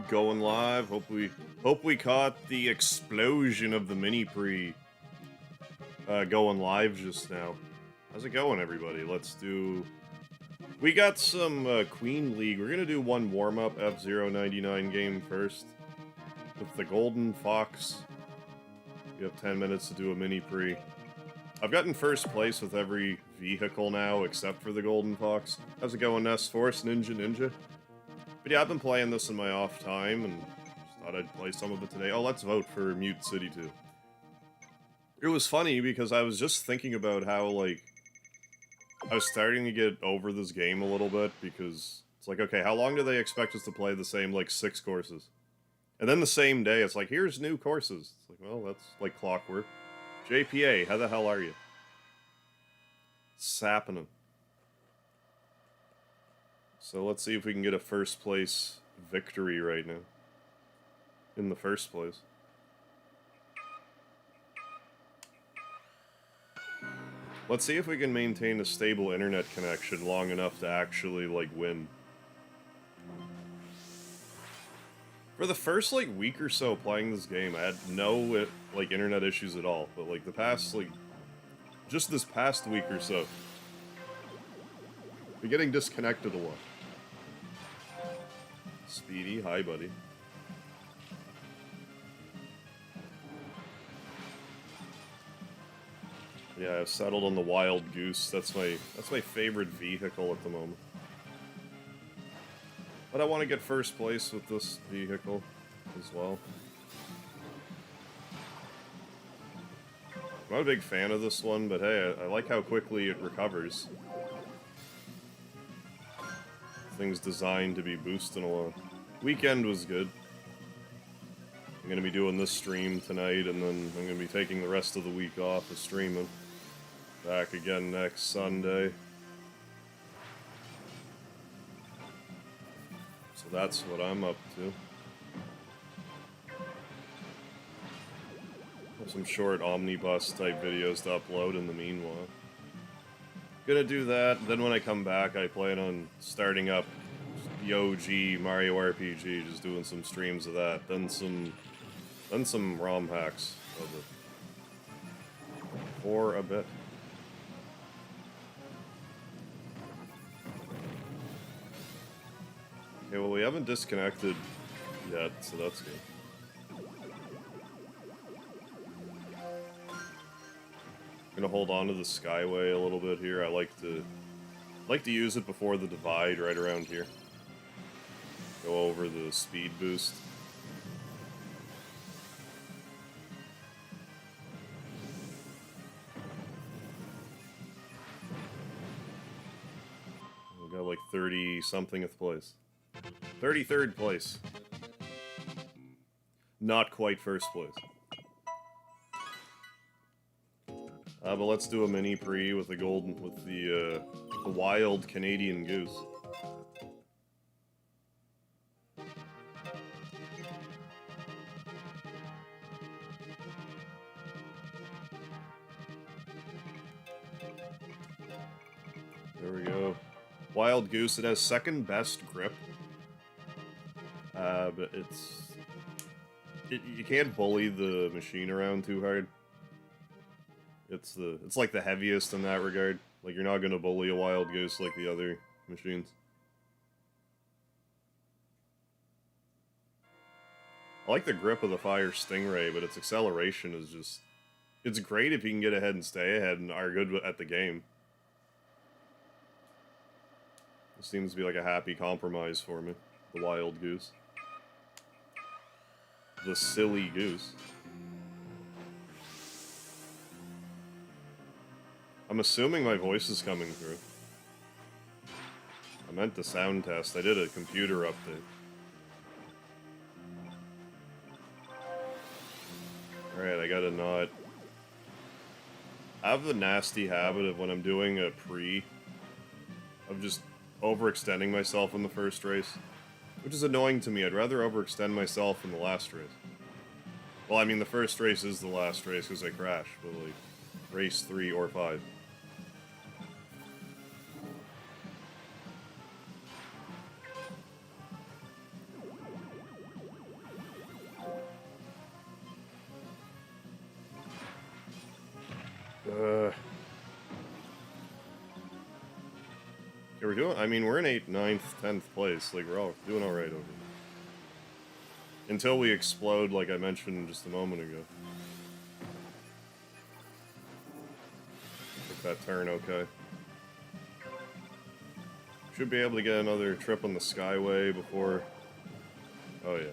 Going live. Hope we caught the explosion of the mini pre going live just now. How's it going, everybody? Let's do. We got some Queen League. We're gonna do one warm up fzero 99 game first with the Golden Fox. You have 10 minutes to do a mini pre. I've gotten first place with every vehicle now except for the Golden Fox. How's it going, Nest Force Ninja? But yeah, I've been playing this in my off time, and just thought I'd play some of it today. Oh, let's vote for Mute City 2. It was funny, because I was just thinking about how, like, I was starting to get over this game a little bit, because it's like, okay, how long do they expect us to play the same, like, 6 courses? And then the same day, it's like, here's new courses. It's like, well, that's like clockwork. JPA, how the hell are you? Sappening. So let's see if we can get a first place victory right now. In the first place. Let's see if we can maintain a stable internet connection long enough to actually, like, win. For the first, like, week or so playing this game, I had no, like, internet issues at all. But, like, the past, like, just this past week or so, we're getting disconnected a lot. Speedy, hi buddy. Yeah, I've settled on the Wild Goose. That's my favorite vehicle at the moment. But I want to get first place with this vehicle as well. I'm not a big fan of this one, but hey, I like how quickly it recovers. Thing's designed to be boosting a lot. Weekend was good. I'm going to be doing this stream tonight, and then I'm going to be taking the rest of the week off of streaming. Back again next Sunday. So that's what I'm up to. Have some short omnibus type videos to upload in the meanwhile. Gonna do that, then when I come back I plan on starting up the OG Mario RPG, just doing some streams of that, then some ROM hacks of it. For a bit. Okay, well we haven't disconnected yet, so that's good. Gonna hold on to the Skyway a little bit here. I like to use it before the divide right around here. Go over the speed boost. We got like 30-somethingth place. 33rd place. Not quite first place. But let's do a mini pre with the wild Canadian goose. There we go. Wild goose. It has second best grip. But you can't bully the machine around too hard. It's like the heaviest in that regard. Like, you're not gonna bully a wild goose like the other machines. I like the grip of the Fire Stingray, but its acceleration is just... It's great if you can get ahead and stay ahead and are good at the game. It seems to be like a happy compromise for me. The wild goose. The silly goose. I'm assuming my voice is coming through. I meant the sound test. I did a computer update. Alright, I got a nod. I have the nasty habit of when I'm doing a pre, of just overextending myself in the first race. Which is annoying to me. I'd rather overextend myself in the last race. Well, I mean, the first race is the last race because I crashed, but like, race 3 or 5. we're doing, I mean, we're in 8th, 9th, 10th place. Like, we're all doing alright over here. Until we explode, like I mentioned just a moment ago. Took that turn okay. Should be able to get another trip on the Skyway before... Oh, yeah.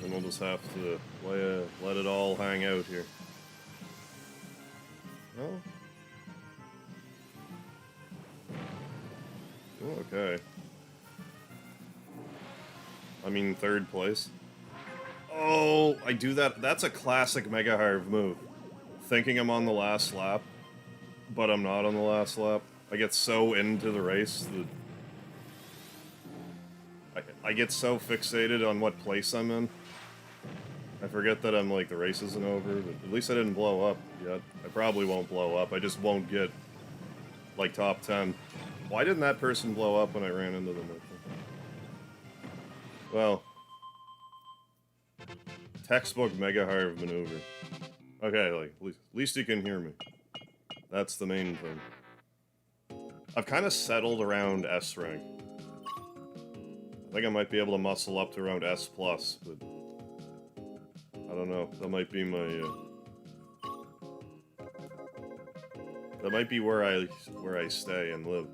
And we'll just have to let it all hang out here. Oh. Oh, okay. I mean, 3rd place. Oh, I do that. That's a classic Mega Harv move. Thinking I'm on the last lap, but I'm not on the last lap. I get so into the race that I get so fixated on what place I'm in. I forget that I'm like, the race isn't over, but at least I didn't blow up yet. I probably won't blow up. I just won't get like top 10. Why didn't that person blow up when I ran into them? Well, textbook Mega Harv maneuver. Okay, like, at least you can hear me. That's the main thing. I've kind of settled around S rank. I think I might be able to muscle up to around S+, but... I don't know. That might be my, that might be where I stay and live.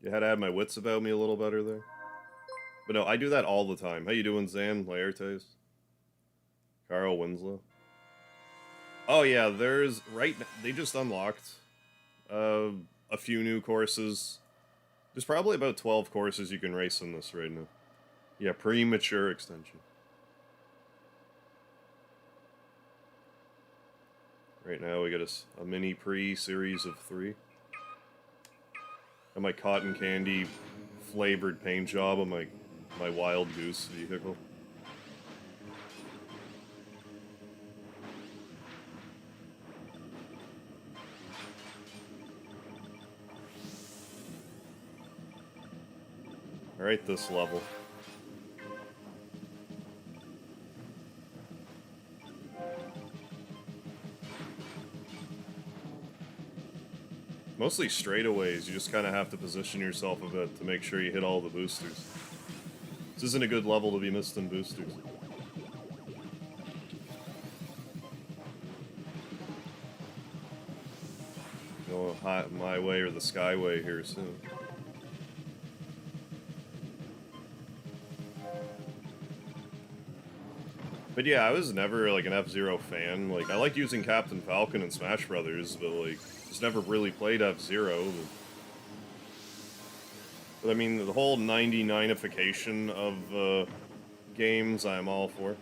You had to have my wits about me a little better there. But no, I do that all the time. How you doing, Zan? Laertes? Carl Winslow? Oh yeah, there's... they just unlocked a few new courses. There's probably about 12 courses you can race in this right now. Yeah, premature extension. Right now we got a mini pre-series of 3. And my cotton candy flavored paint job on my Wild Goose vehicle. Alright, this level. Mostly straightaways, you just kind of have to position yourself a bit to make sure you hit all the boosters. This isn't a good level to be missed in boosters. Go my way or the Skyway here soon. But yeah, I was never like an F-Zero fan. Like, I like using Captain Falcon in Smash Brothers, but like, just never really played F-Zero. But I mean, the whole 99ification of games, I'm all for.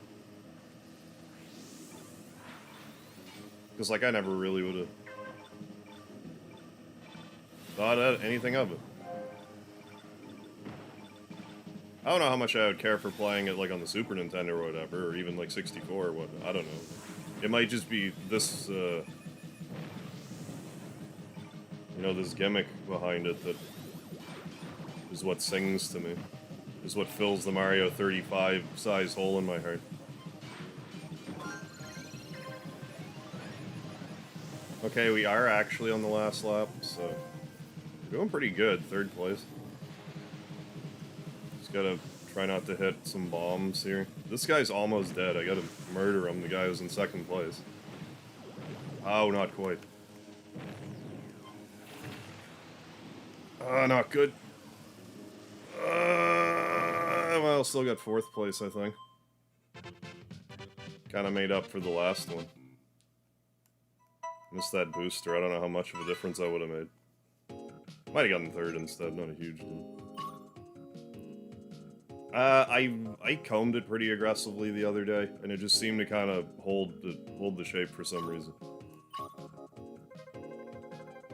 Because like, I never really would have thought anything of it. I don't know how much I would care for playing it like on the Super Nintendo or whatever, or even like 64 or what. I don't know. It might just be this, you know, this gimmick behind it that is what sings to me. Is what fills the Mario 35 size hole in my heart. Okay, we are actually on the last lap, so we're doing pretty good, 3rd place. Gotta try not to hit some bombs here. This guy's almost dead. I gotta murder him. The guy was in 2nd place. Oh, not quite. Not good. Well, still got 4th place, I think. Kinda made up for the last one. Missed that booster. I don't know how much of a difference I would have made. Might have gotten 3rd instead. Not a huge deal. I combed it pretty aggressively the other day, and it just seemed to kind of hold the shape for some reason.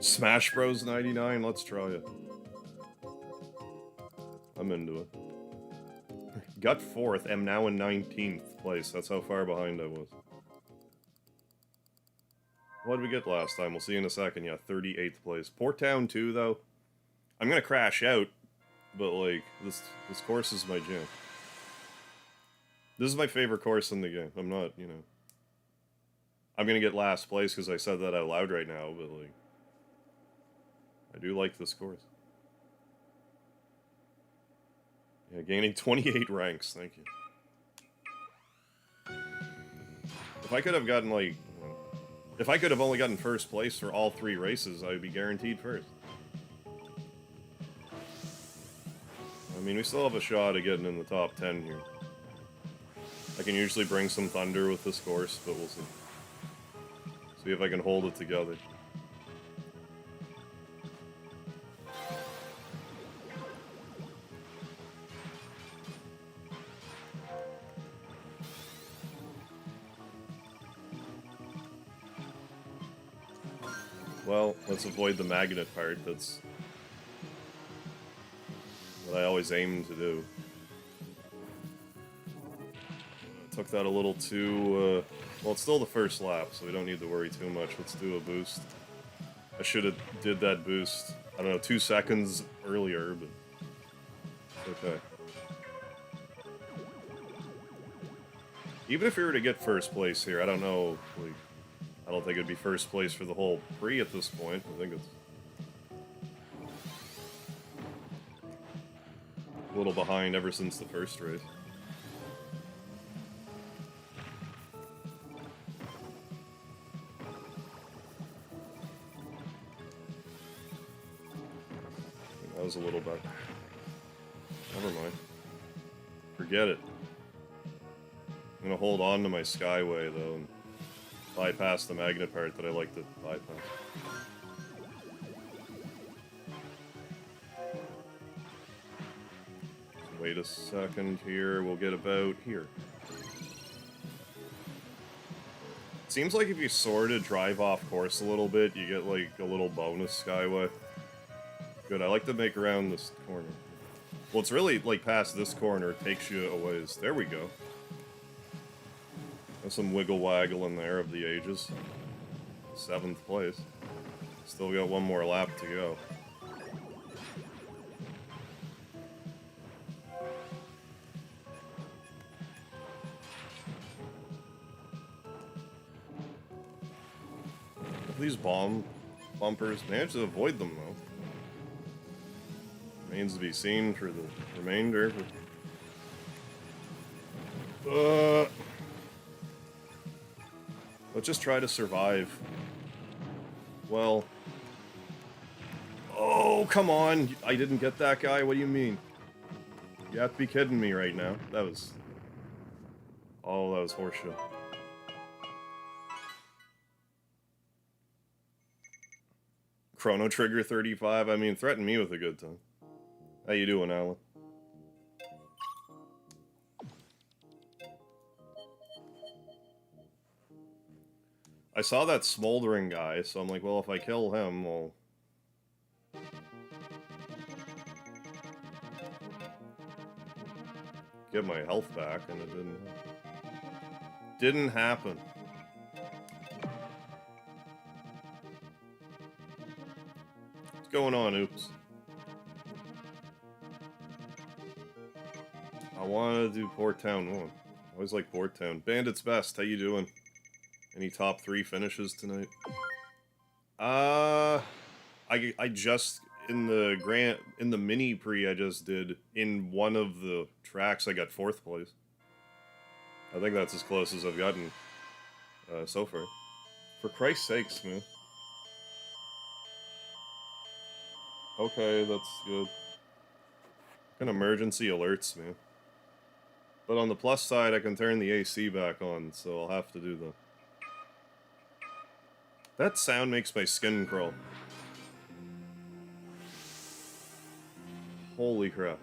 Smash Bros. 99, let's try it. I'm into it. Got 4th, am now in 19th place. That's how far behind I was. What did we get last time? We'll see in a second. Yeah, 38th place. Port Town 2, though. I'm gonna crash out, but like this course is my jam. This is my favorite course in the game. I'm not, you know. I'm gonna get last place because I said that out loud right now, but like, I do like this course. Yeah, gaining 28 ranks. Thank you. If I could have gotten like, if I could have only gotten first place for all 3 races, I would be guaranteed first. I mean, we still have a shot at getting in the top 10 here. I can usually bring some thunder with this course, but we'll see. See if I can hold it together. Well, let's avoid the magnet part. That's what I always aim to do. Took that a little too, well, it's still the first lap, so we don't need to worry too much. Let's do a boost. I should have did that boost, I don't know, 2 seconds earlier, but it's okay. Even if we were to get first place here, I don't know, like, I don't think it'd be first place for the whole pre at this point. I think it's a little behind ever since the first race. That was a little bit. Never mind. Forget it. I'm gonna hold on to my Skyway though and bypass the magnet part that I like to bypass. Wait a second here, we'll get about here. Seems like if you sort of drive off course a little bit, you get like a little bonus Skyway. Good, I like to make around this corner. Well, it's really like past this corner, it takes you a ways. There we go. There's some wiggle waggle in there of the ages. 7th place. Still got 1 more lap to go. These bomb bumpers, managed to avoid them though. Remains to be seen for the remainder. Let's just try to survive. Well. Oh, come on. I didn't get that guy. What do you mean? You have to be kidding me right now. That was... Oh, that was horseshit. Chrono Trigger 35. I mean, threaten me with a good time. How you doing, Alan? I saw that smoldering guy, so I'm like, well, if I kill him, I'll... get my health back, and it didn't happen. What's going on, Oops? I want to do Port Town 1. I always like Port Town. Bandit's Best, how you doing? Any top 3 finishes tonight? I just in the mini pre I just did in one of the tracks I got 4th place. I think that's as close as I've gotten so far. For Christ's sakes, man. Okay, that's good. Kind of emergency alerts, man. But on the plus side, I can turn the AC back on, so I'll have to do that. That sound makes my skin crawl. Holy crap.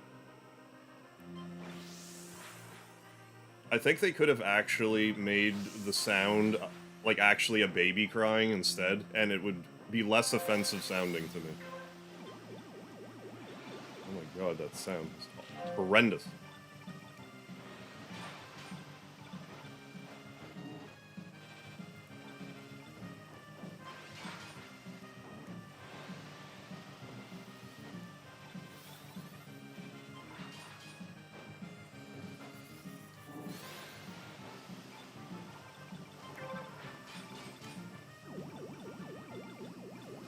I think they could have actually made the sound like actually a baby crying instead, and it would be less offensive sounding to me. Oh my god, that sound is horrendous.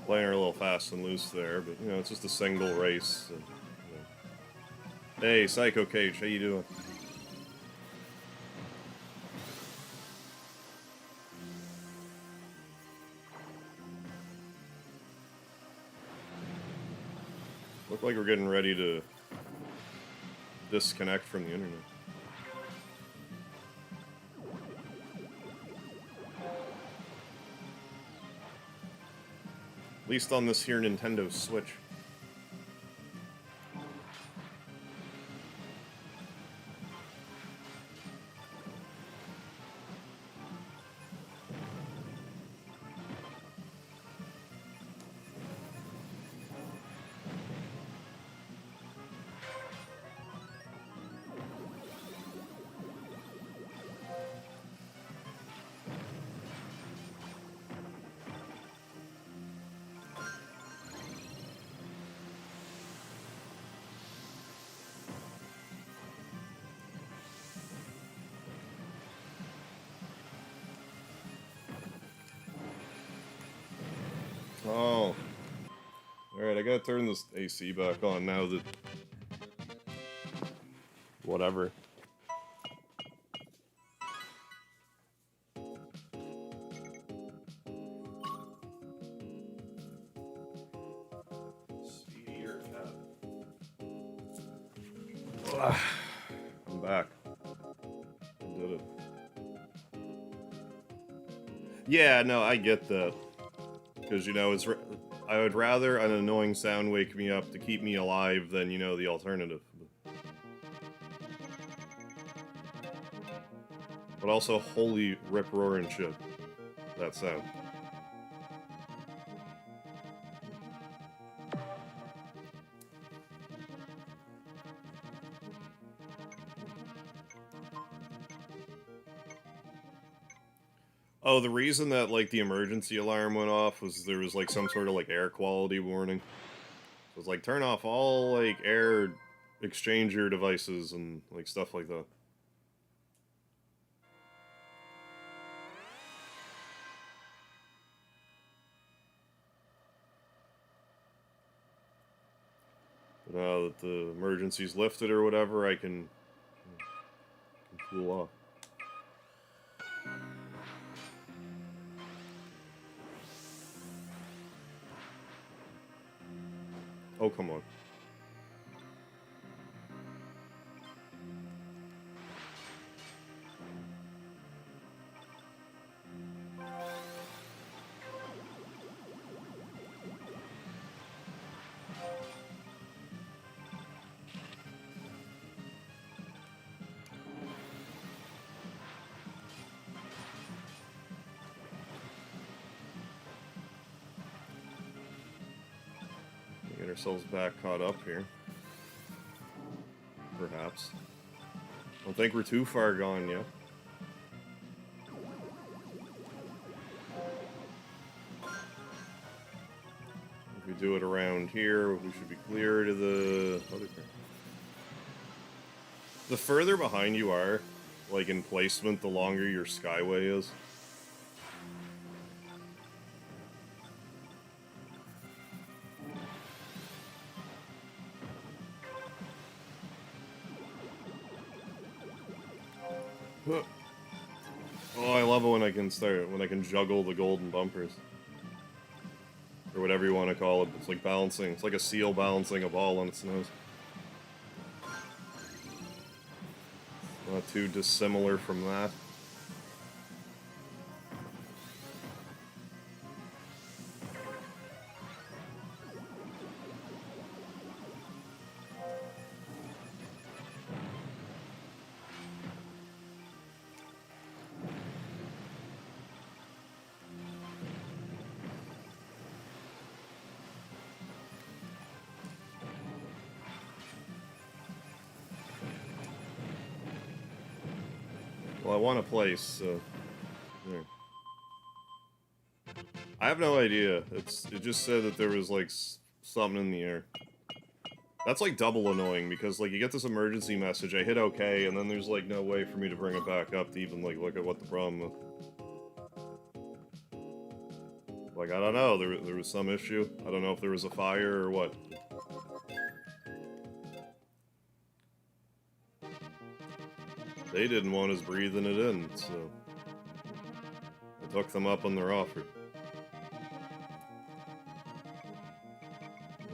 Playing her a little fast and loose there, but, you know, it's just a single race. So, you know. Hey, Psycho Cage, how you doing? Look like we're getting ready to disconnect from the internet. At least on this here Nintendo Switch. Oh. Alright, I gotta turn this AC back on now that... Whatever. Speedy or cat? I'm back. I did it. Yeah, no, I get that. Because, you know, I would rather an annoying sound wake me up to keep me alive than, you know, the alternative. But also, holy rip-roaring shit. That sound. Oh, the reason that, like, the emergency alarm went off was there was, like, some sort of, like, air quality warning. So it's like, turn off all, like, air exchanger devices and, like, stuff like that. But now that the emergency's lifted or whatever, I can cool off. Oh, come on. Get ourselves back caught up here. Perhaps. Don't think we're too far gone yet. If we do it around here, we should be clear to the other car. The further behind you are, like in placement, the longer your skyway is. Oh, I love it when I can juggle the golden bumpers. Or whatever you want to call it. It's like balancing. It's like a seal balancing a ball on its nose. Not too dissimilar from that. Well, I want a place, so... There. I have no idea. It just said that there was, like, something in the air. That's, like, double annoying, because, like, you get this emergency message, I hit OK, and then there's, like, no way for me to bring it back up to even, like, look at what the problem is. Like, I don't know, there was some issue. I don't know if there was a fire or what. They didn't want us breathing it in, so I took them up on their offer.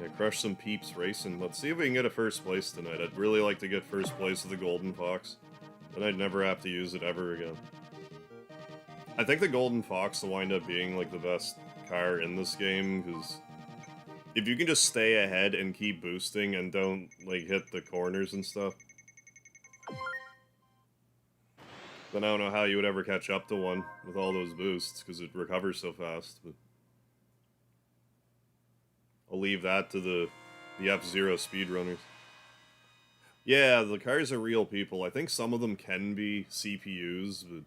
Yeah, crush some peeps racing. Let's see if we can get a first place tonight. I'd really like to get first place with the Golden Fox. Then I'd never have to use it ever again. I think the Golden Fox will wind up being, like, the best car in this game, because if you can just stay ahead and keep boosting and don't, like, hit the corners and stuff, then I don't know how you would ever catch up to one with all those boosts, because it recovers so fast. But I'll leave that to the fzero speedrunners. Yeah, the cars are real people. I think some of them can be CPUs, but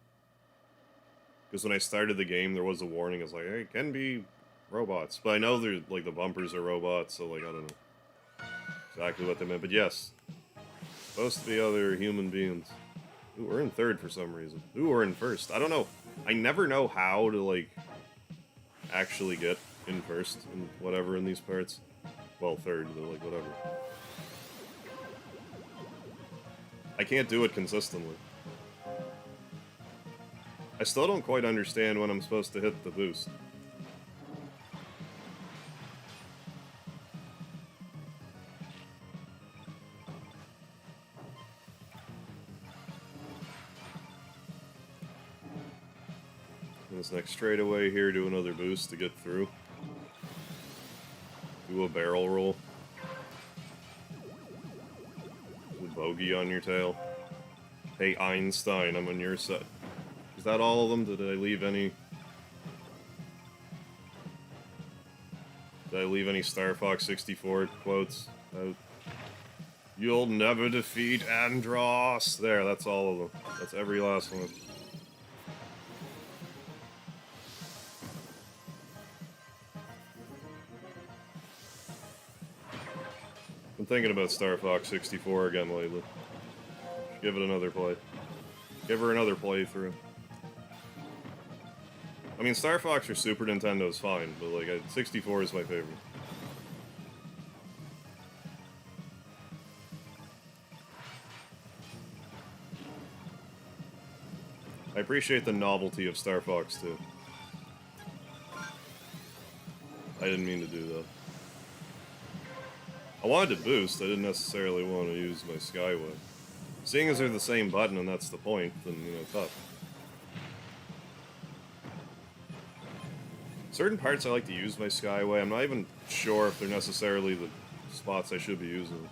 because when I started the game, there was a warning. It's like, hey, it can be robots. But I know they're, like, the bumpers are robots, so, like, I don't know exactly what they meant. But yes, supposed to be other human beings. Ooh, we're in third for some reason. Ooh, we're in first. I don't know. I never know how to, like, actually get in first and whatever in these parts. Well, third, but, like, whatever. I can't do it consistently. I still don't quite understand when I'm supposed to hit the boost. This next straightaway here, do another boost to get through. Do a barrel roll. Do a bogey on your tail. Hey Einstein, I'm on your side. Is that all of them? Did I leave any? Did I leave any Star Fox 64 quotes out? You'll never defeat Andross. There, that's all of them. That's every last one. I'm thinking about Star Fox 64 again lately. Give it another play. Give her another playthrough. I mean, Star Fox for Super Nintendo is fine, but, like, 64 is my favorite. I appreciate the novelty of Star Fox, too. I didn't mean to do that. I wanted to boost, I didn't necessarily want to use my Skyway. Seeing as they're the same button and that's the point, then, you know, tough. Certain parts I like to use my Skyway, I'm not even sure if they're necessarily the spots I should be using.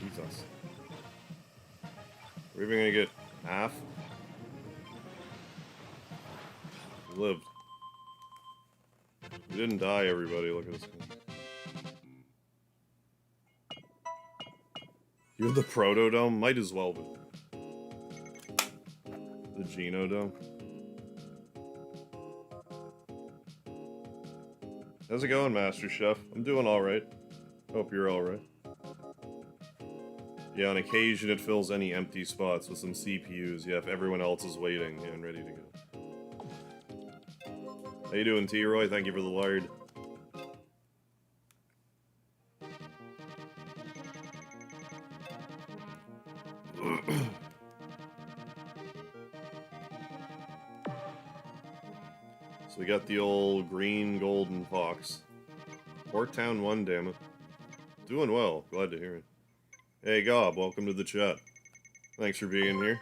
Jesus. We're even gonna get half? We lived. We didn't die, everybody. Look at this. You have the Protodome? Might as well be. The Genodome. How's it going, Master Chef? I'm doing alright. Hope you're alright. Yeah, on occasion it fills any empty spots with some CPUs. Yeah, if everyone else is waiting and ready to go. How you doing, T-Roy? Thank you for the lard. So we got the old green golden fox. Port Town 1, damn it. Doing well. Glad to hear it. Hey, Gob, welcome to the chat. Thanks for being here.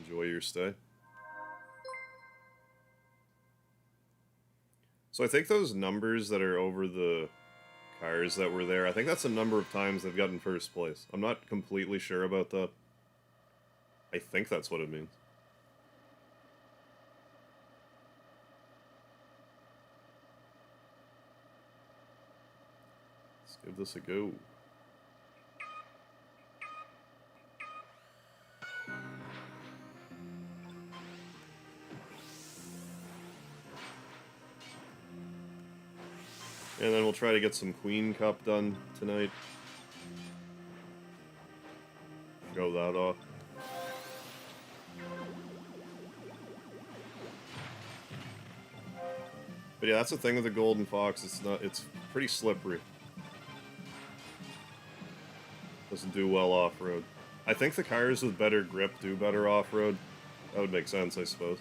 Enjoy your stay. So I think those numbers that are over the cars that were there, I think that's the number of times they've gotten first place. I'm not completely sure about that. I think that's what it means. Let's give this a go. And then we'll try to get some Queen Cup done tonight. Go that off. But yeah, that's the thing with the Golden Fox. It's pretty slippery. Doesn't do well off-road. I think the cars with better grip do better off-road. That would make sense, I suppose.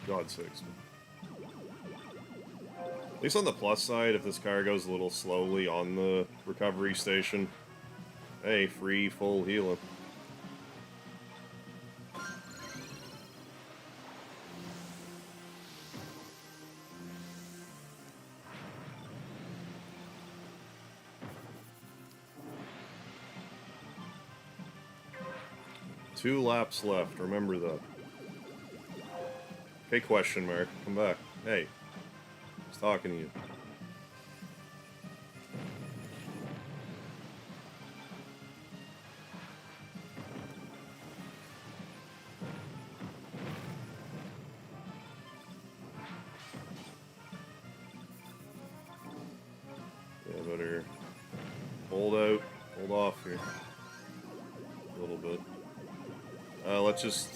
God's sakes. At least on the plus side, if this car goes a little slowly on the recovery station, hey, free full healing. Two laps left, remember that. Okay, question mark, come back. Hey, I was talking to you. Yeah, better hold out, hold off here. A little bit. Let's just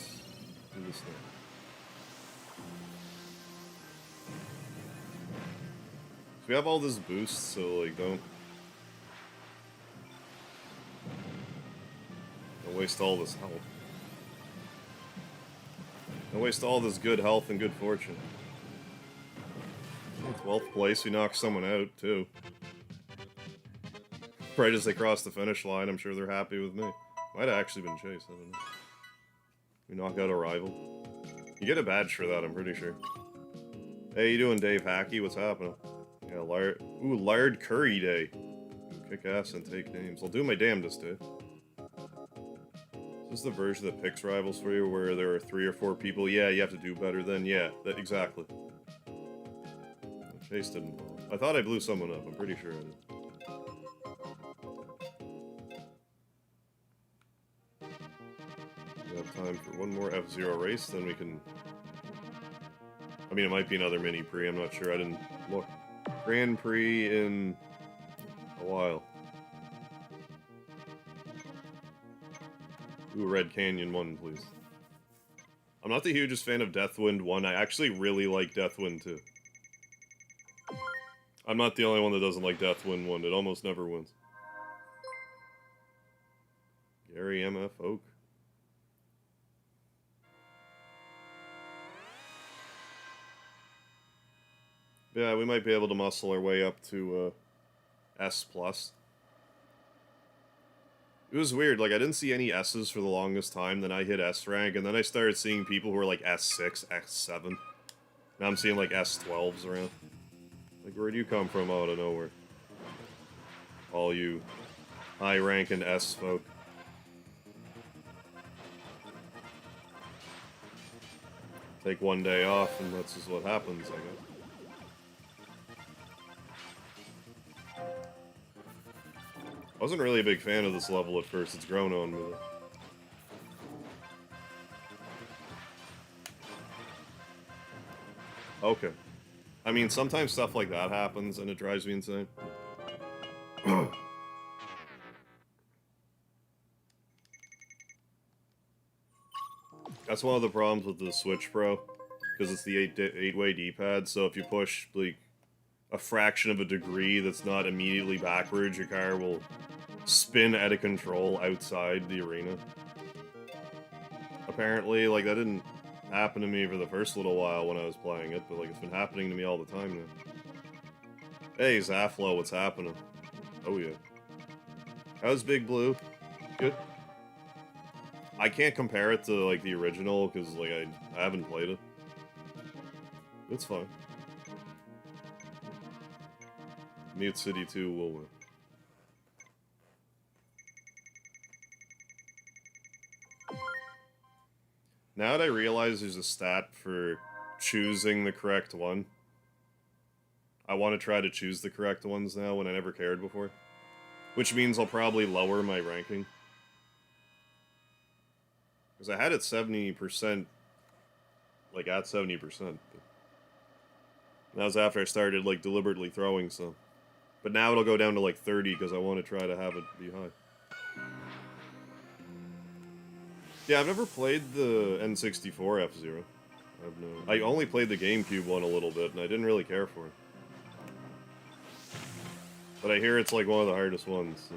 do this now. We have all this boost, so like don't waste all this health. Don't waste all this good health and good fortune. 12th place, we knocked someone out too. Right as they cross the finish line, I'm sure they're happy with me. Might have actually been Chase, I don't know. We knock out a rival. You get a badge for that, I'm pretty sure. Hey, you doing, Dave Hackey? What's happening? Yeah, Lard Curry Day. Kick ass and take names. I'll do my damnedest, Dave. Is this the version that picks rivals for you, where there are 3 or 4 people? Yeah, you have to do better than. Yeah, exactly. Chase didn't blow. I thought I blew someone up. I'm pretty sure I did. We have time for one more F-Zero race, then we can... I mean, it might be another mini pre. I'm not sure. I didn't look. Grand Prix in a while. Ooh, Red Canyon 1, please. I'm not the hugest fan of Deathwind 1. I actually really like Deathwind 2. I'm not the only one that doesn't like Deathwind 1. It almost never wins. Gary MF Oak. Yeah, we might be able to muscle our way up to S+. It was weird, like, I didn't see any S's for the longest time, then I hit S rank, and then I started seeing people who were like S6, S7. Now I'm seeing like S12s around. Like, where'd you come from out of nowhere? All you high-ranking S folk. Take one day off, and that's just what happens, I guess. I wasn't really a big fan of this level at first. It's grown on me. Okay. I mean, sometimes stuff like that happens, and it drives me insane. That's one of the problems with the Switch Pro, because it's the 8-way D-pad, so if you push, like, a fraction of a degree that's not immediately backwards, your car will spin out of control outside the arena. Apparently, like, that didn't happen to me for the first little while when I was playing it, but, like, it's been happening to me all the time now. Hey, Zaflo, what's happening? Oh, yeah. How's Big Blue? Good. I can't compare it to, like, the original, because, like, I haven't played it. It's fine. Mute City 2 will win. Now that I realize there's a stat for choosing the correct one, I want to try to choose the correct ones now when I never cared before. Which means I'll probably lower my ranking. Because I had it 70%, like at 70%. But that was after I started, like, deliberately throwing some. But now it'll go down to, like, 30 because I want to try to have it be high. Yeah, I've never played the N64 F-Zero. I only played the GameCube one a little bit, and I didn't really care for it. But I hear it's like one of the hardest ones. So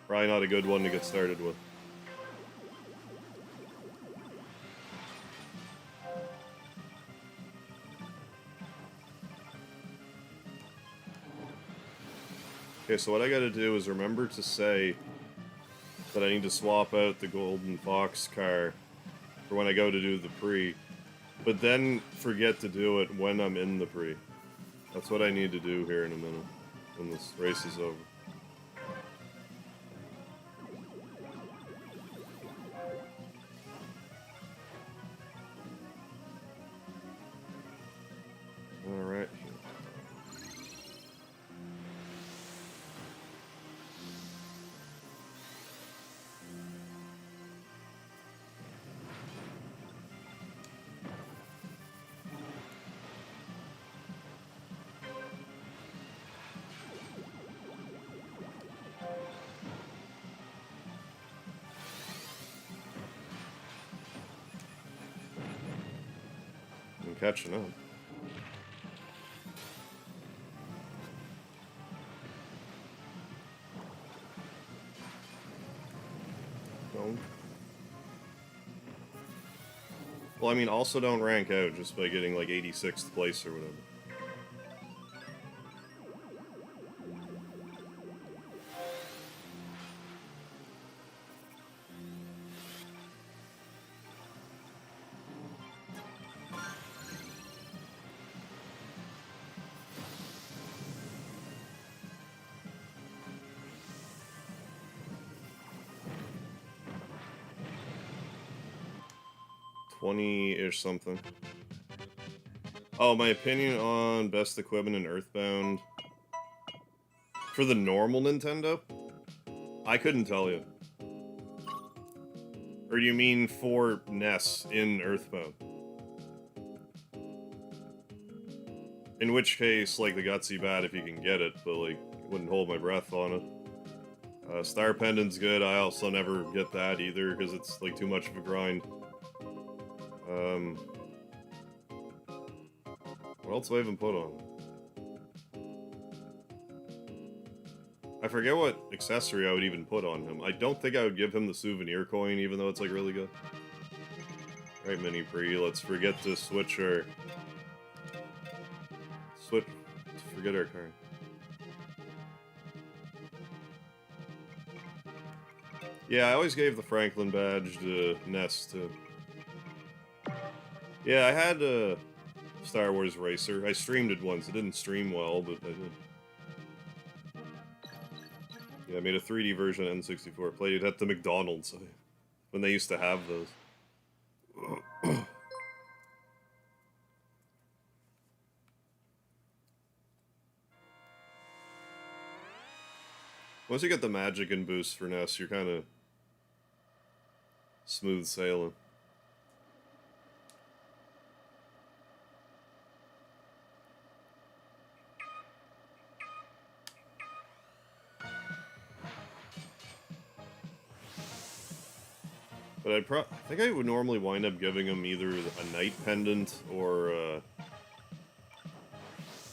probably not a good one to get started with. Okay, so what I gotta do is remember to say that I need to swap out the Golden Fox car for when I go to do the pre, but then forget to do it when I'm in the pre. That's what I need to do here in a minute, when this race is over. Alright. I'm catching up. Don't. Well, I mean, also don't rank out just by getting like 86th place or whatever. $20-ish something. Oh, my opinion on best equipment in Earthbound. For the normal Nintendo? I couldn't tell you. Or do you mean for NES in Earthbound? In which case, like, the Gutsy bad if you can get it, but, like, wouldn't hold my breath on it. Star Pendant's good, I also never get that either, because it's, like, too much of a grind. What else do I even put on? I forget what accessory I would even put on him. I don't think I would give him the souvenir coin, even though it's, like, really good. Right, Mini Pre, let's forget to switch our... Forget our card. Yeah, I always gave the Franklin badge to Ness, too. Yeah, I had a Star Wars Racer. I streamed it once. It didn't stream well, but I did. Yeah, I made a 3D version of N64. Played it at the McDonald's when they used to have those. Once you get the magic and boost for Ness, you're kind of smooth sailing. But I think I would normally wind up giving him either a Knight Pendant or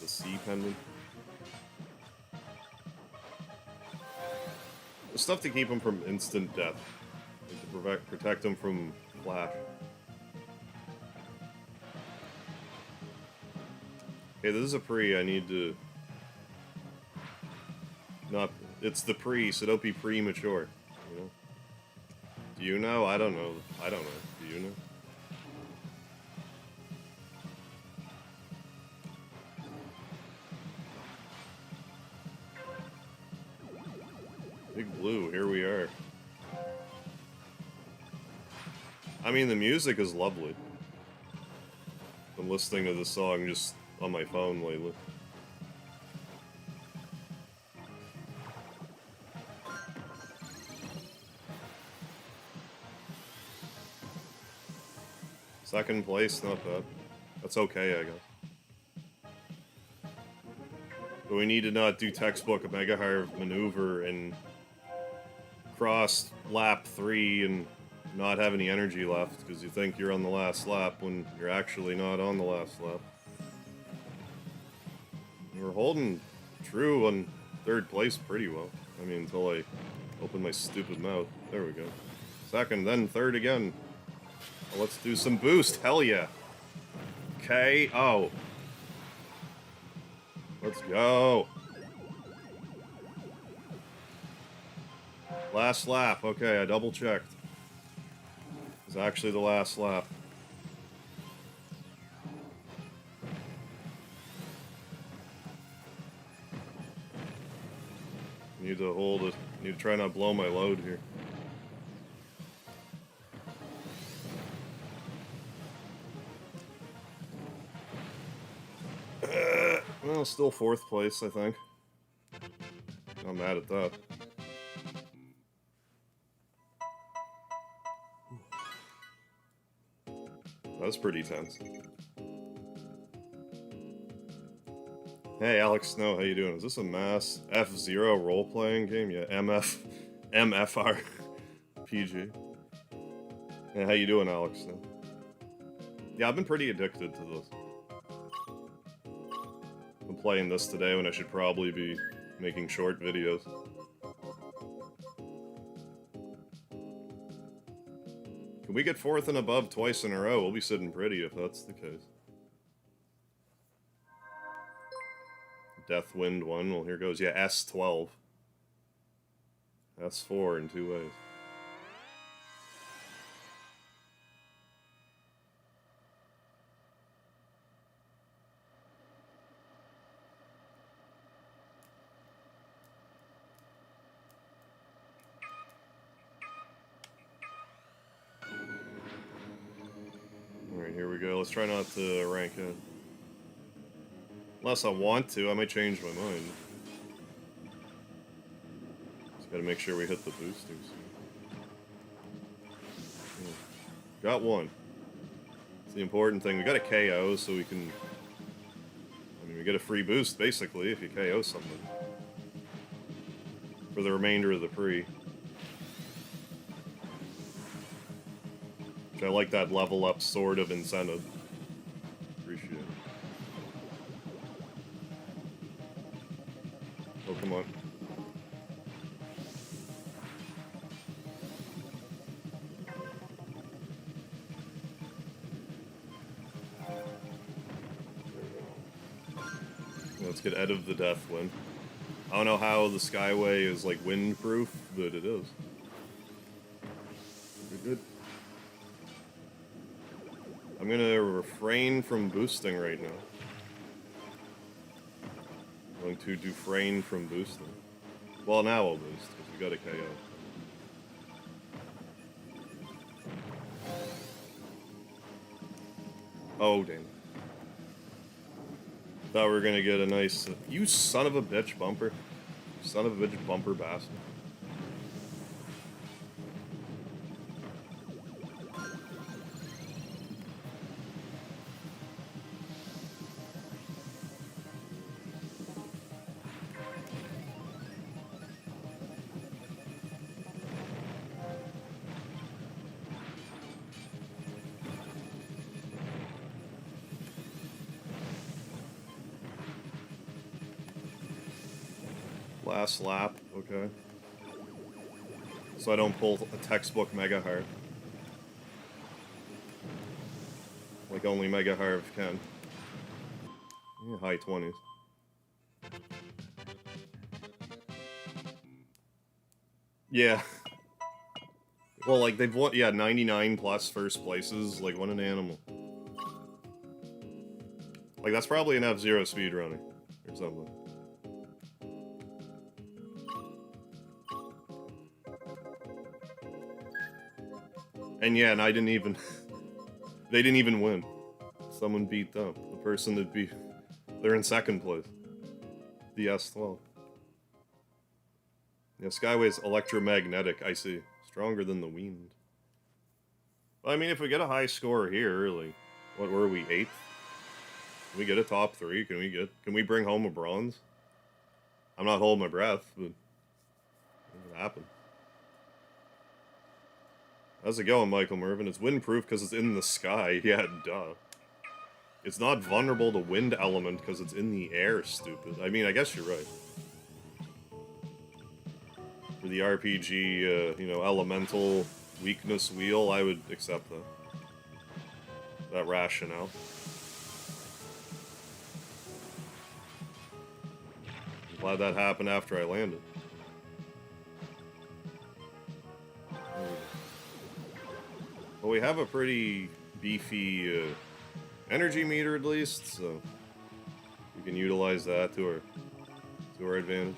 the Sea Pendant. Stuff to keep him from instant death. Like to protect him from flash. Okay, this is a pre, I need to... Not... It's the pre, so don't be premature, you know? Do you know? I don't know. I don't know. Do you know? Big Blue, here we are. I mean, the music is lovely. I'm listening to this song just on my phone lately. Second place, not bad. That's okay, I guess. But we need to not do textbook Mega Harv maneuver and cross lap 3 and not have any energy left because you think you're on the last lap when you're actually not on the last lap. We're holding true on 3rd place pretty well. I mean, until I open my stupid mouth. There we go. 2nd, then 3rd again. Well, let's do some boost. Hell yeah. KO. Let's go. Last lap. Okay, I double checked. It's actually the last lap. Need to hold it. Need to try not blow my load here. Well, still 4th place, I think. Not mad at that. That's pretty tense. Hey, Alex Snow, how you doing? Is this a mass fzero role-playing game? Yeah, MFR PG. Yeah, how you doing, Alex Snow? Yeah, I've been pretty addicted to this. I'm playing this today when I should probably be making short videos. Can we get 4th and above twice in a row? We'll be sitting pretty if that's the case. Deathwind 1. Well, here goes. Yeah, S12. S4 in 2 ways. Alright, here we go. Let's try not to rank it. Unless I want to, I might change my mind. Just gotta make sure we hit the boosters. Got one. It's the important thing. We got a KO, so we can... I mean, we get a free boost, basically, if you KO someone. For the remainder of the pre. Which I like that level up sort of incentive. Appreciate it. Oh, come on. Let's get out of the Deathwind. I don't know how the Skyway is like windproof, but it is. We're good. I'm gonna refrain from boosting right now. I'm going to refrain from boosting. Well, now I'll boost, because we got a KO. Oh, damn. Thought we were gonna get a nice... you son of a bitch bumper. Son of a bitch bumper bastard. Last lap, okay. So I don't pull a textbook Mega Harv. Like only Mega Harv can. Yeah, high 20s. Yeah. Well, like, they've won, yeah, 99 plus first places. Like, what an animal. Like, that's probably an F-Zero speedrunning or something. And yeah, and I didn't even... they didn't even win. Someone beat them. The person that beat... they're in 2nd place. The S12. Yeah, Skyway's electromagnetic, I see. Stronger than the wind. I mean, if we get a high score here, like... what were we, 8th? Can we get a top 3? Can we bring home a bronze? I'm not holding my breath, but... it could happen. How's it going, Michael Mervin? It's windproof because it's in the sky. Yeah, duh. It's not vulnerable to wind element because it's in the air, stupid. I mean, I guess you're right. For the RPG, you know, elemental weakness wheel, I would accept that. That rationale. I'm glad that happened after I landed. Well, we have a pretty beefy energy meter at least, so we can utilize that to our advantage.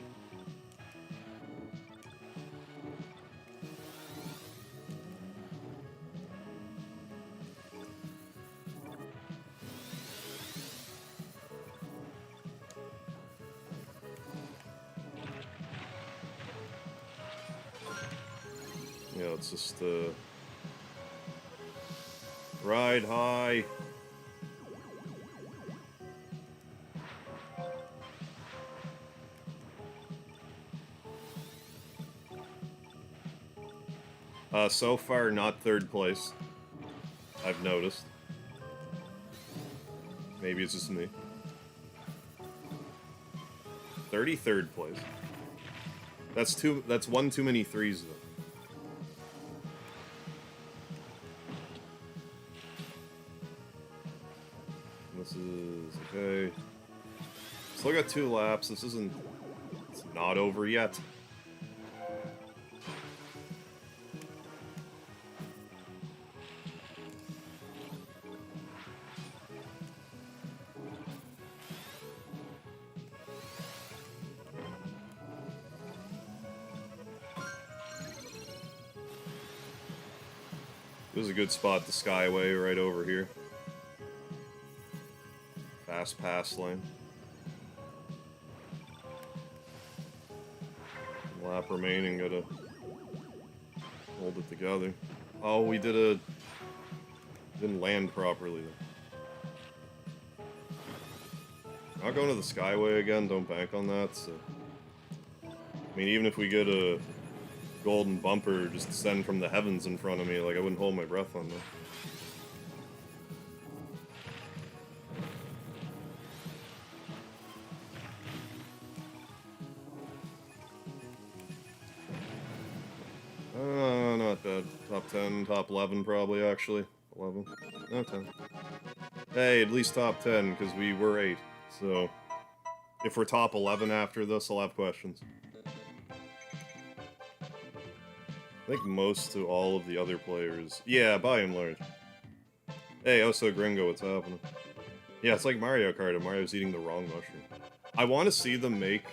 Yeah, let's just ride high. So far, not third place. I've noticed. Maybe it's just me. 33rd place. That's one too many threes, though. This is okay. Still got 2 laps. This isn't... It's not over yet. This is a good spot, the Skyway right over here. Fast pass lane. Lap remaining, gotta hold it together. Oh, we didn't land properly. Not going to the Skyway again, don't bank on that, so... I mean, even if we get a golden bumper just descend from the heavens in front of me, like, I wouldn't hold my breath on that. Not bad. Top 10, top 11 probably, actually. 11. No, 10. Hey, at least top 10, because we were 8. So, if we're top 11 after this, I'll have questions. I think most to all of the other players. Yeah, by and large. Hey, also Gringo, what's happening? Yeah, it's like Mario Kart, and Mario's eating the wrong mushroom. I want to see them make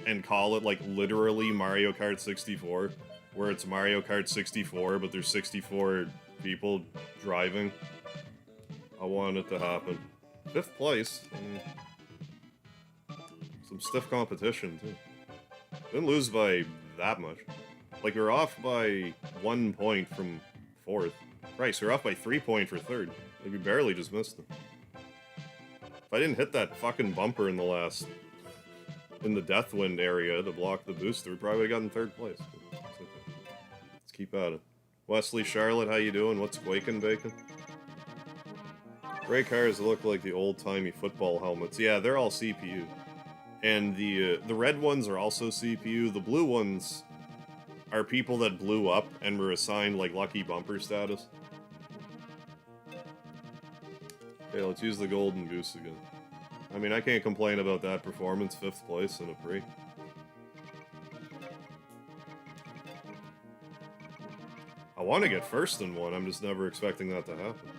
and call it, like, literally Mario Kart 64, where it's Mario Kart 64, but there's 64 people driving. I want it to happen. 5th place. Some stiff competition, too. Didn't lose by that much. Like, we were off by 1 point from 4th. Right, so we're off by 3 points for 3rd. Like, we barely just missed them. If I didn't hit that fucking bumper in the Deathwind area to block the booster, we probably would have gotten 3rd place. Okay. Let's keep at it. Wesley, Charlotte, how you doing? What's Quakin' Bacon? Gray cars look like the old-timey football helmets. Yeah, they're all CPU. And the red ones are also CPU. The blue ones are people that blew up and were assigned, like, lucky bumper status. Okay, let's use the golden goose again. I mean, I can't complain about that performance. 5th place in a pre. I want to get first in one, I'm just never expecting that to happen.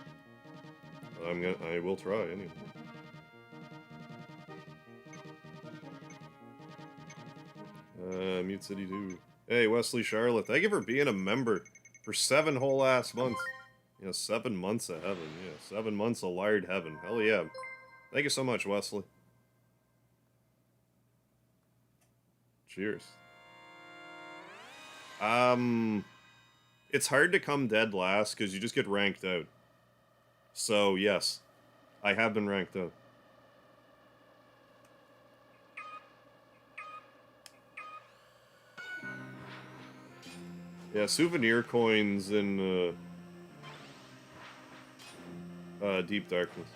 I will try, anyway. Mute City 2. Hey, Wesley Charlotte, thank you for being a member for 7 whole ass months. Yeah, 7 months of heaven. Yeah, 7 months of lard heaven. Hell yeah. Thank you so much, Wesley. Cheers. It's hard to come dead last because you just get ranked out. So, yes, I have been ranked out. Yeah, souvenir coins in Deep Darkness.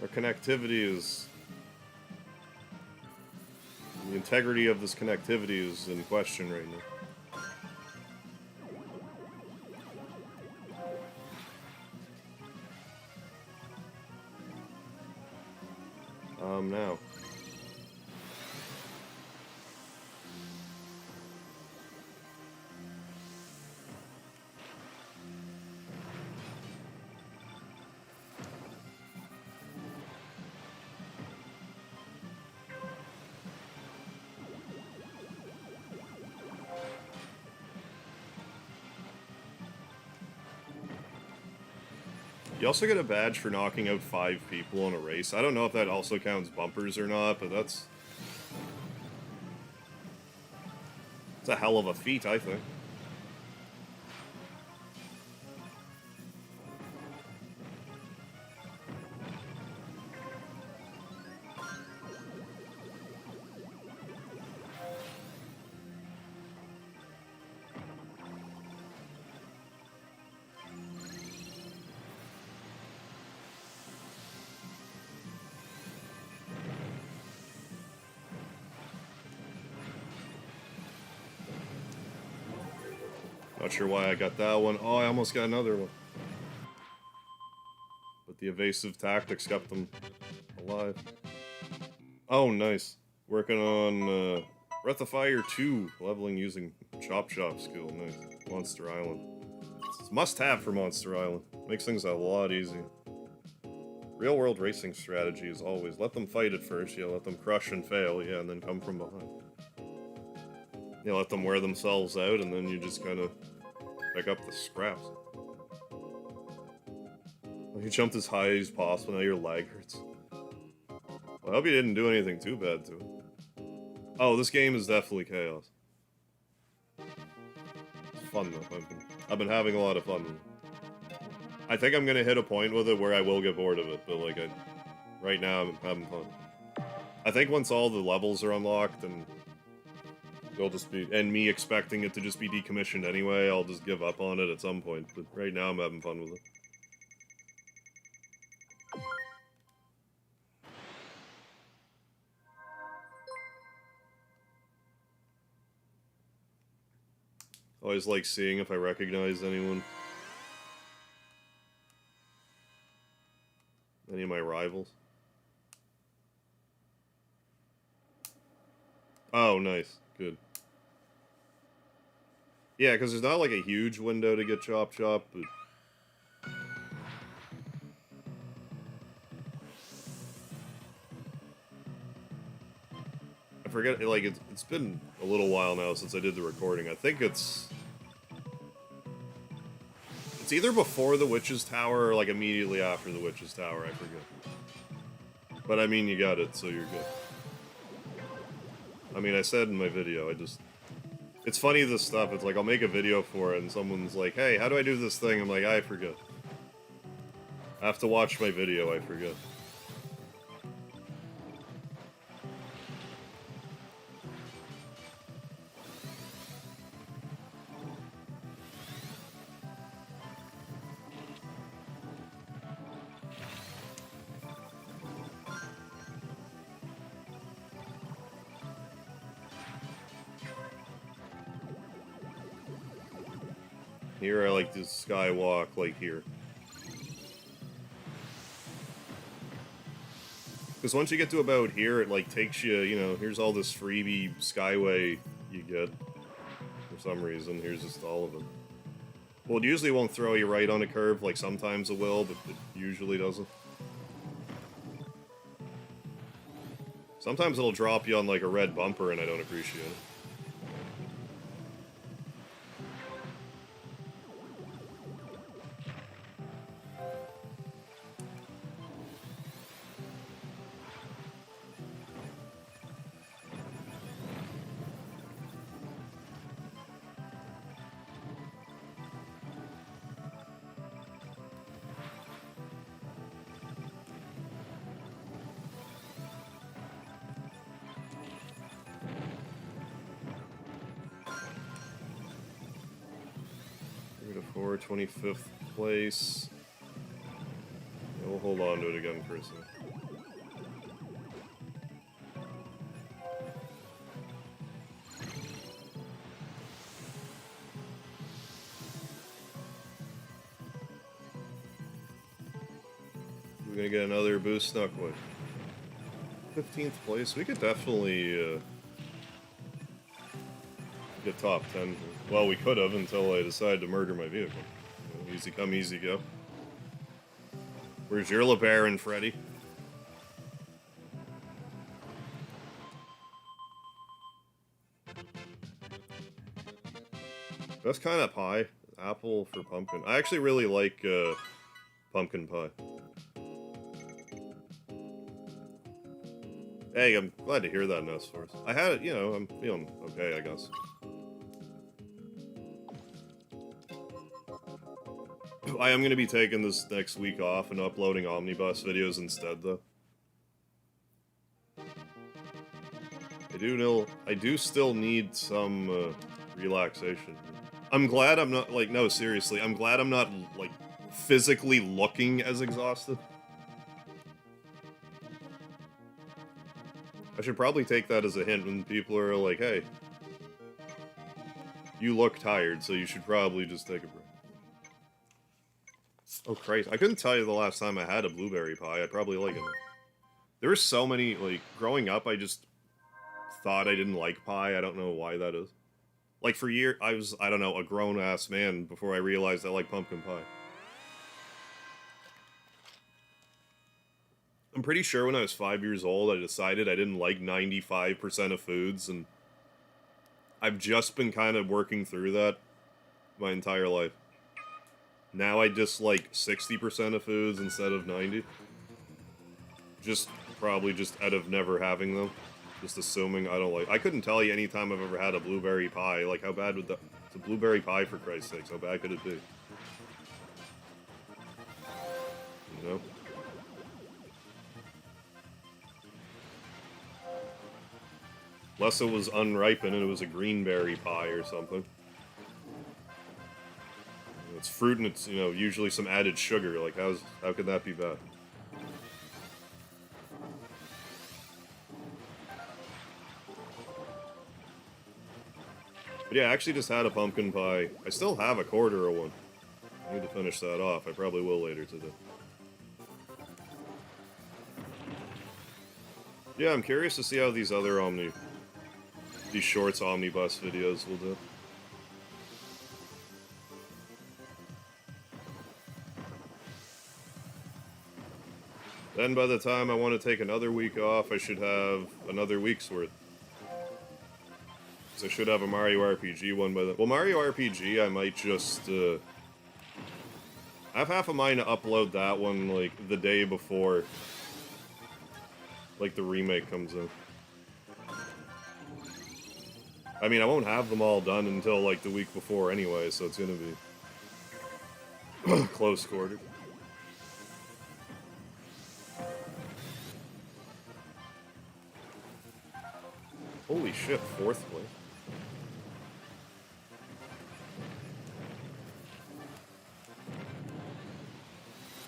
Our connectivity is... The integrity of this connectivity is in question right now. Now. You also get a badge for knocking out 5 people in a race. I don't know if that also counts bumpers or not, but that's a hell of a feat, I think. Not sure why I got that one. Oh, I almost got another one. But the evasive tactics kept them alive. Oh, nice. Working on Breath of Fire 2, leveling using Chop Chop skill. Nice. Monster Island. It's a must-have for Monster Island. Makes things a lot easier. Real-world racing strategy is always let them fight at first, yeah, let them crush and fail, yeah, and then come from behind. You let them wear themselves out, and then you just kind of pick up the scraps. You jumped as high as possible, now your leg hurts. Well, I hope you didn't do anything too bad to it. Oh, this game is definitely chaos. It's fun though. I've been having a lot of fun with it. I think I'm gonna hit a point with it where I will get bored of it, but like right now I'm having fun. I think once all the levels are unlocked and they'll just be, and me expecting it to just be decommissioned anyway, I'll just give up on it at some point, but right now I'm having fun with it. Always like seeing if I recognize anyone. Any of my rivals. Oh, nice. Good. Yeah, because there's not like a huge window to get Chop Chop, but... I forget, like, it's been a little while now since I did the recording. I think it's either before the Witch's Tower or, like, immediately after the Witch's Tower, I forget. But, I mean, you got it, so you're good. I mean, I said in my video, it's funny, this stuff. It's like, I'll make a video for it, and someone's like, hey, how do I do this thing? I'm like, I forget. I have to watch my video, I forget. Here, I like this skywalk, like here. Because once you get to about here, it, like, takes you, you know, here's all this freebie skyway you get. For some reason, here's just all of it. Well, it usually won't throw you right on a curve, like sometimes it will, but it usually doesn't. Sometimes it'll drop you on, like, a red bumper, and I don't appreciate it. for 25th place. Yeah, we'll hold on to it again for a second. We're gonna get another boost, not quite. 15th place, we could definitely get top 10. Well, we could have until I decided to murder my vehicle. You know, easy come, easy go. Where's your LeBaron, Freddy? That's kind of pie. Apple for pumpkin. I actually really like pumpkin pie. Hey, I'm glad to hear that, Nestforce. I had it, you know, I'm feeling okay, I guess. I am going to be taking this next week off and uploading omnibus videos instead, though. I do still need some relaxation. I'm glad I'm not, like, no, seriously, I'm glad I'm not, like, physically looking as exhausted. I should probably take that as a hint when people are like, hey, you look tired, so you should probably just take a break. Oh, Christ. I couldn't tell you the last time I had a blueberry pie. I probably like it. There were so many, like, growing up, I just thought I didn't like pie. I don't know why that is. Like, for years, I was, I don't know, a grown-ass man before I realized I like pumpkin pie. I'm pretty sure when I was 5 years old, I decided I didn't like 95% of foods, and I've just been kind of working through that my entire life. Now I dislike 60% of foods instead of 90. Just, probably just out of never having them. Just assuming I don't like... I couldn't tell you any time I've ever had a blueberry pie. Like, how bad would that... It's a blueberry pie, for Christ's sakes. How bad could it be? You know? Unless it was unripened and it was a greenberry pie or something. It's fruit and it's, you know, usually some added sugar. Like, how could that be bad? But yeah, I actually just had a pumpkin pie. I still have a quarter of one. I need to finish that off. I probably will later today. Yeah, I'm curious to see how these other these shorts omnibus videos will do. Then by the time I want to take another week off, I should have another week's worth. Because I should have a Mario RPG one by then. Well, Mario RPG, I might just, I have half of mine to upload that one, like, the day before, like, the remake comes in. I mean, I won't have them all done until, like, the week before anyway, so it's gonna be close quartered. Holy shit, 4th place.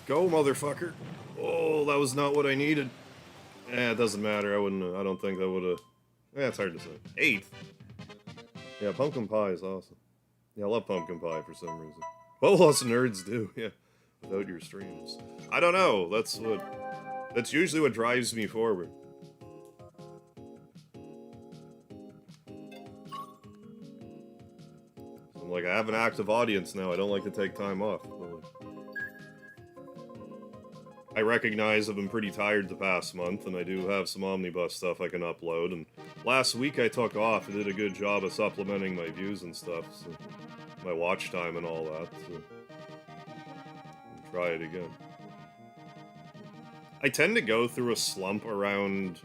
Go, motherfucker! Oh, that was not what I needed. Eh, it doesn't matter. I don't think that would've... Eh, it's hard to say. 8th? Yeah, pumpkin pie is awesome. Yeah, I love pumpkin pie for some reason. What will us nerds do? Yeah, without your streams. I don't know. That's usually what drives me forward. So I'm like, I have an active audience now. I don't like to take time off. I recognize I've been pretty tired the past month, and I do have some omnibus stuff I can upload, and last week I took off and did a good job of supplementing my views and stuff, so my watch time and all that, so I'll try it again. I tend to go through a slump around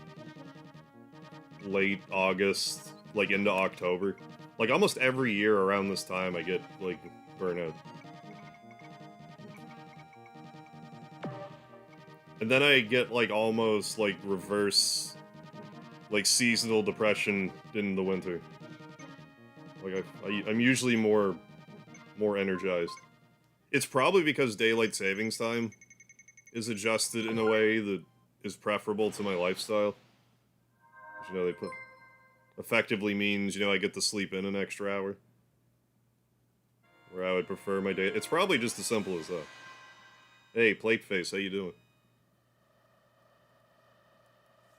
late August, like into October. Like almost every year around this time I get, like, burnout. And then I get, like, almost, like, reverse, like, seasonal depression in the winter. Like, I'm usually more energized. It's probably because daylight savings time is adjusted in a way that is preferable to my lifestyle. You know, they put effectively means, you know, I get to sleep in an extra hour. Where I would prefer my day. It's probably just as simple as that. Hey, plate face, how you doing?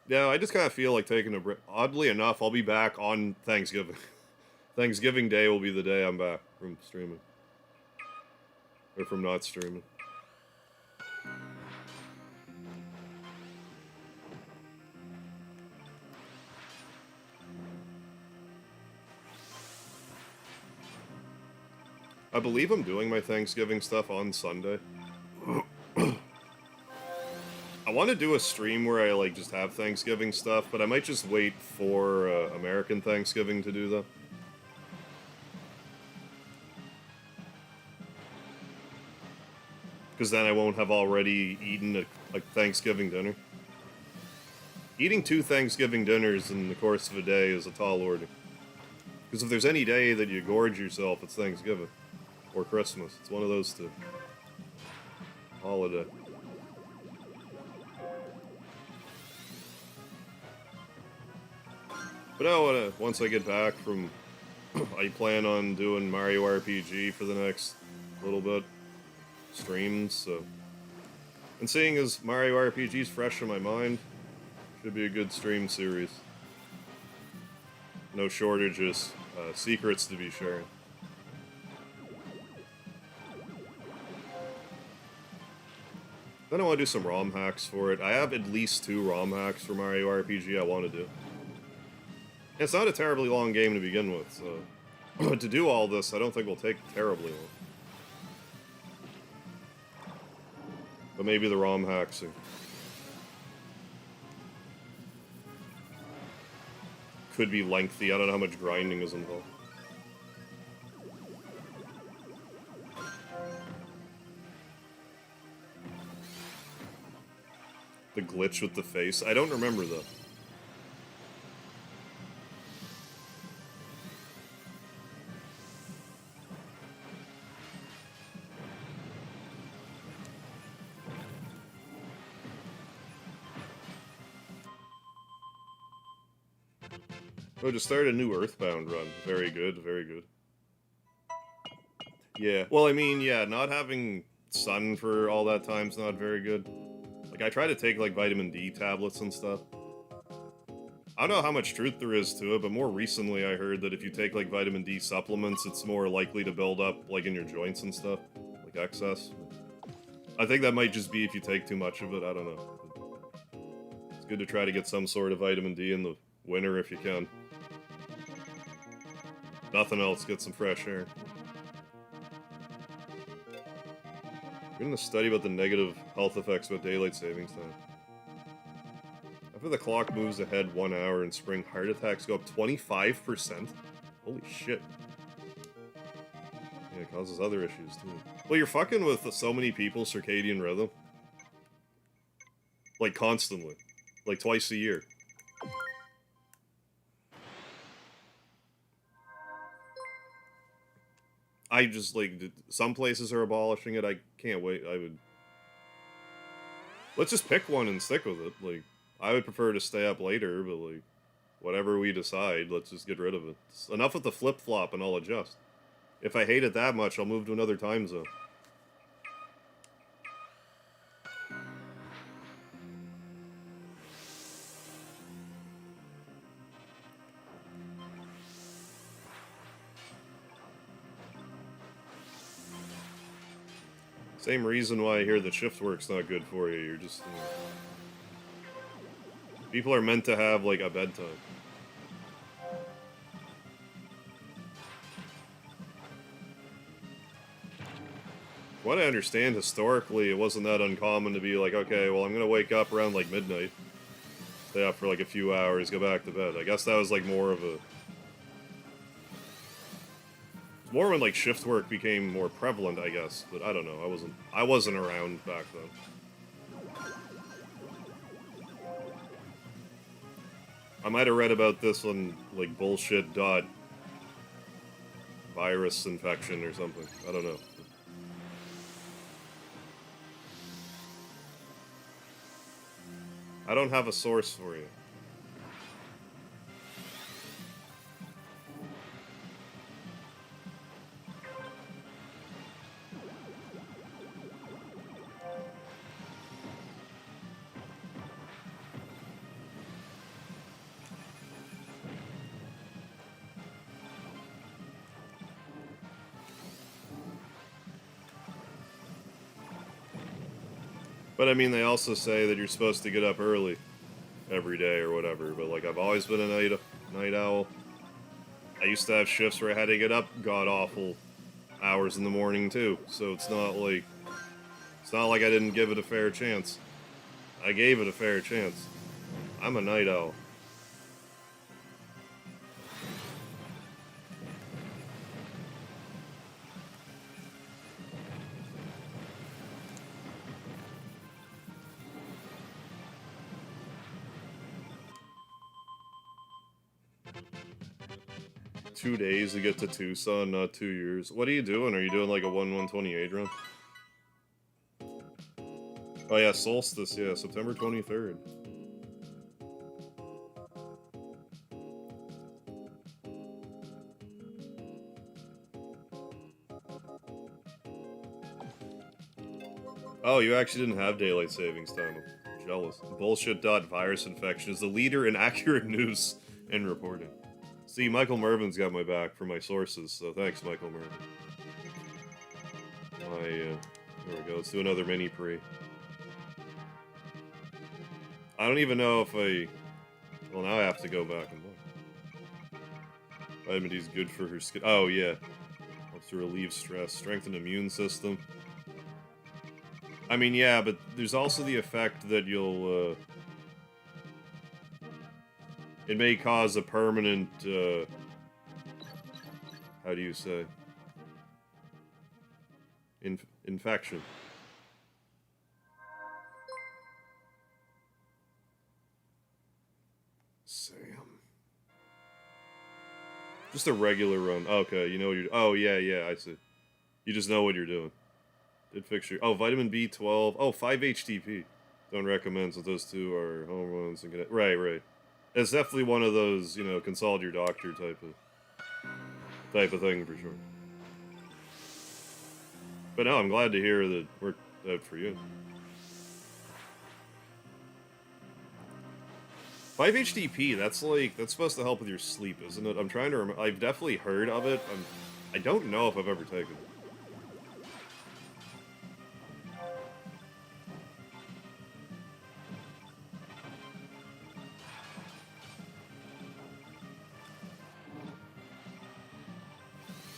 Yeah, I just kind of feel like taking a break. Oddly enough, I'll be back on Thanksgiving. Thanksgiving Day will be the day I'm back from streaming. Or from not streaming. I believe I'm doing my Thanksgiving stuff on Sunday. I want to do a stream where I, like, just have Thanksgiving stuff, but I might just wait for American Thanksgiving to do that. Because then I won't have already eaten a Thanksgiving dinner. Eating 2 Thanksgiving dinners in the course of a day is a tall order. Because if there's any day that you gorge yourself, it's Thanksgiving. Or Christmas. It's one of those two. Holiday. But no, once I get back from... I plan on doing Mario RPG for the next little bit. Streams, so... And seeing as Mario RPG's fresh in my mind, should be a good stream series. No shortages, secrets to be shared. Then I want to do some ROM hacks for it. I have at least 2 ROM hacks for Mario RPG I want to do. It's not a terribly long game to begin with, so... to do all this, I don't think will take terribly long. But maybe the ROM hacks could be lengthy. I don't know how much grinding is involved. The glitch with the face? I don't remember though. Oh, just started a new Earthbound run. Very good, very good. Yeah, well, I mean, yeah, not having sun for all that time's not very good. Like, I try to take, like, vitamin D tablets and stuff. I don't know how much truth there is to it, but more recently I heard that if you take, like, vitamin D supplements, it's more likely to build up, like, in your joints and stuff. Like, excess. I think that might just be if you take too much of it, I don't know. It's good to try to get some sort of vitamin D in the winter if you can. Nothing else, get some fresh air. We're gonna study about the negative health effects of daylight savings time. After the clock moves ahead 1 hour in spring, heart attacks go up 25%? Holy shit. Yeah, it causes other issues too. Well, you're fucking with so many people's circadian rhythm. Like, constantly. Like, twice a year. I just, like, some places are abolishing it. I can't wait. I would... Let's just pick one and stick with it. Like, I would prefer to stay up later, but, like, whatever we decide, let's just get rid of it. Enough with the flip-flop and I'll adjust. If I hate it that much, I'll move to another time zone. Same reason why I hear that shift work's not good for you. You're just... You know, people are meant to have, like, a bedtime. What I understand, historically, it wasn't that uncommon to be like, okay, well, I'm gonna wake up around, like, midnight. Stay up for, like, a few hours, go back to bed. I guess that was, like, more of a... More when, like, shift work became more prevalent, I guess. But I don't know, I wasn't around back then. I might have read about this on, like, bullshit .virus, virus infection or something. I don't know. I don't have a source for you. But I mean, they also say that you're supposed to get up early every day or whatever. But like, I've always been a night owl. I used to have shifts where I had to get up god awful hours in the morning too. So it's not like I didn't give it a fair chance. I gave it a fair chance. I'm a night owl. $2 days to get to Tucson, not 2 years. What are you doing? Are you doing like a 1/128 run? Oh yeah, Solstice, yeah, September 23rd. Oh, you actually didn't have daylight savings time. I'm jealous. Bullshit.virus infection is the leader in accurate news and reporting. See, Michael Mervin's got my back for my sources, so thanks, Michael Mervin. There we go. Let's do another mini pre. I don't even know if I... Well, now I have to go back and look. Vitamin D is good for her skin. Oh, yeah. Helps to relieve stress, strengthen immune system. I mean, yeah, but there's also the effect that you'll, it may cause a permanent, how do you say? Infection. Sam. Just a regular run. Okay, you know what you're... Oh, yeah, I see. You just know what you're doing. Did fix your... Oh, vitamin B12. Oh, 5-HTP. Don't recommend, so those two are hormones and... Right. It's definitely one of those, you know, consult your doctor type of thing, for sure. But no, I'm glad to hear that it worked out for you. 5-HTP, that's supposed to help with your sleep, isn't it? I'm trying to remember. I've definitely heard of it. I don't know if I've ever taken it.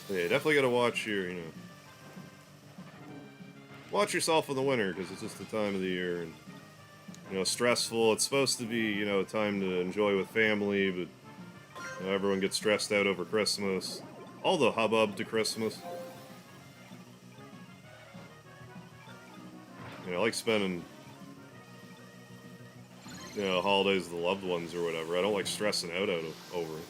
But yeah, definitely gotta watch your, you know... Watch yourself in the winter, because it's just the time of the year, and... You know, stressful. It's supposed to be, you know, a time to enjoy with family, but... You know, everyone gets stressed out over Christmas. All the hubbub to Christmas. You know, I like spending... You know, holidays with the loved ones or whatever. I don't like stressing out over it.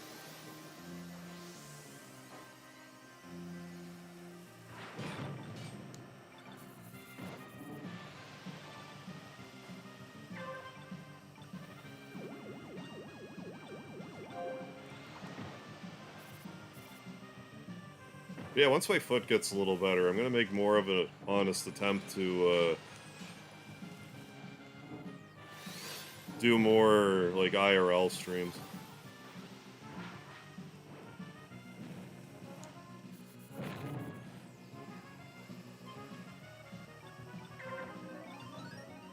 Yeah, once my foot gets a little better, I'm gonna make more of an honest attempt to, do more, like, IRL streams.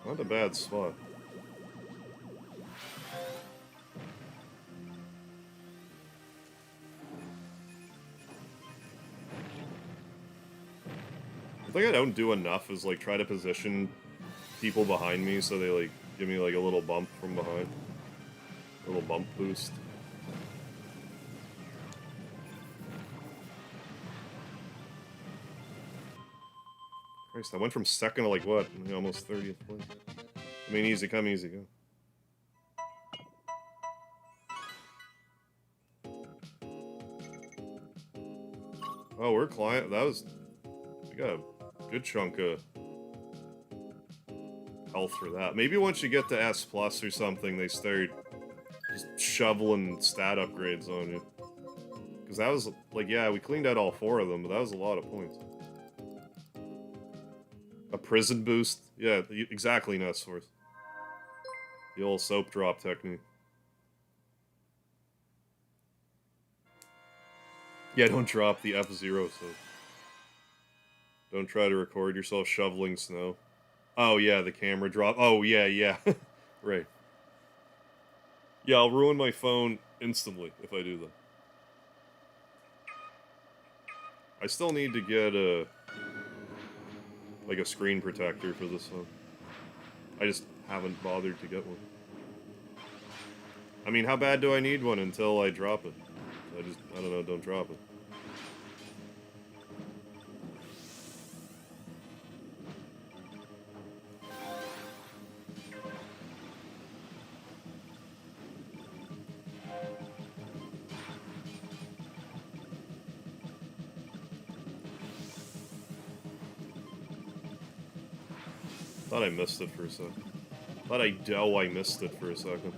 Not a bad spot. I think I don't do enough is, like, try to position people behind me so they, like, give me, like, a little bump from behind. A little bump boost. Christ, I went from second to, like, what? Almost 30th place. I mean, easy come, easy go. Oh, we're client. That was... We got a good chunk of health for that. Maybe once you get to S plus or something, they start just shoveling stat upgrades on you. Because that was, like, yeah, we cleaned out all 4 of them, but that was a lot of points. A prison boost? Yeah, exactly, Nutsource. The old soap drop technique. Yeah, don't drop the fzero soap. Don't try to record yourself shoveling snow. Oh, yeah, the camera drop. Oh, yeah, yeah. Right. Yeah, I'll ruin my phone instantly if I do that. I still need to get a... like a screen protector for this phone. I just haven't bothered to get one. I mean, how bad do I need one until I drop it? I don't know, don't drop it. Thought I missed it for a second. Thought I missed it for a second.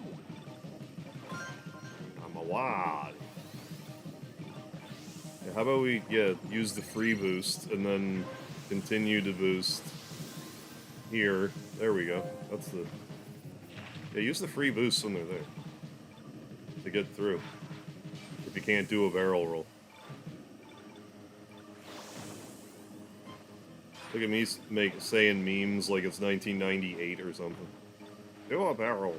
I'm a wad. Yeah, how about we use the free boost and then continue to boost here. There we go. That's the... Yeah, use the free boost when they're there. To get through. If you can't do a barrel roll. Look at me saying memes like it's 1998 or something. Do a barrel roll.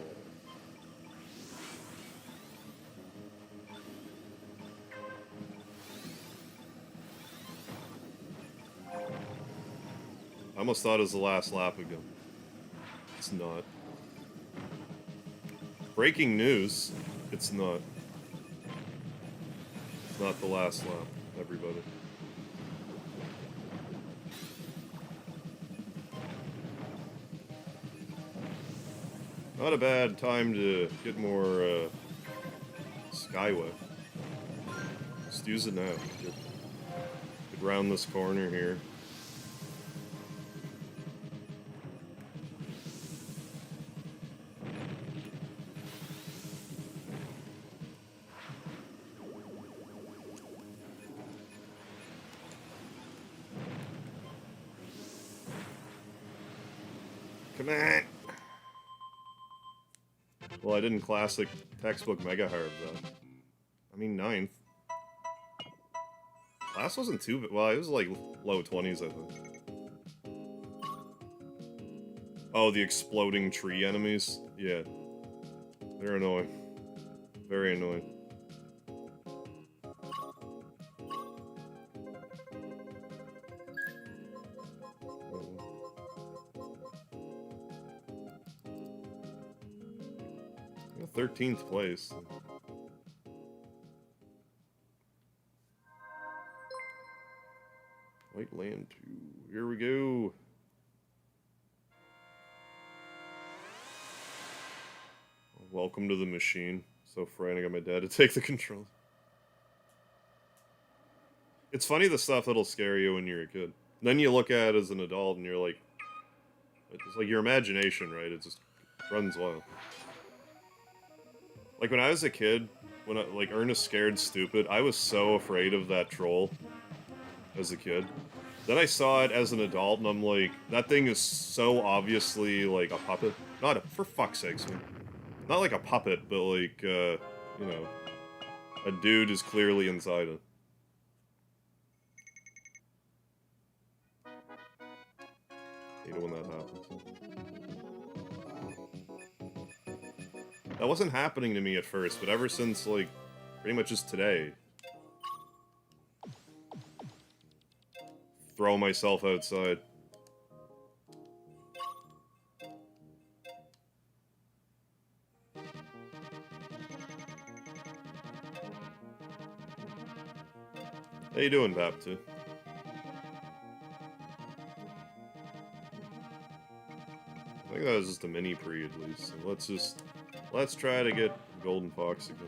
I almost thought it was the last lap ago. It's not. Breaking news. It's not. It's not the last lap, everybody. Not a bad time to get more Skyway. Just use it now. Get round this corner here. Come on! Well, I didn't classic textbook Mega Harv, though. I mean, 9th. Last wasn't too bad. Well, it was like low 20s, I think. Oh, the exploding tree enemies? Yeah. They're annoying. Very annoying. Yeah, 13th place. White Land 2. Here we go. Welcome to the machine. So frightened I got my dad to take the controls. It's funny the stuff that'll scare you when you're a kid. Then you look at it as an adult and you're like... It's like your imagination, right? It just runs wild. Like when I was a kid, when like Ernest Scared Stupid, I was so afraid of that troll as a kid. Then I saw it as an adult and I'm like, that thing is so obviously like a puppet. Not a, for fuck's sakes, man. Not like a puppet, but like, you know, a dude is clearly inside it. Hate it when that happens. That wasn't happening to me at first, but ever since, like, pretty much just today. Throw myself outside. How you doing, Baptu? I think that was just a mini pre at least. So let's try to get Golden Fox again.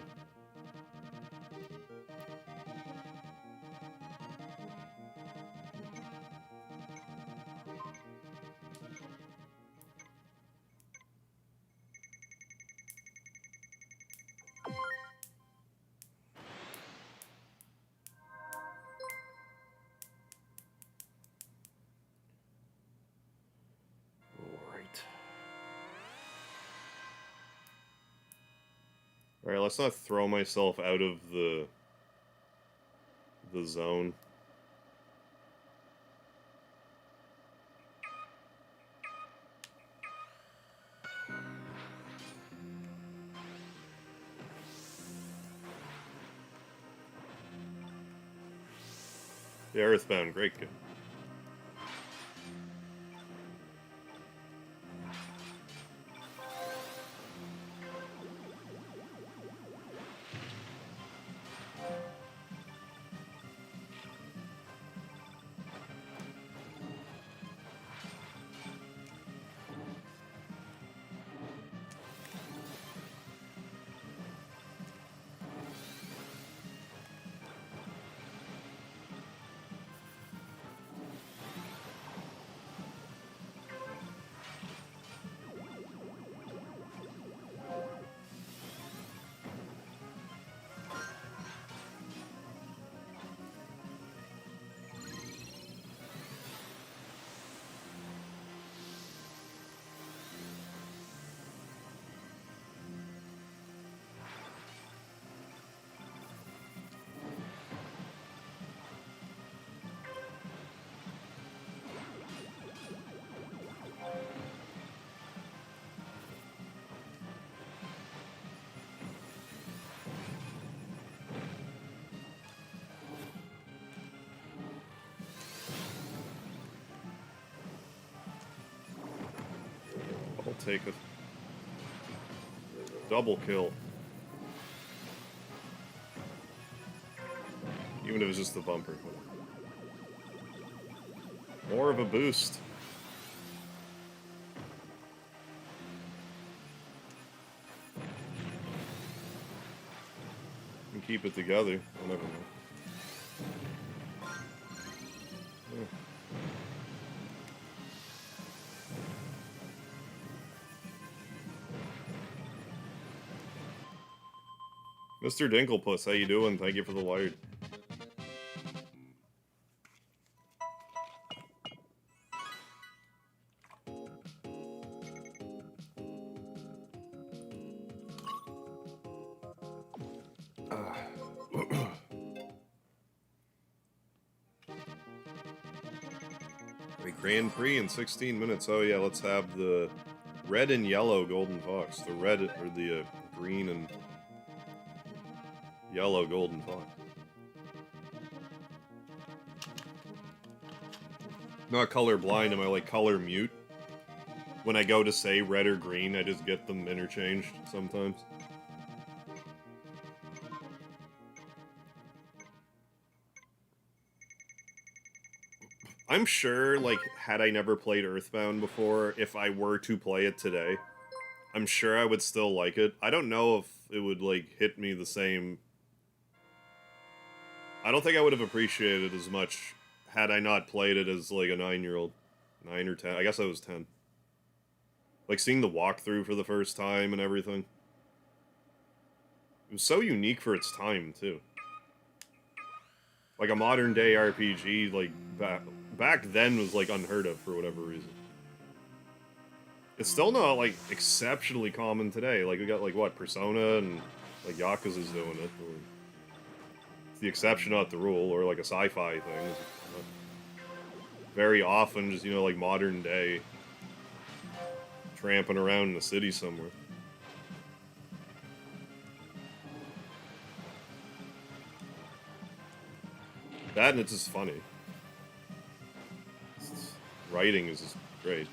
Alright, let's not throw myself out of the zone. Yeah, Earthbound, great game. I'll take a double kill. Even if it's just the bumper. More of a boost. And keep it together. I'll never know. Mr. Dinklepuss, how you doing? Thank you for the wired. A Grand Prix in 16 minutes. Oh yeah, let's have the red and yellow Golden Fox. The red or the green and yellow Golden Fox. Not color blind, am I like color mute? When I go to say red or green, I just get them interchanged sometimes. I'm sure, like, had I never played Earthbound before, if I were to play it today, I'm sure I would still like it. I don't know if it would, like, hit me the same. I don't think I would have appreciated it as much had I not played it as, like, a 9-year-old. 9 or 10. I guess I was 10. Like, seeing the walkthrough for the first time and everything. It was so unique for its time, too. Like, a modern-day RPG, like, back then was, like, unheard of for whatever reason. It's still not, like, exceptionally common today. Like, we got, like, what, Persona and, like, Yakuza's doing it. Or it's the exception, not the rule, or, like, a sci-fi thing. Very often, just, you know, like, modern day, tramping around in the city somewhere. That and it's just funny. Writing is just great.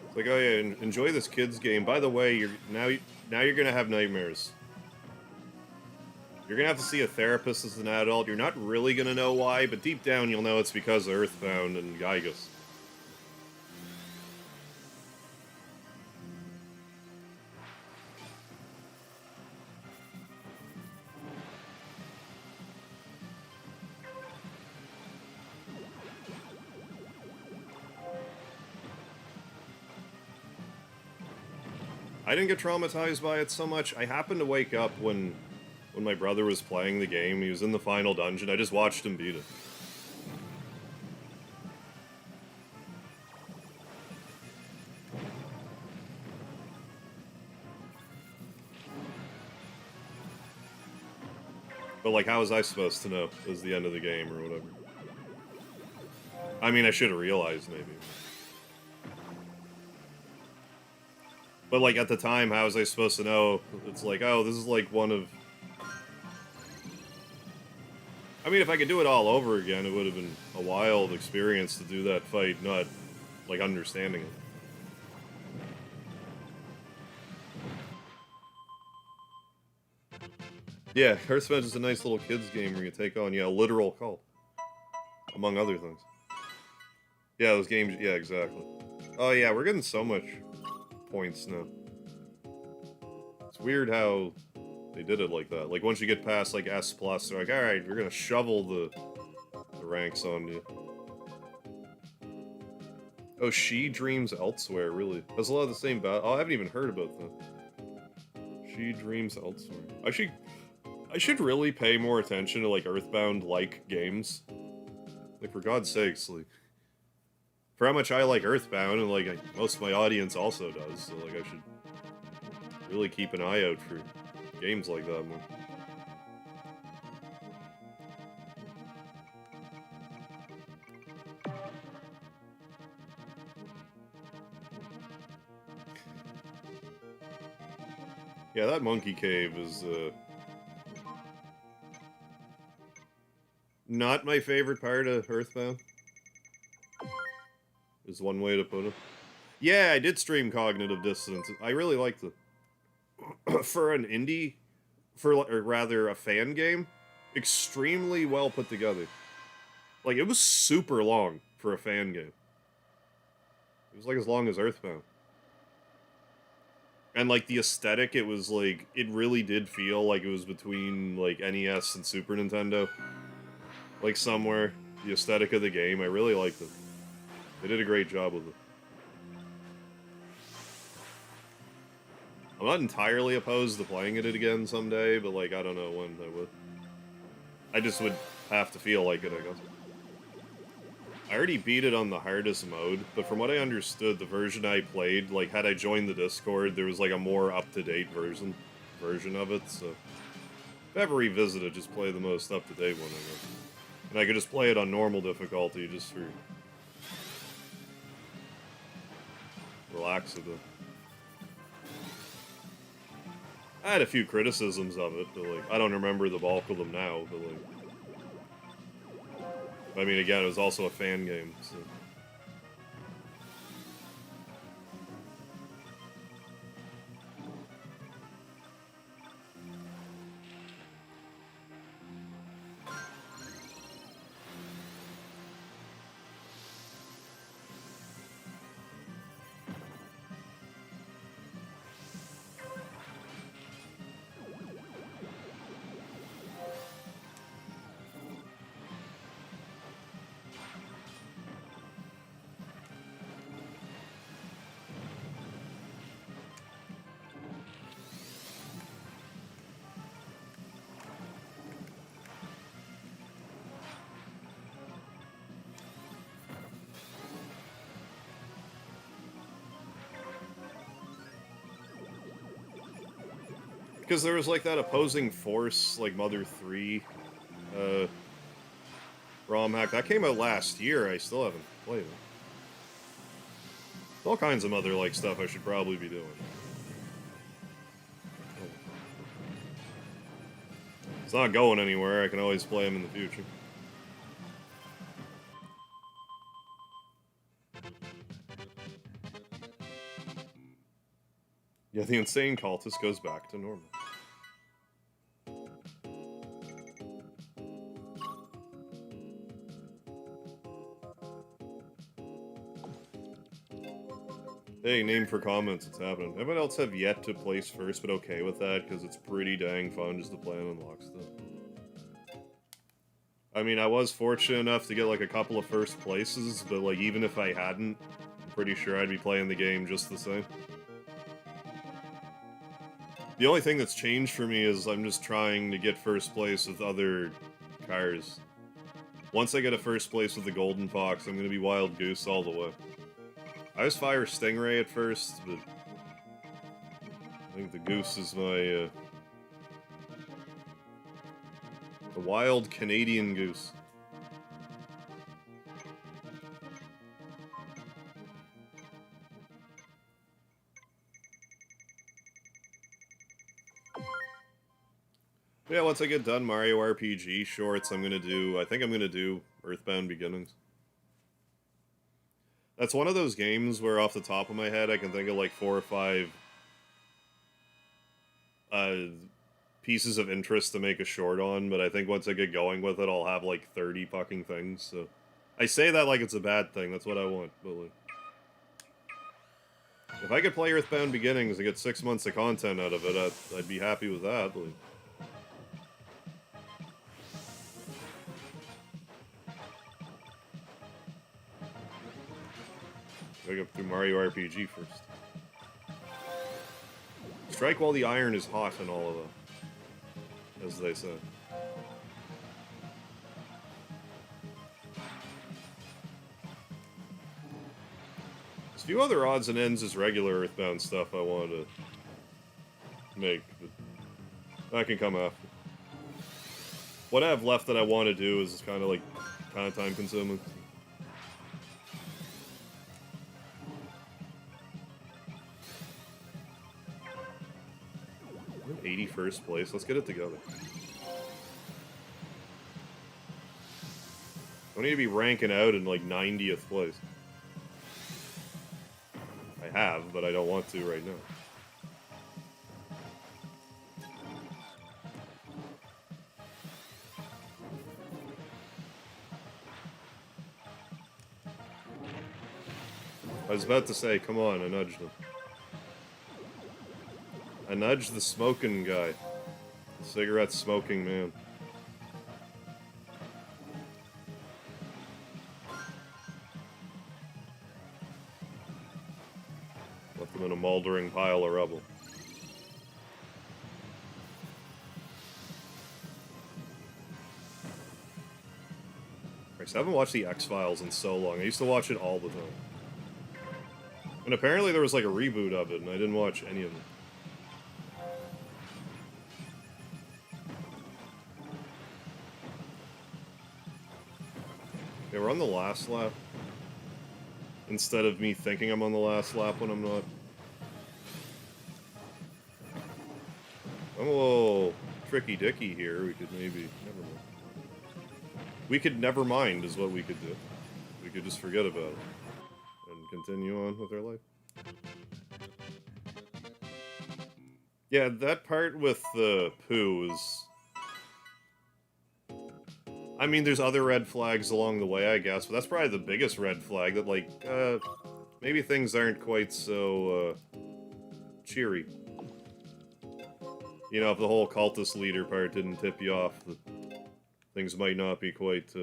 It's like, oh yeah, enjoy this kid's game. By the way, now you're gonna have nightmares. You're gonna have to see a therapist as an adult. You're not really gonna know why, but deep down you'll know it's because of Earthbound and Gygus. I didn't get traumatized by it so much. I happened to wake up when my brother was playing the game. He was in the final dungeon. I just watched him beat it. But, like, how was I supposed to know it was the end of the game or whatever? I mean, I should have realized, maybe. But, like, at the time, how was I supposed to know? It's like, oh, this is, like, one of... I mean, if I could do it all over again, it would have been a wild experience to do that fight, not, like, understanding it. Yeah, Hearthstone is a nice little kids game where you take on, yeah, a literal cult. Among other things. Yeah, those games, yeah, exactly. Oh yeah, we're getting so much points now. It's weird how they did it like that. Like, once you get past, like, S+, they're like, alright, we're gonna shovel the ranks on you. Oh, She Dreams Elsewhere, really? That's a lot of the same battle. Oh, I haven't even heard about that. She Dreams Elsewhere. I should really pay more attention to, like, Earthbound-like games. Like, for God's sakes, like... For how much I like Earthbound, and, like, most of my audience also does, so, like, I should really keep an eye out for games like that more. Yeah, that monkey cave is, not my favorite part of Earthbound. Is one way to put it. Yeah, I did stream Cognitive Dissonance. I really liked it. For an indie, or rather a fan game, extremely well put together. Like, it was super long for a fan game. It was like as long as Earthbound. And, like, the aesthetic, it was like, it really did feel like it was between, like, NES and Super Nintendo. Like, somewhere. The aesthetic of the game, I really liked it. They did a great job with it. I'm not entirely opposed to playing it again someday, but, like, I don't know when I would. I just would have to feel like it, I guess. I already beat it on the hardest mode, but from what I understood, the version I played, like, had I joined the Discord, there was, like, a more up-to-date version of it, so... If I ever revisit it, just play the most up-to-date one, I guess. And I could just play it on normal difficulty, just for... relax a bit. I had a few criticisms of it, but, like, I don't remember the bulk of them now, but, like... I mean, again, it was also a fan game, so... Because there was, like, that opposing force, like, Mother 3, ROM hack. That came out last year, I still haven't played it. All kinds of other, like, stuff I should probably be doing. It's not going anywhere, I can always play them in the future. Yeah, the insane cultist goes back to normal. Hey, name for comments, it's happening. Everyone else have yet to place first, but okay with that, because it's pretty dang fun just to play and unlock stuff. I mean, I was fortunate enough to get, like, a couple of first places, but, like, even if I hadn't, I'm pretty sure I'd be playing the game just the same. The only thing that's changed for me is I'm just trying to get first place with other cars. Once I get a first place with the Golden Fox, I'm gonna be Wild Goose all the way. I was Fire Stingray at first, but I think the Goose is my, The wild Canadian goose. Yeah, once I get done Mario RPG shorts, I think I'm gonna do Earthbound Beginnings. That's one of those games where off the top of my head I can think of like 4 or 5 pieces of interest to make a short on, but I think once I get going with it I'll have like 30 fucking things, so... I say that like it's a bad thing, that's what I want, but like... If I could play Earthbound Beginnings and get 6 months of content out of it, I'd be happy with that, like... Gotta go through Mario RPG first. Strike while the iron is hot and all of that, as they say. There's a few other odds and ends as regular Earthbound stuff I wanted to make, but that can come after. What I have left that I want to do is kind of time consuming. 81st place. Let's get it together. I need to be ranking out in like 90th place. I have, but I don't want to right now. I was about to say, come on, I nudged him. I nudged the smoking guy. The cigarette smoking man. Left him in a moldering pile of rubble. I haven't watched the X-Files in so long. I used to watch it all the time. And apparently there was like a reboot of it, and I didn't watch any of it. Yeah, we're on the last lap. Instead of me thinking I'm on the last lap when I'm not. I'm a little tricky-dicky here. We could maybe... Never mind. We could never mind is what we could do. We could just forget about it. And continue on with our life. Yeah, that part with the poo is... I mean, there's other red flags along the way, I guess, but that's probably the biggest red flag, that, like, maybe things aren't quite so, cheery. You know, if the whole cultist leader part didn't tip you off, that things might not be quite,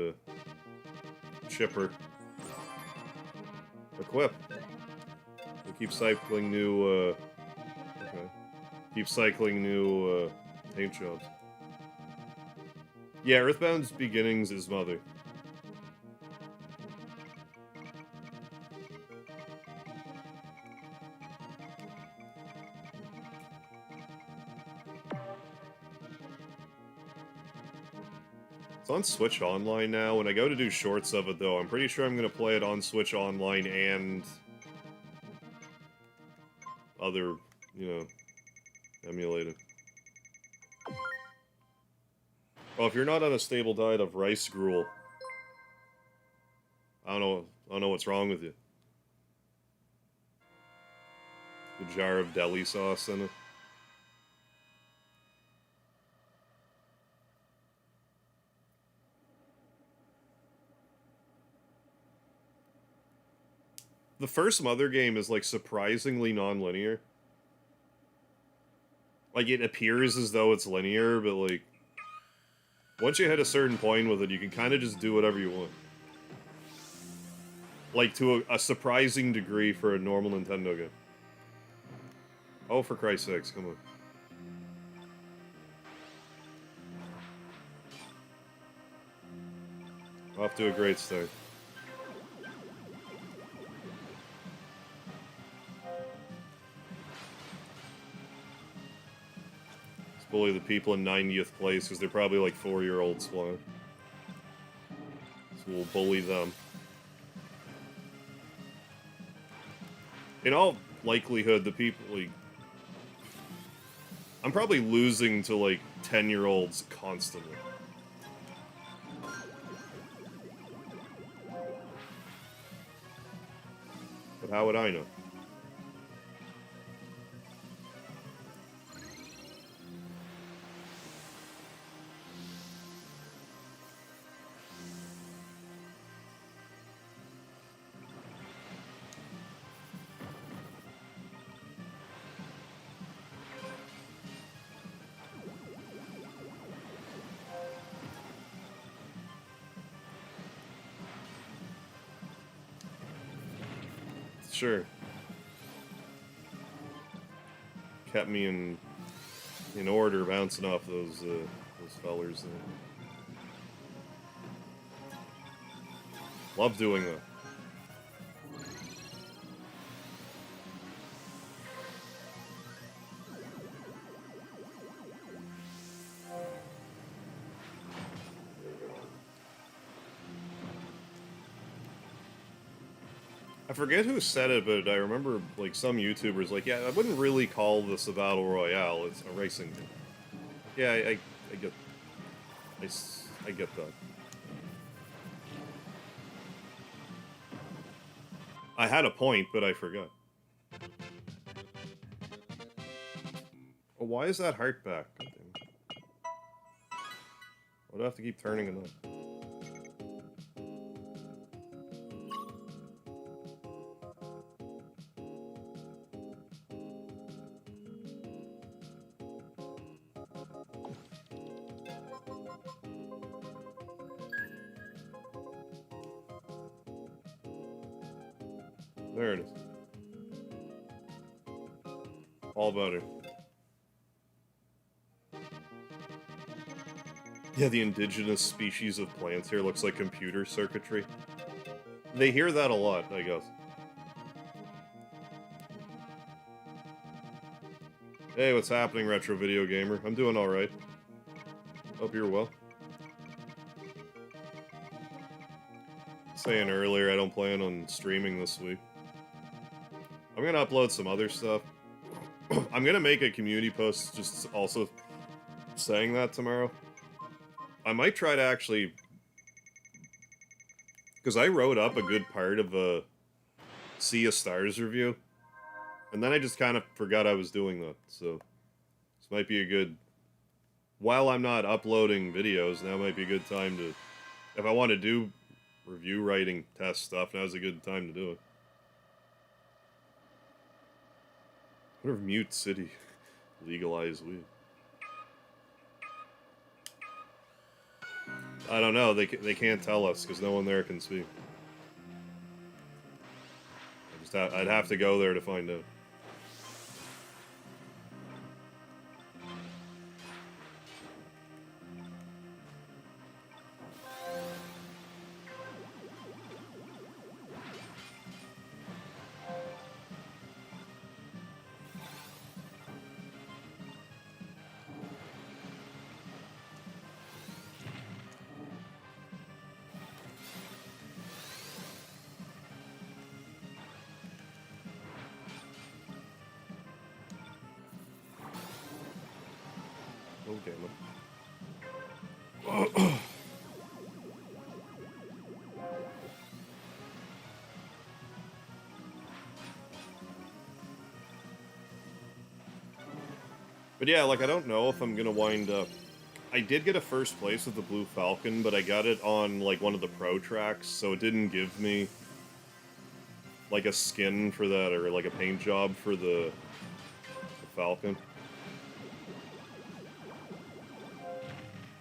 chipper. Equip. We keep cycling new, okay. Keep cycling new, paint jobs. Yeah, Earthbound's Beginnings is Mother. It's on Switch Online now. When I go to do shorts of it, though, I'm pretty sure I'm going to play it on Switch Online and other, you know, emulated. Well, if you're not on a stable diet of rice gruel, I don't know what's wrong with you. The jar of deli sauce in it. The first Mother game is, like, surprisingly non-linear. Like, it appears as though it's linear, but, like, once you hit a certain point with it, you can kind of just do whatever you want. Like, to a surprising degree for a normal Nintendo game. Oh, for Christ's sakes, come on. Off to a great start. bully the people in 90th place, because they're probably like 4-year-olds flying. So we'll bully them. In all likelihood, the people, like... I'm probably losing to, like, 10-year-olds constantly. But how would I know? Sure. Kept me in order, bouncing off those fellers there. Love doing that. I forget who said it, but I remember, like, some YouTubers, like, yeah, I wouldn't really call this a battle royale, it's a racing game. Yeah, I get... I get that. I had a point, but I forgot. Oh, why is that heart back? Why do I have to keep turning it up? There it is. All about it. Yeah, the indigenous species of plants here looks like computer circuitry. They hear that a lot, I guess. Hey, what's happening, Retro Video Gamer? I'm doing alright. Hope you're well. Saying earlier, I don't plan on streaming this week. I'm gonna upload some other stuff. I'm gonna make a community post just also saying that tomorrow. I might try to actually... Because I wrote up a good part of a Sea of Stars review. And then I just kind of forgot I was doing that, so... This might be a good... While I'm not uploading videos, now might be a good time to... If I want to do review writing test stuff, now's a good time to do it. What if Mute City legalize weed? I don't know, they can't tell us, because no one there can speak. I'd have to go there to find out. Oh, damn it. But yeah, like, I don't know if I'm gonna wind up... I did get a first place with the Blue Falcon, but I got it on, like, one of the pro tracks, so it didn't give me, like, a skin for that, or, like, a paint job for the Falcon.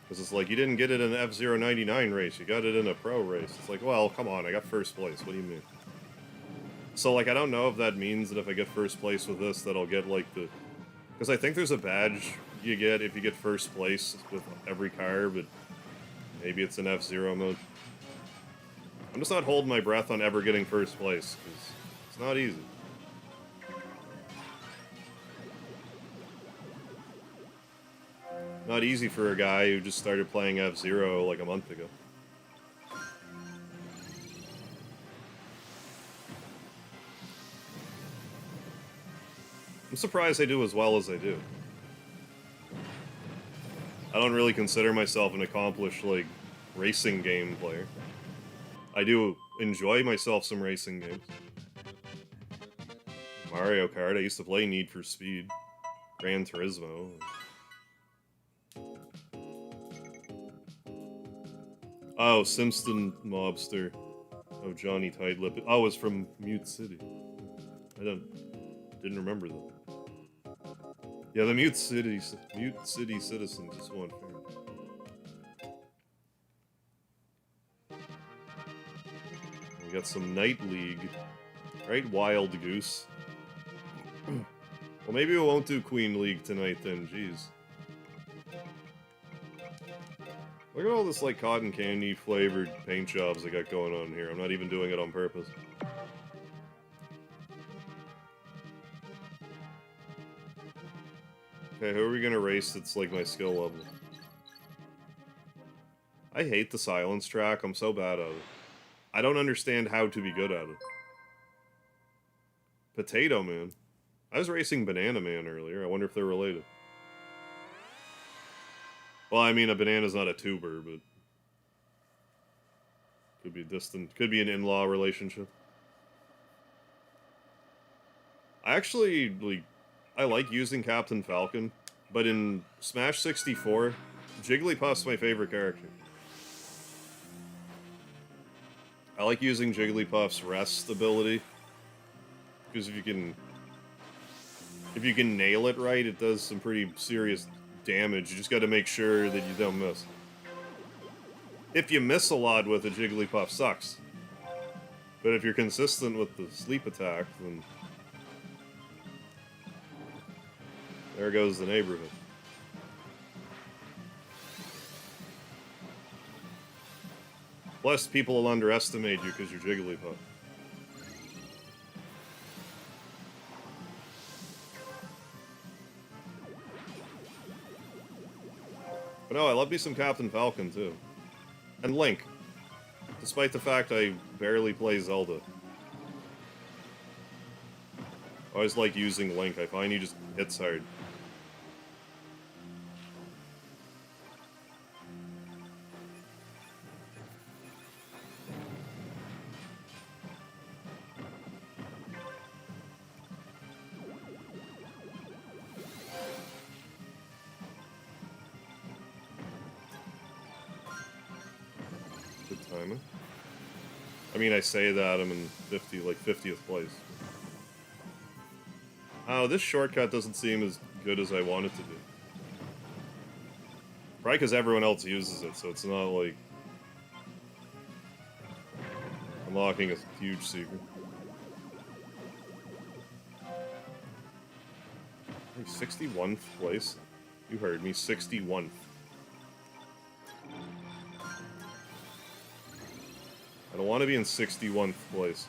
Because it's like, you didn't get it in an F-Zero 99 race, you got it in a pro race. It's like, well, come on, I got first place, what do you mean? So, like, I don't know if that means that if I get first place with this, that I'll get, like, the... Because I think there's a badge you get if you get first place with every car, but maybe it's in F-Zero mode. I'm just not holding my breath on ever getting first place, because it's not easy. Not easy for a guy who just started playing F-Zero like a month ago. I'm surprised I do as well as I do. I don't really consider myself an accomplished, like, racing game player. I do enjoy myself some racing games. Mario Kart, I used to play Need for Speed. Gran Turismo. Oh, Simpson Mobster. Oh, Johnny Tidelip. Oh, it's from Mute City. Didn't remember that. Yeah, the Mute City citizens just want fair. We got some Night League. Right, Wild Goose. Well, maybe we won't do Queen League tonight then, jeez. Look at all this, like, cotton candy flavored paint jobs I got going on here. I'm not even doing it on purpose. Okay, who are we gonna race that's, like, my skill level? I hate the silence track. I'm so bad at it. I don't understand how to be good at it. Potato Man. I was racing Banana Man earlier. I wonder if they're related. Well, I mean, a banana's not a tuber, but... Could be distant. Could be an in-law relationship. I actually, like... I like using Captain Falcon, but in Smash 64, Jigglypuff's my favorite character. I like using Jigglypuff's rest ability, because if you can nail it right, it does some pretty serious damage. You just gotta make sure that you don't miss. If you miss a lot with a Jigglypuff, sucks. But if you're consistent with the sleep attack, then... There goes the neighborhood. Plus, people will underestimate you because you're Jigglypuff. But no, I love me some Captain Falcon, too. And Link. Despite the fact I barely play Zelda. I always like using Link. I find he just hits hard. Good timing. I mean, I say that I'm in 50th place. Oh, this shortcut doesn't seem as good as I want it to be. Probably because everyone else uses it, so it's not like... unlocking a huge secret. 61th place? You heard me, 61th. I don't want to be in 61th place.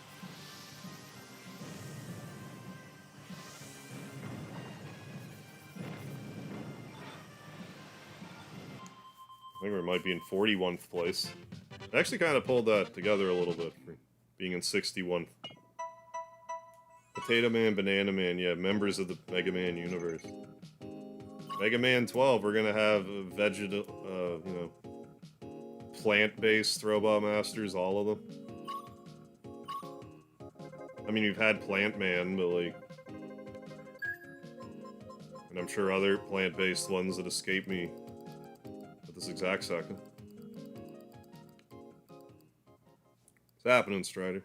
I think we might be in 41th place. I actually kind of pulled that together a little bit for being in 61th. Potato Man, Banana Man, yeah, members of the Mega Man universe. Mega Man 12, we're gonna have you know, plant-based Robot Masters, all of them. I mean, we've had Plant Man, but like... and I'm sure other plant-based ones that escape me at this exact second. What's happening, Strider?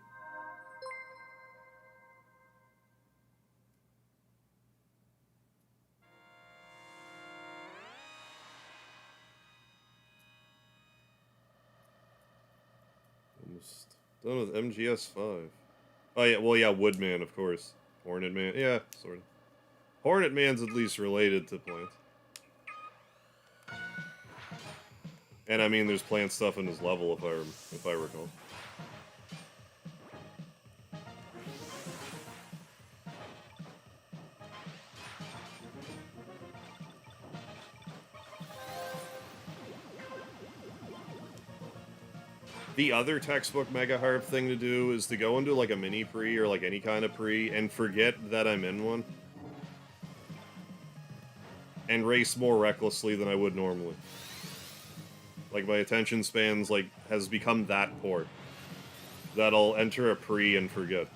Almost done with MGS5. Oh yeah, well yeah, Woodman, of course. Hornet Man, yeah, sort of. Hornet Man's at least related to plants. And I mean, there's plant stuff in his level, if I recall. The other textbook Mega Harp thing to do is to go into like a mini pre or like any kind of pre and forget that I'm in one. And race more recklessly than I would normally. Like my attention spans like has become that poor that I'll enter a pre and forget.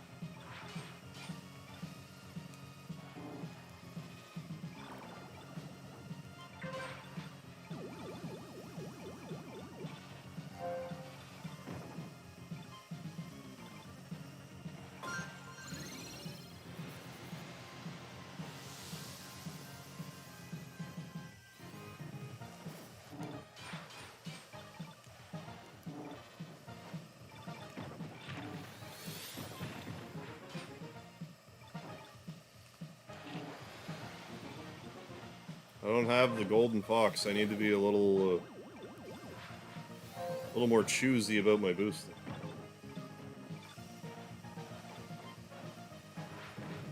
I don't have the golden fox. I need to be a little more choosy about my boosting.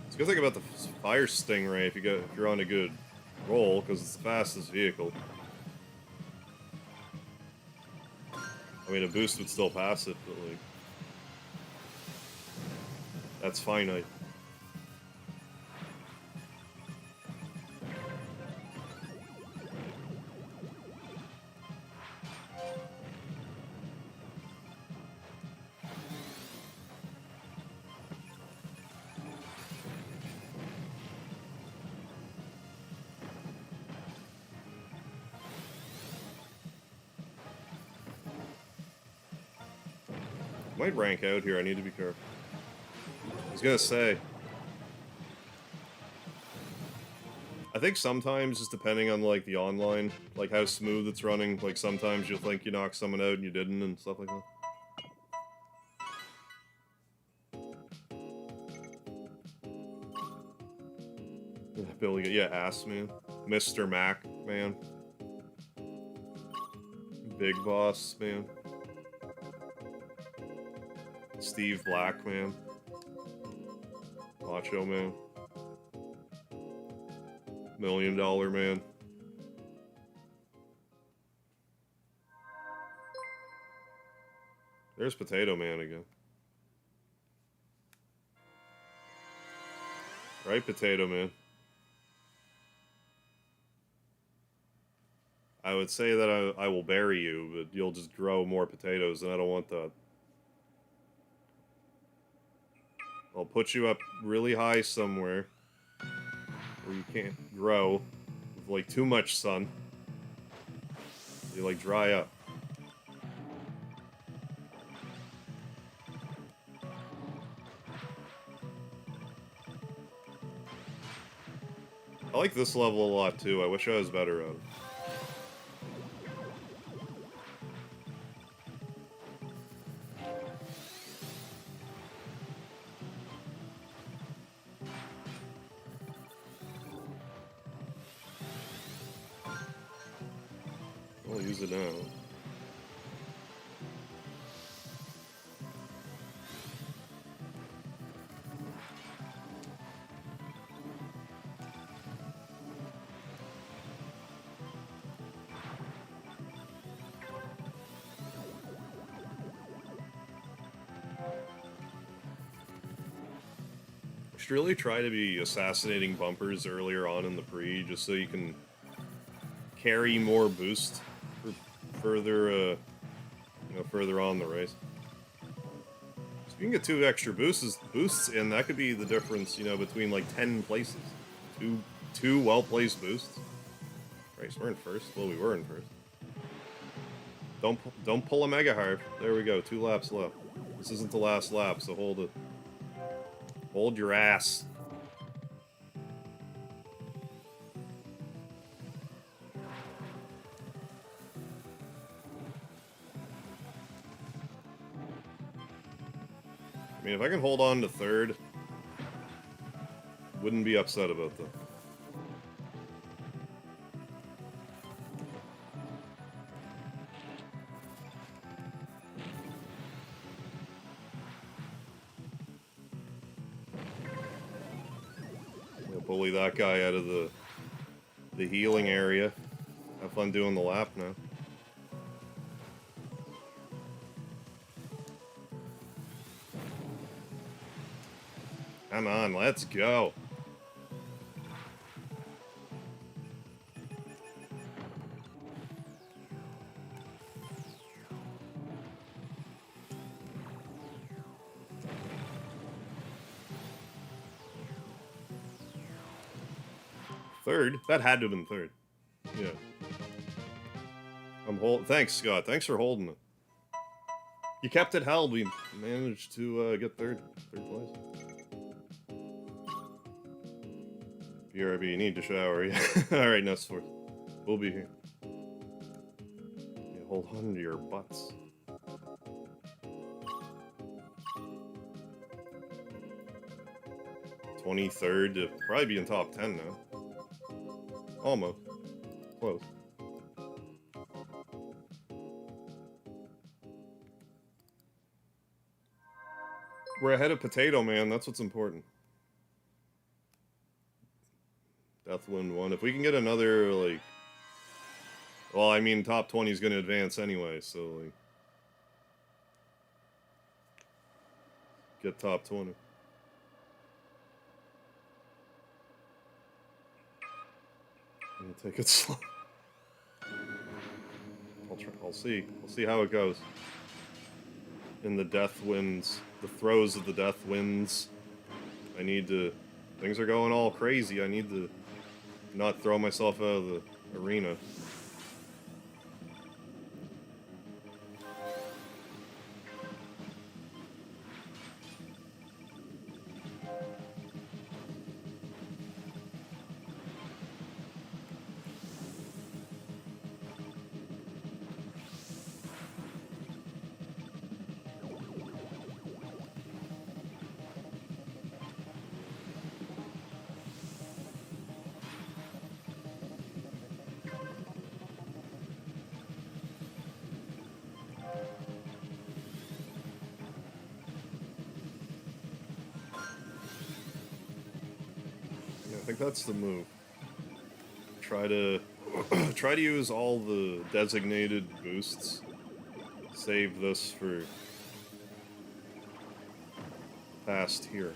It's a good thing about the fire stingray if you're on a good roll, because it's the fastest vehicle. I mean, a boost would still pass it, but like that's finite. Might rank out here. I need to be careful. I was gonna say, I think sometimes, just depending on like the online, like how smooth it's running, like sometimes you'll think you knocked someone out and you didn't, and stuff like that. Yeah, Billy, yeah, ass man, Mr. Mac man, Big Boss man, Steve Black man, Macho man, $1 Million man. There's Potato Man again. Right, Potato Man? I would say that I will bury you, but you'll just grow more potatoes, and I don't want that. I'll put you up really high somewhere where you can't grow with, like, too much sun. You, like, dry up. I like this level a lot, too. I wish I was better at it. I'll use it now. Should really try to be assassinating bumpers earlier on in the pre, just so you can carry more boost for further, further on the race. So if you can get 2 extra boosts in, that could be the difference, between like 10 places. Two well-placed boosts. Right, so we're in first. Well, we were in first. Don't pull a Mega Harp. There we go. 2 laps left. This isn't the last lap, so hold it. Hold your ass. I mean, if I can hold on to third, wouldn't be upset about that. Bully that guy out of the healing area. Have fun doing the lap now. Come on, let's go. Third? That had to have been third. Yeah. Thanks, Scott. Thanks for holding it. You kept it held. We managed to get third place. BRB, you need to shower. Yeah. Alright, next fourth. We'll be here. Yeah, hold on to your butts. $23rd to probably be in top 10 now. Almost. Close. We're ahead of Potato Man, that's what's important. Deathwind 1. If we can get another, like... Well, I mean, top 20 is going to advance anyway, so, like... Get top 20. I'm gonna take it slow. I'll see. I'll see how it goes. In the death winds. The throes of the death winds. I need to... Things are going all crazy. I need to not throw myself out of the arena. I think that's the move. Try to use all the designated boosts. Save this for past here.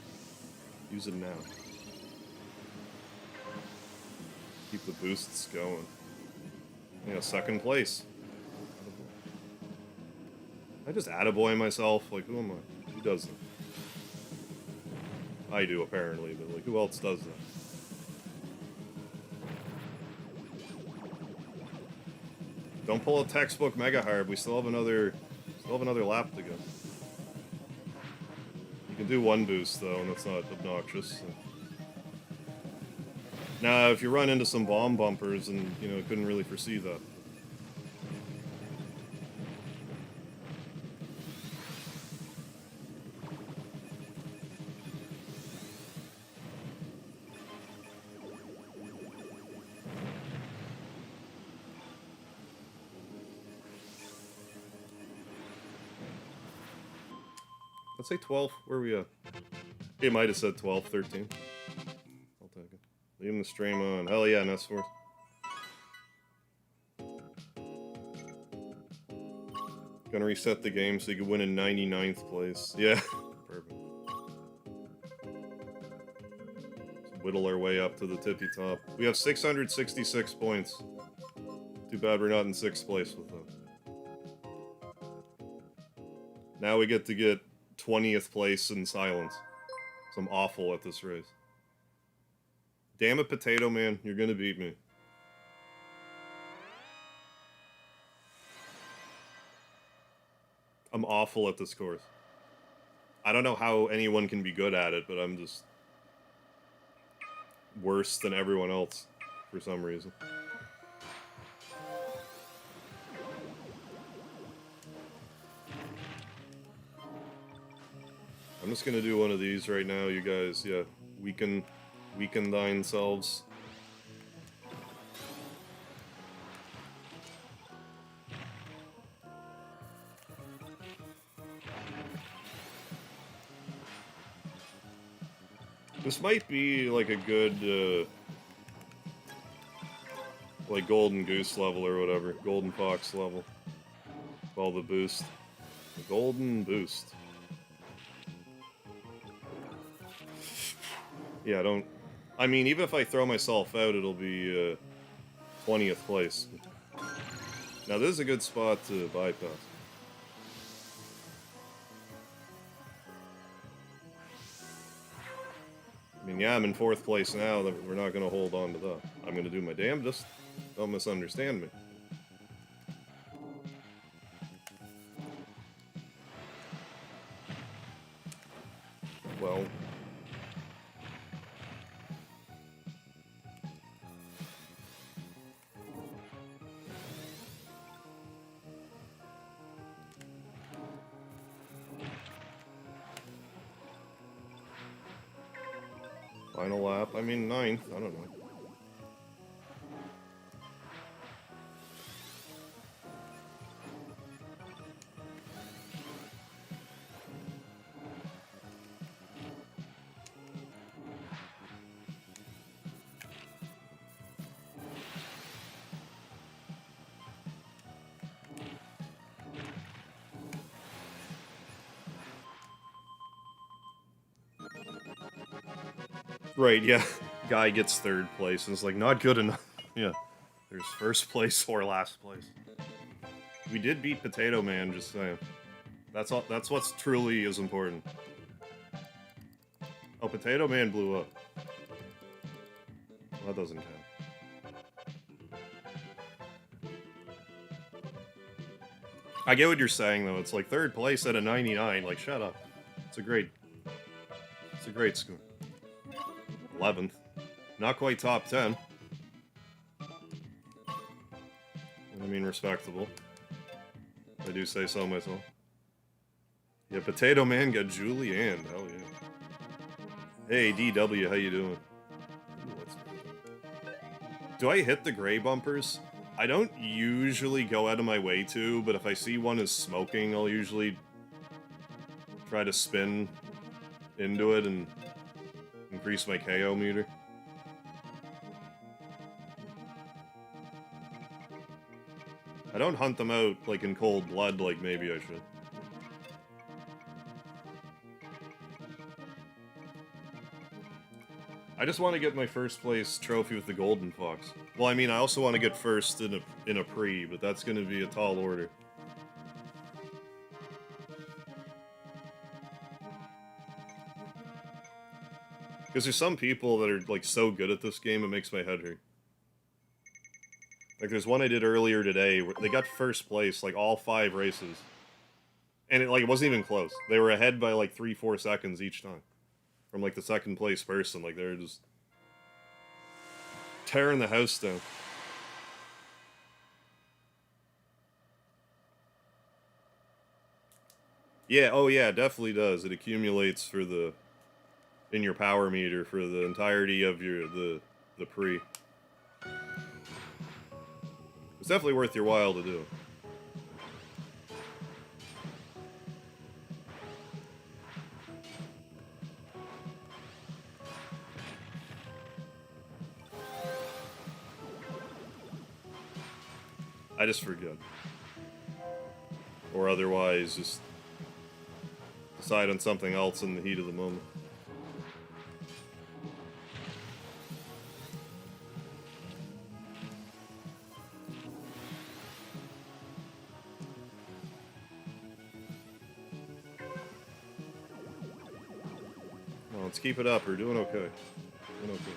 Use it now. Keep the boosts going. Yeah, second place. I just attaboy myself. Like, who am I? Who does that? I do, apparently, but like, who else does that? Don't pull a textbook mega hard. We still have another lap to go. You can do one boost though, and that's not obnoxious. So. Now, if you run into some bomb bumpers, and you know, couldn't really foresee that. Let's say 12. Where are we at? It might have said 12, 13. I'll take it. Leaving the stream on. Hell yeah, Nestforce. Gonna reset the game so you can win in 99th place. Yeah. Perfect. Let's whittle our way up to the tippy top. We have 666 points. Too bad we're not in 6th place with them. Now we get to get 20th place in silence. So I'm awful at this race. Damn it, Potato Man, you're gonna beat me. I'm awful at this course. I don't know how anyone can be good at it, but I'm just worse than everyone else for some reason. I'm just gonna do one of these right now, you guys. Yeah, weaken thine selves. This might be like a good, like Golden Goose level or whatever, Golden Fox level. All the boost, the Golden Boost. Yeah, don't... I mean, even if I throw myself out, it'll be 20th place. Now, this is a good spot to bypass. I mean, yeah, I'm in 4th place now. We're not going to hold on to that. I'm going to do my damnedest. Don't misunderstand me. Well... Final lap. I mean, 9th. I don't know. Right, yeah. Guy gets 3rd place, and it's like, not good enough. Yeah. There's 1st place or last place. We did beat Potato Man, just saying. That's all. That's what's truly is important. Oh, Potato Man blew up. Well, that doesn't count. I get what you're saying, though. It's like 3rd place at a 99. Like, shut up. It's a great score. 11th. Not quite top 10. I mean, respectable. I do say so myself. Yeah, Potato Man got Julie and hell yeah. Hey, DW, how you doing? Ooh, do I hit the gray bumpers? I don't usually go out of my way to, but if I see one is smoking, I'll usually try to spin into it and increase my KO meter. I don't hunt them out, like, in cold blood like maybe I should. I just want to get my 1st place trophy with the Golden Fox. Well, I mean, I also want to get 1st in a pre, but that's going to be a tall order. Because there's some people that are, like, so good at this game, it makes my head hurt. Like, there's one I did earlier today, where they got 1st place, like, all 5 races. And it wasn't even close. They were ahead by, like, 3-4 seconds each time. From, like, the 2nd place person. Like, they're just tearing the house down. Yeah, oh yeah, it definitely does. It accumulates for the... in your power meter for the entirety of your... the pre. It's definitely worth your while to do. I just forget. Or otherwise, just decide on something else in the heat of the moment. Well, let's keep it up. We're doing okay. Doing okay.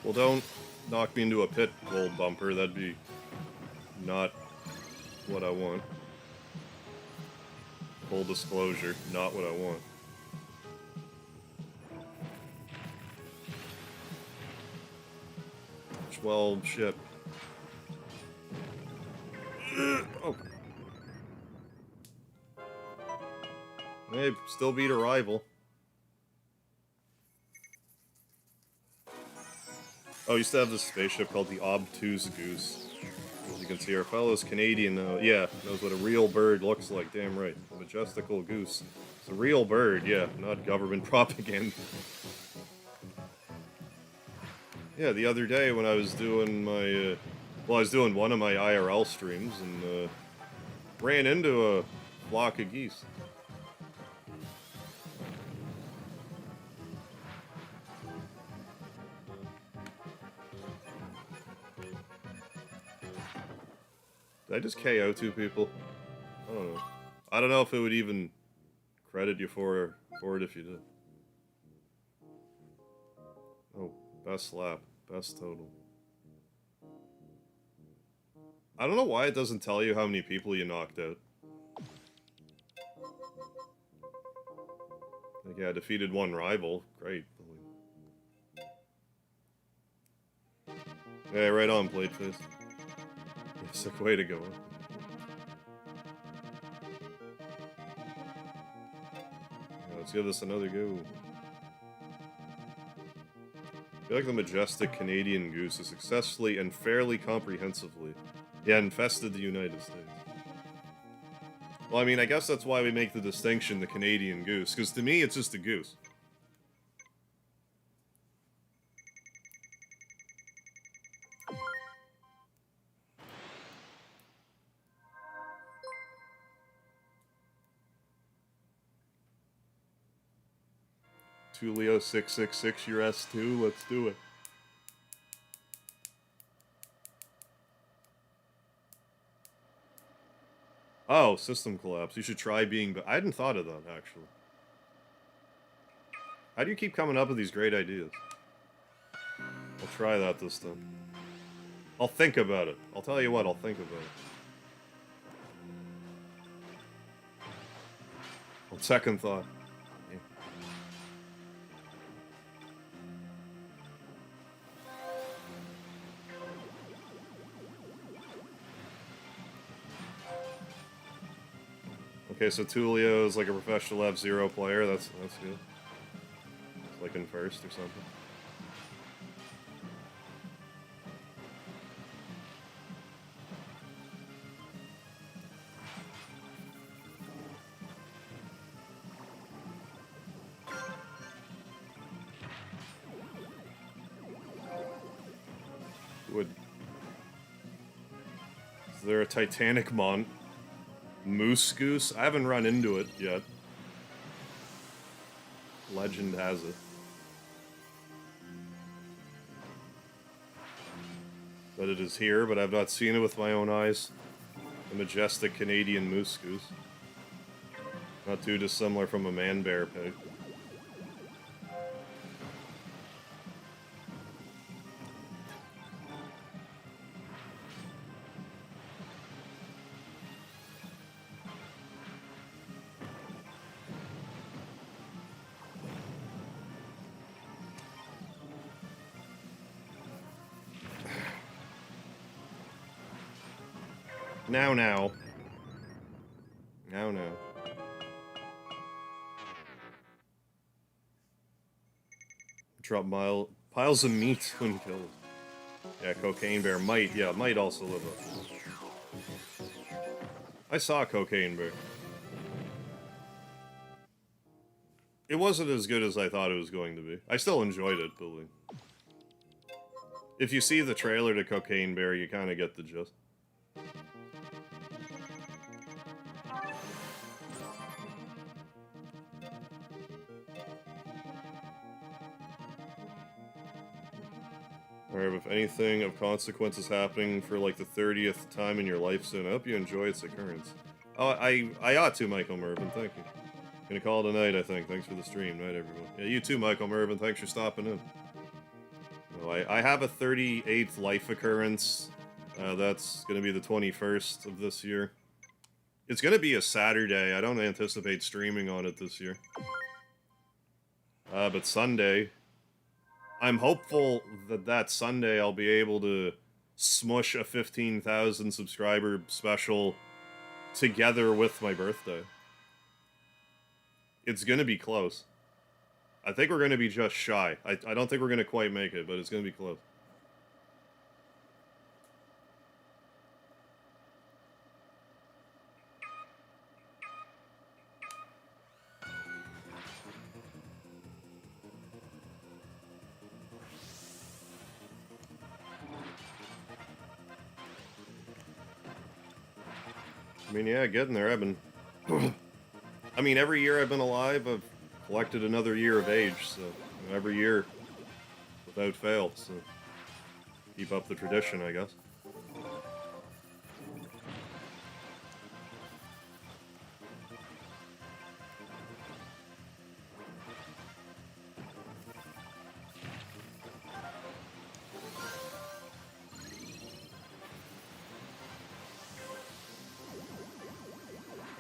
Well, don't knock me into a pit gold bumper. That'd be not what I want. Full disclosure, not what I want. Well, shit. Oh. Hey, still beat a rival. Oh, I used to have this spaceship called the Obtuse Goose. As you can see, our fellow's Canadian, yeah, knows what a real bird looks like. Damn right. A majestical goose. It's a real bird, yeah, not government propaganda. Yeah, the other day when I was doing my, well, I was doing one of my IRL streams and ran into a flock of geese. Did I just KO 2 people? I don't know. I don't know if it would even credit you for it if you did. Oh, best lap. Best total. I don't know why it doesn't tell you how many people you knocked out. Like, yeah, defeated one rival. Great. Yeah, right on, Blade Face. Yeah, sick way to go. Yeah, let's give this another go. I feel like the majestic Canadian goose has successfully and fairly comprehensively, yeah, infested the United States. Well, I mean, I guess that's why we make the distinction, the Canadian goose, because to me, it's just a goose. Tulio666, your S2, let's do it. Oh, system collapse. You should try being... I hadn't thought of that, actually. How do you keep coming up with these great ideas? I'll try that this time. I'll think about it. I'll tell you what, I'll think about it. On second thought. Yeah. Okay, so Tulio is like a professional fzero player. That's good. It's like in first or something. Is there a Titanic Moose Goose? I haven't run into it yet. Legend has it. That it is here, but I've not seen it with my own eyes. The majestic Canadian Moose Goose. Not too dissimilar from a man-bear pig. Now. Drop piles of meat when killed. Yeah, Cocaine Bear might also live up. I saw Cocaine Bear. It wasn't as good as I thought it was going to be. I still enjoyed it, but if you see the trailer to Cocaine Bear, you kind of get the gist. Alright, if anything of consequence is happening for like the 30th time in your life soon, I hope you enjoy its occurrence. Oh, I ought to, Michael Mervin, thank you. Gonna call it a night, I think. Thanks for the stream. Night, everyone. Yeah, you too, Michael Mervin. Thanks for stopping in. Well, I have a 38th life occurrence. That's gonna be the 21st of this year. It's gonna be a Saturday. I don't anticipate streaming on it this year. But Sunday... I'm hopeful that Sunday I'll be able to smush a 15,000 subscriber special together with my birthday. It's gonna be close. I think we're gonna be just shy. I don't think we're gonna quite make it, but it's gonna be close. I mean, yeah, getting there. I've been... I mean, every year I've been alive, I've collected another year of age, so every year, without fail, so keep up the tradition, I guess.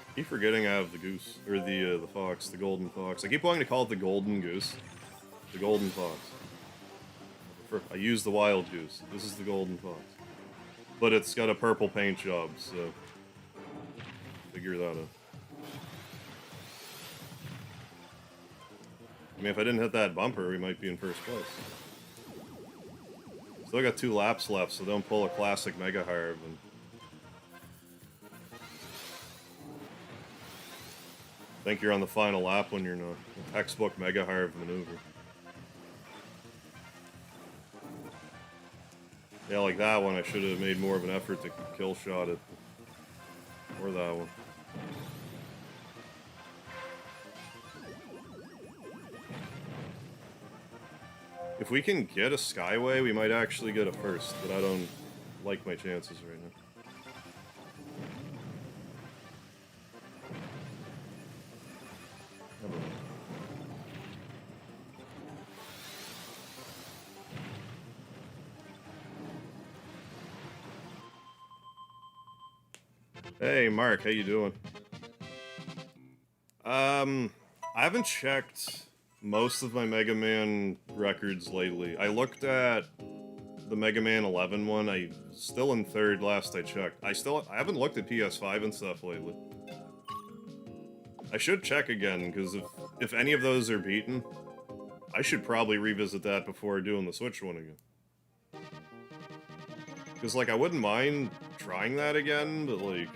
I keep forgetting I have the goose, or the fox, the golden fox. I keep wanting to call it the golden goose. The golden fox. I use the wild goose. This is the golden fox. But it's got a purple paint job, so figure that out. I mean, if I didn't hit that bumper, we might be in first place. Still got 2 laps left, so don't pull a classic Mega Harv. And I think you're on the final lap when you're not. A textbook Mega Harv maneuver. Yeah, like that one, I should have made more of an effort to kill shot it. Or that one. If we can get a Skyway, we might actually get a first, but I don't like my chances right now. Hey, Mark, how you doing? I haven't checked most of my Mega Man records lately. I looked at the Mega Man 11 one. I still in third last I checked. I haven't looked at PS5 and stuff lately. I should check again, because if any of those are beaten, I should probably revisit that before doing the Switch one again. Because, like, I wouldn't mind trying that again, but, like,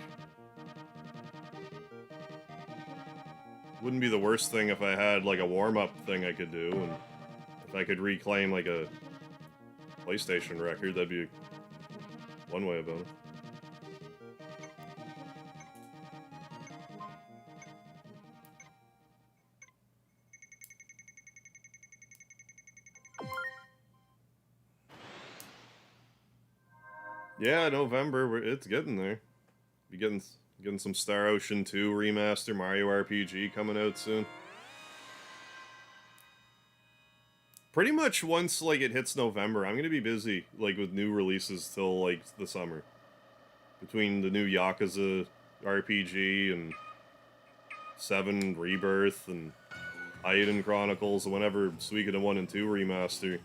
wouldn't be the worst thing if I had, like, a warm-up thing I could do, and if I could reclaim, like, a PlayStation record, that'd be one way about it. Yeah, November, it's getting there. Be getting some Star Ocean 2 remaster, Mario RPG coming out soon. Pretty much once, like, it hits November, I'm gonna be busy, like, with new releases till, like, the summer. Between the new Yakuza RPG and 7 Rebirth and Aiden Chronicles and whenever Suikoden 1 and 2 remaster.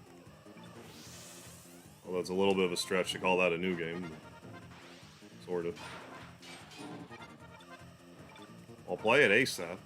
Well, that's a little bit of a stretch to call that a new game. Sort of. I'll play it ASAP.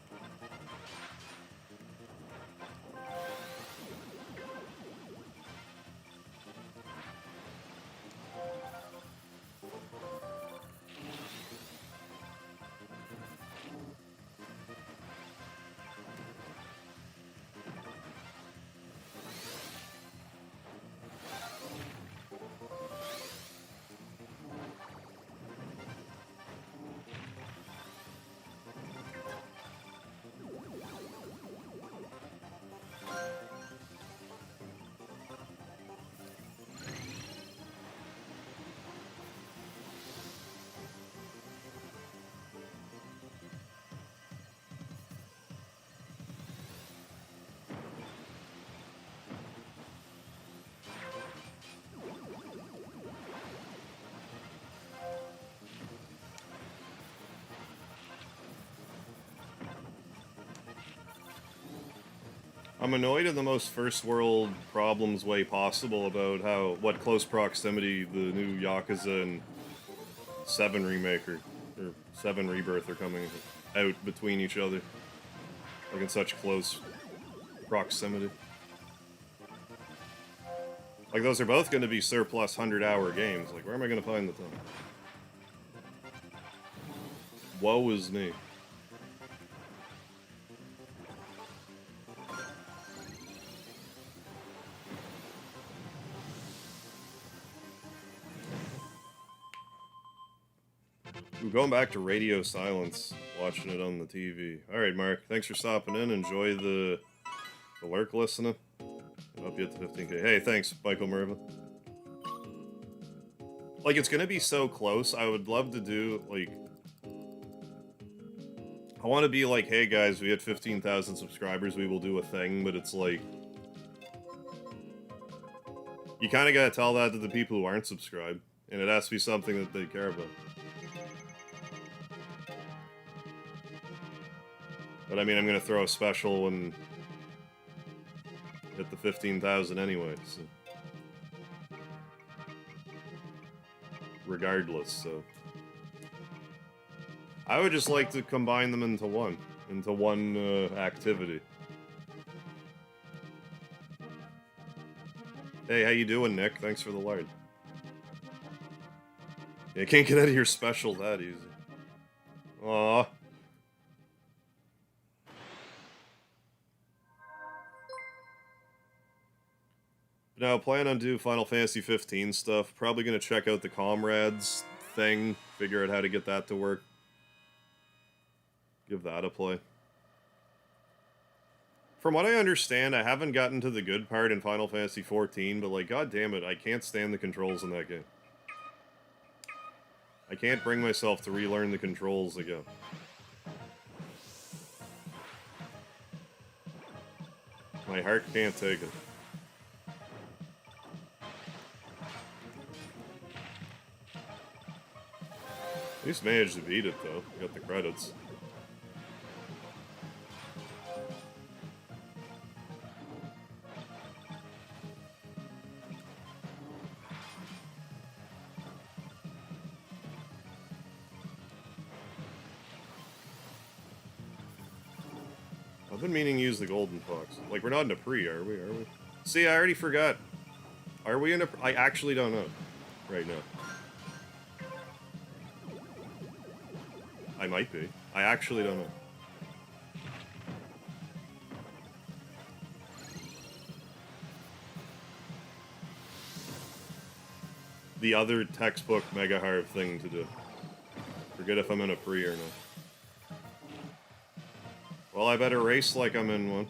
I'm annoyed in the most first world problems way possible about what close proximity the new Yakuza and 7 remake or 7 Rebirth are coming out between each other. Like in such close proximity. Like those are both going to be surplus 100-hour games. Like where am I going to find the time? Woe is me. Ooh, going back to radio silence, watching it on the TV. Alright, Mark, thanks for stopping in. Enjoy the lurk listening. Hope you hit the 15k. Hey, thanks, Michael Merva. Like, it's gonna be so close. I would love to do, like... I want to be like, hey guys, we hit 15,000 subscribers, we will do a thing, but it's like... You kind of gotta tell that to the people who aren't subscribed, and it has to be something that they care about. But I mean, I'm gonna throw a special and hit the 15,000 anyway, so... Regardless, so... I would just like to combine them into one activity. Hey, how you doing, Nick? Thanks for the lard. Yeah, can't get out of your special that easy. Aww. Now, plan on do Final Fantasy 15 stuff. Probably gonna check out the Comrades thing, figure out how to get that to work. Give that a play. From what I understand, I haven't gotten to the good part in Final Fantasy 14, but like, god damn it, I can't stand the controls in that game. I can't bring myself to relearn the controls again. My heart can't take it. At least managed to beat it, though. Got the credits. I've been meaning to use the Golden Fox. Like, we're not in a pre, are we? See, I already forgot. Are we in a... I actually don't know. Right now. I might be. I actually don't know. The other textbook Mega Harv thing to do. Forget if I'm in a pre or not. Well, I better race like I'm in one.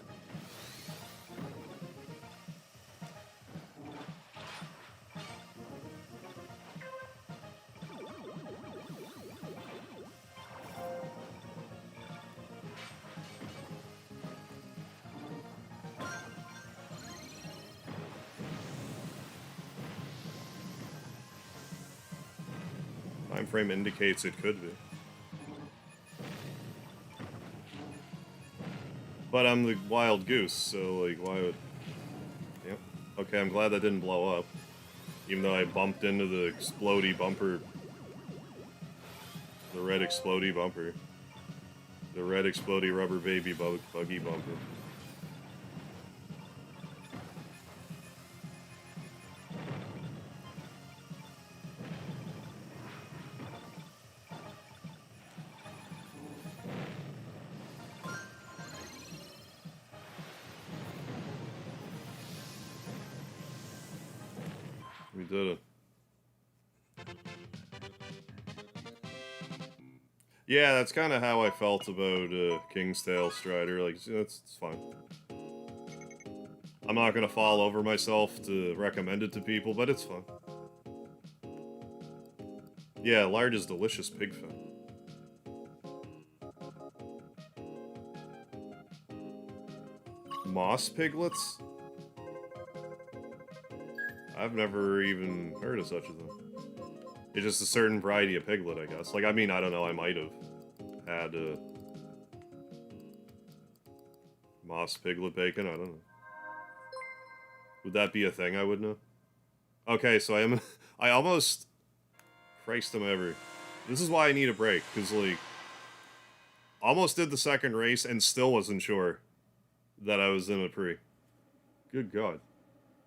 Time frame indicates it could be. But I'm the wild goose, so, like, why would... Yep. Okay, I'm glad that didn't blow up. Even though I bumped into the explodey bumper. The red explodey bumper. The red explodey rubber baby buggy bumper. We did it. Yeah, that's kind of how I felt about King's Tail Strider. Like, it's fine. I'm not gonna fall over myself to recommend it to people, but it's fun. Yeah, lard is delicious pig fat. Moss piglets? I've never even heard of such a thing. It's just a certain variety of piglet, I guess. Like, I mean, I don't know, I might have had moss piglet bacon, I don't know. Would that be a thing I would know? Okay, so I almost... Christ, am ever. This is why I need a break, because, like, almost did the second race and still wasn't sure that I was in a pre. Good God.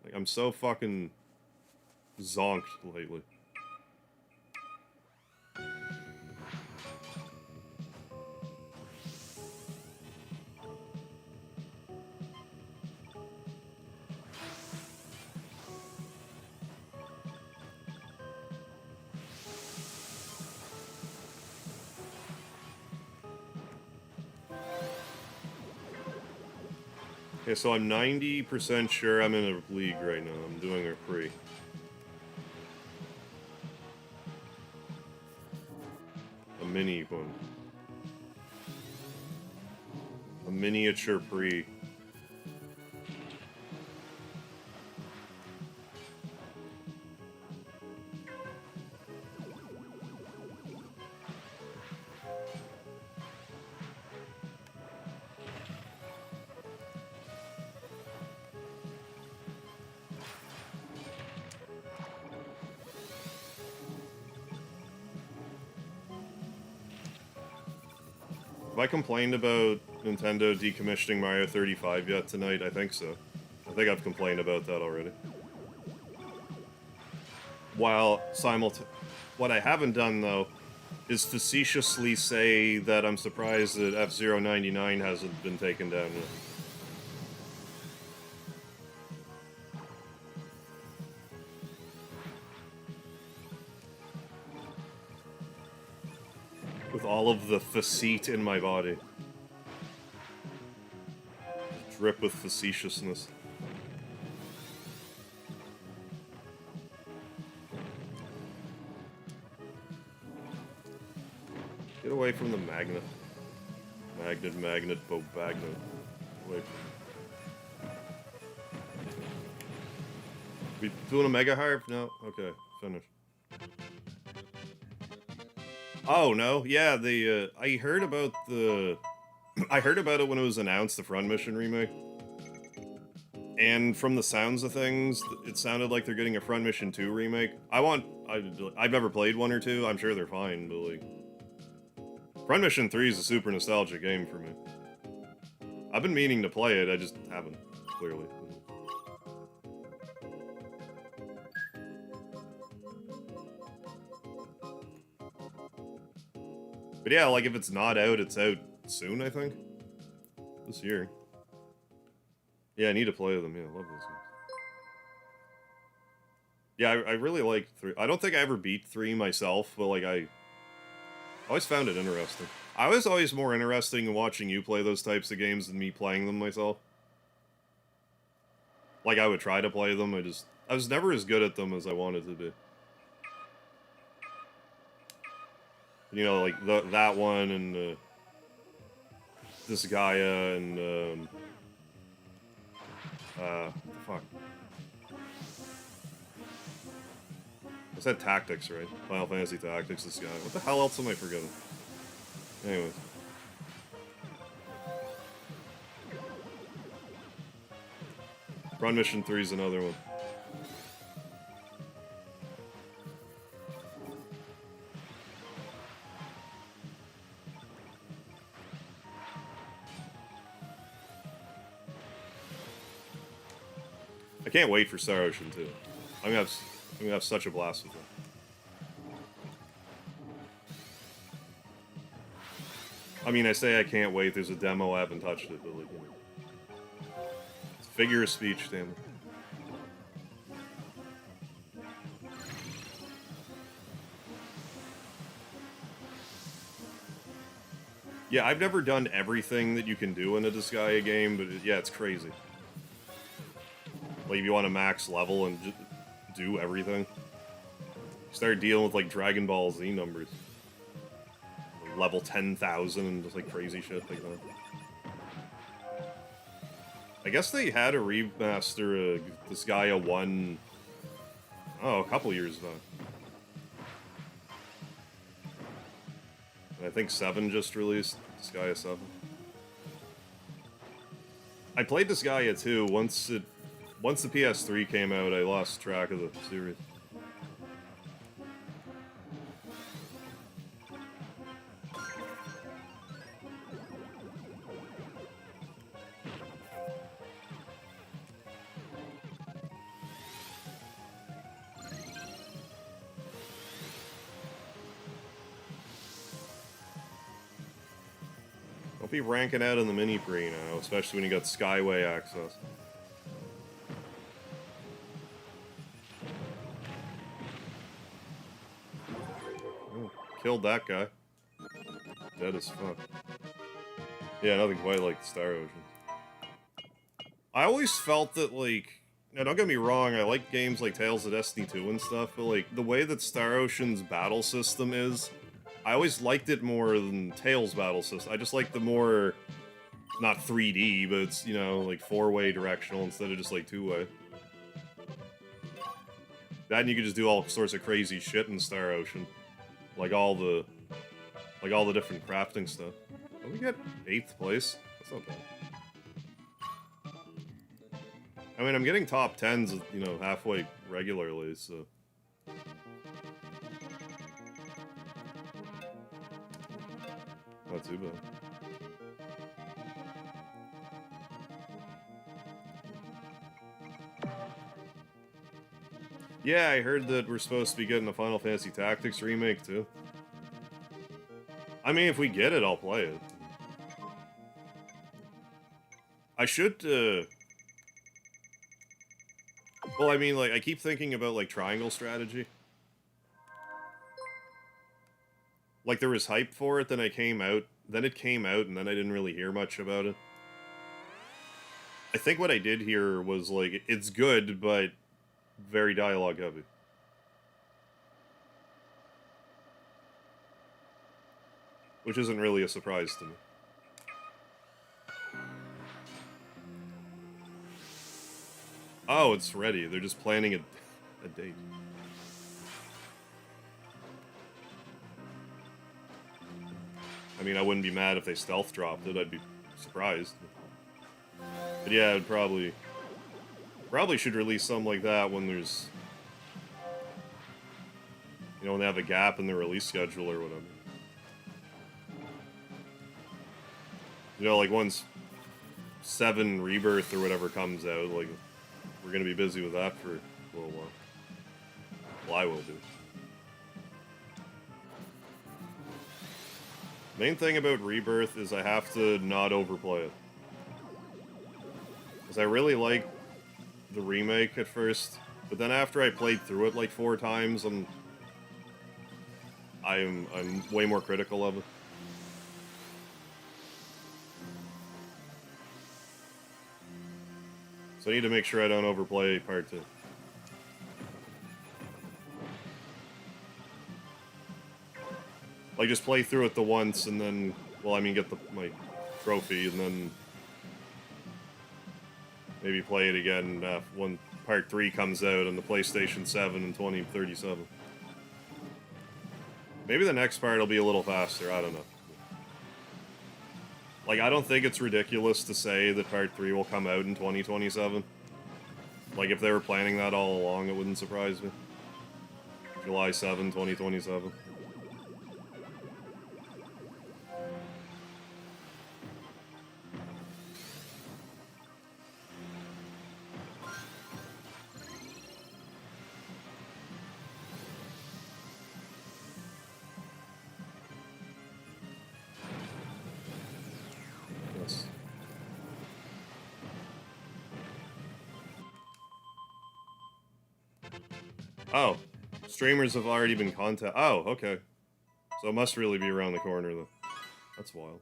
Like, I'm so fucking zonked lately. Okay, so I'm 90% sure I'm in a league right now. I'm doing a pre. A mini one. A miniature pre. Have I complained about Nintendo decommissioning Mario 35 yet tonight? I think so. I think I've complained about that already. While what I haven't done, though, is facetiously say that I'm surprised that fzero 99 hasn't been taken down yet. With all of the facete in my body. Drip with facetiousness. Get away from the magnet. Magnet, Bobagnet. Away from... We doing a mega harp? No? Okay, finish. Oh, no? Yeah, I heard about the... I heard about it when it was announced, the Front Mission remake. And from the sounds of things, it sounded like they're getting a Front Mission 2 remake. I've never played 1 or 2, I'm sure they're fine, but like... Front Mission 3 is a super nostalgic game for me. I've been meaning to play it, I just haven't, clearly. But yeah, like if it's not out, it's out soon, I think. This year. Yeah, I need to play them, yeah, I love those games. Yeah, I really like 3. I don't think I ever beat 3 myself, but like I always found it interesting. I was always more interesting in watching you play those types of games than me playing them myself. Like, I would try to play them, I was never as good at them as I wanted to be. You know, like, that one, and, this Gaia, and, fuck. I said Tactics, right? Final Fantasy Tactics, this guy. What the hell else am I forgetting? Anyways. Front Mission 3 is another one. I can't wait for Star Ocean 2. I'm gonna have such a blast with it. I mean, I say I can't wait. There's a demo. I haven't touched it, but like, you know. It's figure of speech, damn it. Yeah, I've never done everything that you can do in a Disgaea game, but yeah, it's crazy. Like, if you want to max level and just do everything, you start dealing with, like, Dragon Ball Z numbers. Like, level 10,000 and just, like, crazy shit like that. I guess they had a remaster Disgaea 1, a couple years back. And I think 7 just released, Disgaea 7. I played Disgaea 2 once the PS3 came out. I lost track of the series. Don't be ranking out in the mini pre now, especially when you got Skyway access. Oh, killed that guy. Dead as fuck. Yeah, nothing quite like the Star Oceans. I always felt that, like, now don't get me wrong, I like games like Tales of Destiny 2 and stuff, but, like, the way that Star Ocean's battle system is, I always liked it more than Tales' battle system. I just like the more, not 3D, but it's, you know, like, 4-way directional instead of just, like, 2-way. That and you could just do all sorts of crazy shit in Star Ocean. Like all the different crafting stuff. Oh, we get 8th place? That's not bad. I mean, I'm getting top 10s, you know, halfway regularly, so... Not too bad. Yeah, I heard that we're supposed to be getting a Final Fantasy Tactics remake, too. I mean, if we get it, I'll play it. I should, well, I mean, like, I keep thinking about, like, triangle strategy. Like, there was hype for it, then it came out, and then I didn't really hear much about it. I think what I did hear was, like, it's good, but very dialogue heavy. Which isn't really a surprise to me. Oh, it's ready. They're just planning a date. I mean, I wouldn't be mad if they stealth dropped it. I'd be surprised. But yeah, I'd probably should release something like that when there's, you know, when they have a gap in the release schedule or whatever. You know, like once 7 Rebirth or whatever comes out, like, we're gonna be busy with that for a little while. Well, I will do. Main thing about Rebirth is I have to not overplay it. Because I really like the remake at first, but then after I played through it like 4 times, I'm way more critical of it. So I need to make sure I don't overplay Part 2. Like, just play through it the once, and then, well, I mean, get my trophy, and then maybe play it again when Part 3 comes out on the PlayStation 7 in 2037. Maybe the next part will be a little faster, I don't know. Like, I don't think it's ridiculous to say that Part 3 will come out in 2027. Like, if they were planning that all along, it wouldn't surprise me. July 7, 2027. Oh, streamers have already been contacted. Oh, okay. So it must really be around the corner, though. That's wild.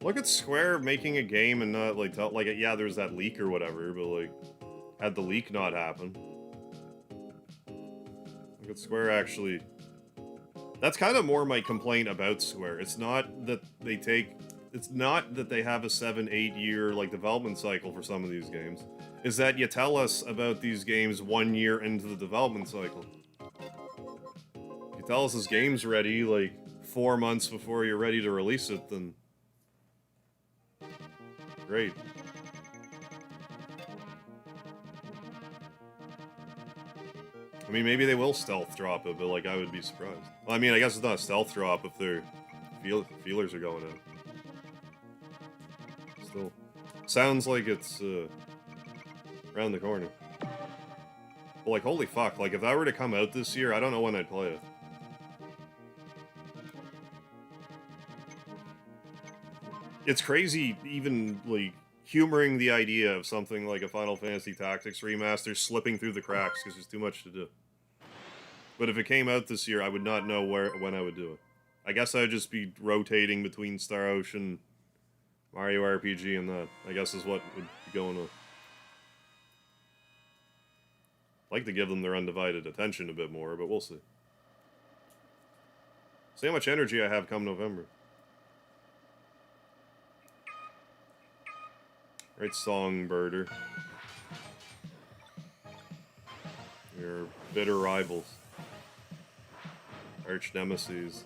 Look at Square making a game and not, like, yeah, there's that leak or whatever, but, like, had the leak not happen. Look at Square actually... That's kind of more my complaint about Square. It's not that they have a 7-8 year, like, development cycle for some of these games. Is that you tell us about these games 1 year into the development cycle. You tell us this game's ready, like, 4 months before you're ready to release it, then... Great. I mean, maybe they will stealth drop it, but, like, I would be surprised. Well, I mean, I guess it's not a stealth drop if their feelers are going in. Still. Sounds like it's, around the corner. But, like, holy fuck, like, if that were to come out this year, I don't know when I'd play it. It's crazy even, like, humoring the idea of something like a Final Fantasy Tactics remaster slipping through the cracks because there's too much to do. But if it came out this year, I would not know when I would do it. I guess I'd just be rotating between Star Ocean, Mario RPG, and that, I guess is what would be going on. Like to give them their undivided attention a bit more, but we'll see. See how much energy I have come November. Right, songbirder. Your bitter rivals. Arch nemesis.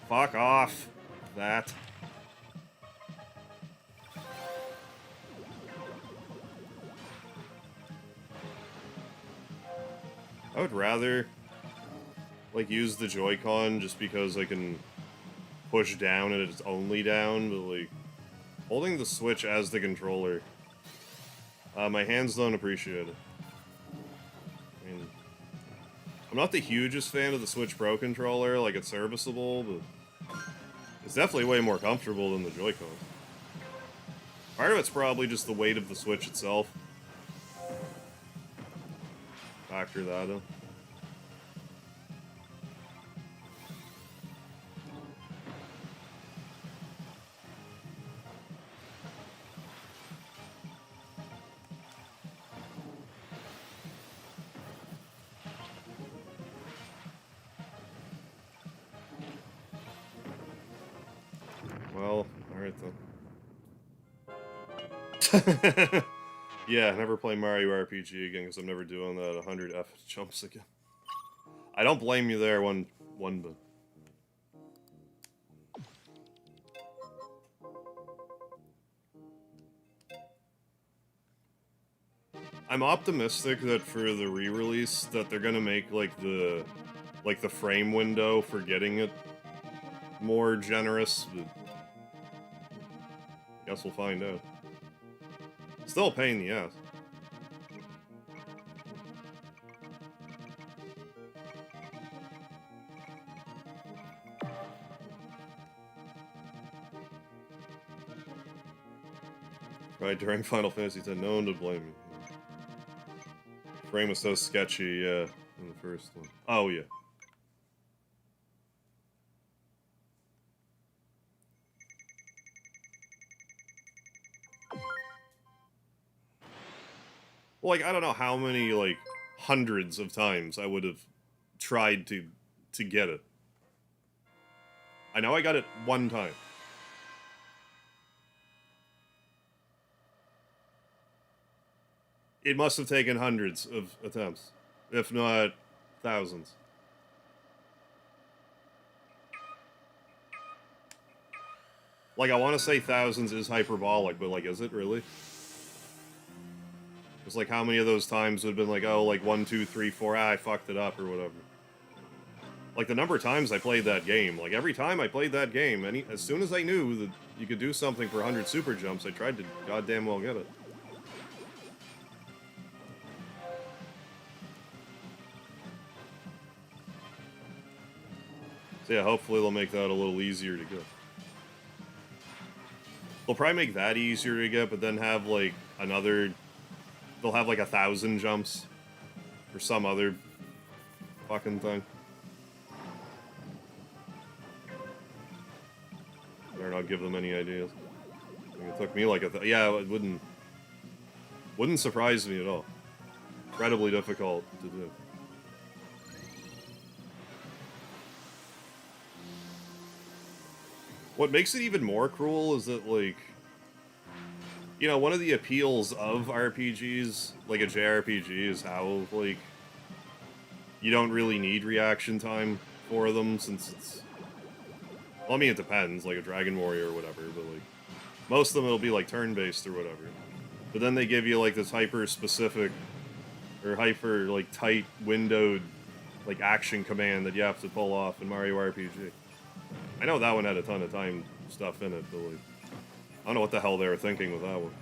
Fuck off. That. I would rather, like, use the Joy-Con just because I can push down and it's only down, but, like, holding the Switch as the controller, my hands don't appreciate it. I mean, I'm not the hugest fan of the Switch Pro controller, like, it's serviceable, but it's definitely way more comfortable than the Joy-Con. Part of it's probably just the weight of the Switch itself. Factor that in. Well, alright then. Yeah, never play Mario RPG again because I'm never doing that 100 F jumps again. I don't blame you there one bit. I'm optimistic that for the re-release that they're gonna make like the frame window for getting it more generous, but I guess we'll find out. Still a pain in the ass. Right, during Final Fantasy X, no one to blame me. Frame was so sketchy, yeah, in the first one. Oh, yeah. Well, like, I don't know how many, like, hundreds of times I would have tried to get it. I know I got it one time. It must have taken hundreds of attempts, if not thousands. Like, I want to say thousands is hyperbolic, but, like, is it really? It's like, how many of those times would have been like, oh, like, 1, 2, 3, 4, I fucked it up, or whatever. Like, the number of times I played that game, like, every time I played that game, as soon as I knew that you could do something for 100 super jumps, I tried to goddamn well get it. So yeah, hopefully they'll make that a little easier to get. They'll probably make that easier to get, but then have, like, another... They'll have, like, 1,000 jumps. Or some other fucking thing. Better not give them any ideas. I mean, it took me, like, yeah, it wouldn't surprise me at all. Incredibly difficult to do. What makes it even more cruel is that, like, you know, one of the appeals of RPGs, like a JRPG, is how, like, you don't really need reaction time for them, since it's... Well, I mean, it depends, like a Dragon Warrior or whatever, but, like, most of them it'll be, like, turn-based or whatever. But then they give you, like, this hyper-specific, or hyper, like, tight, windowed, like, action command that you have to pull off in Mario RPG. I know that one had a ton of time stuff in it, but, like, I don't know what the hell they were thinking with that one.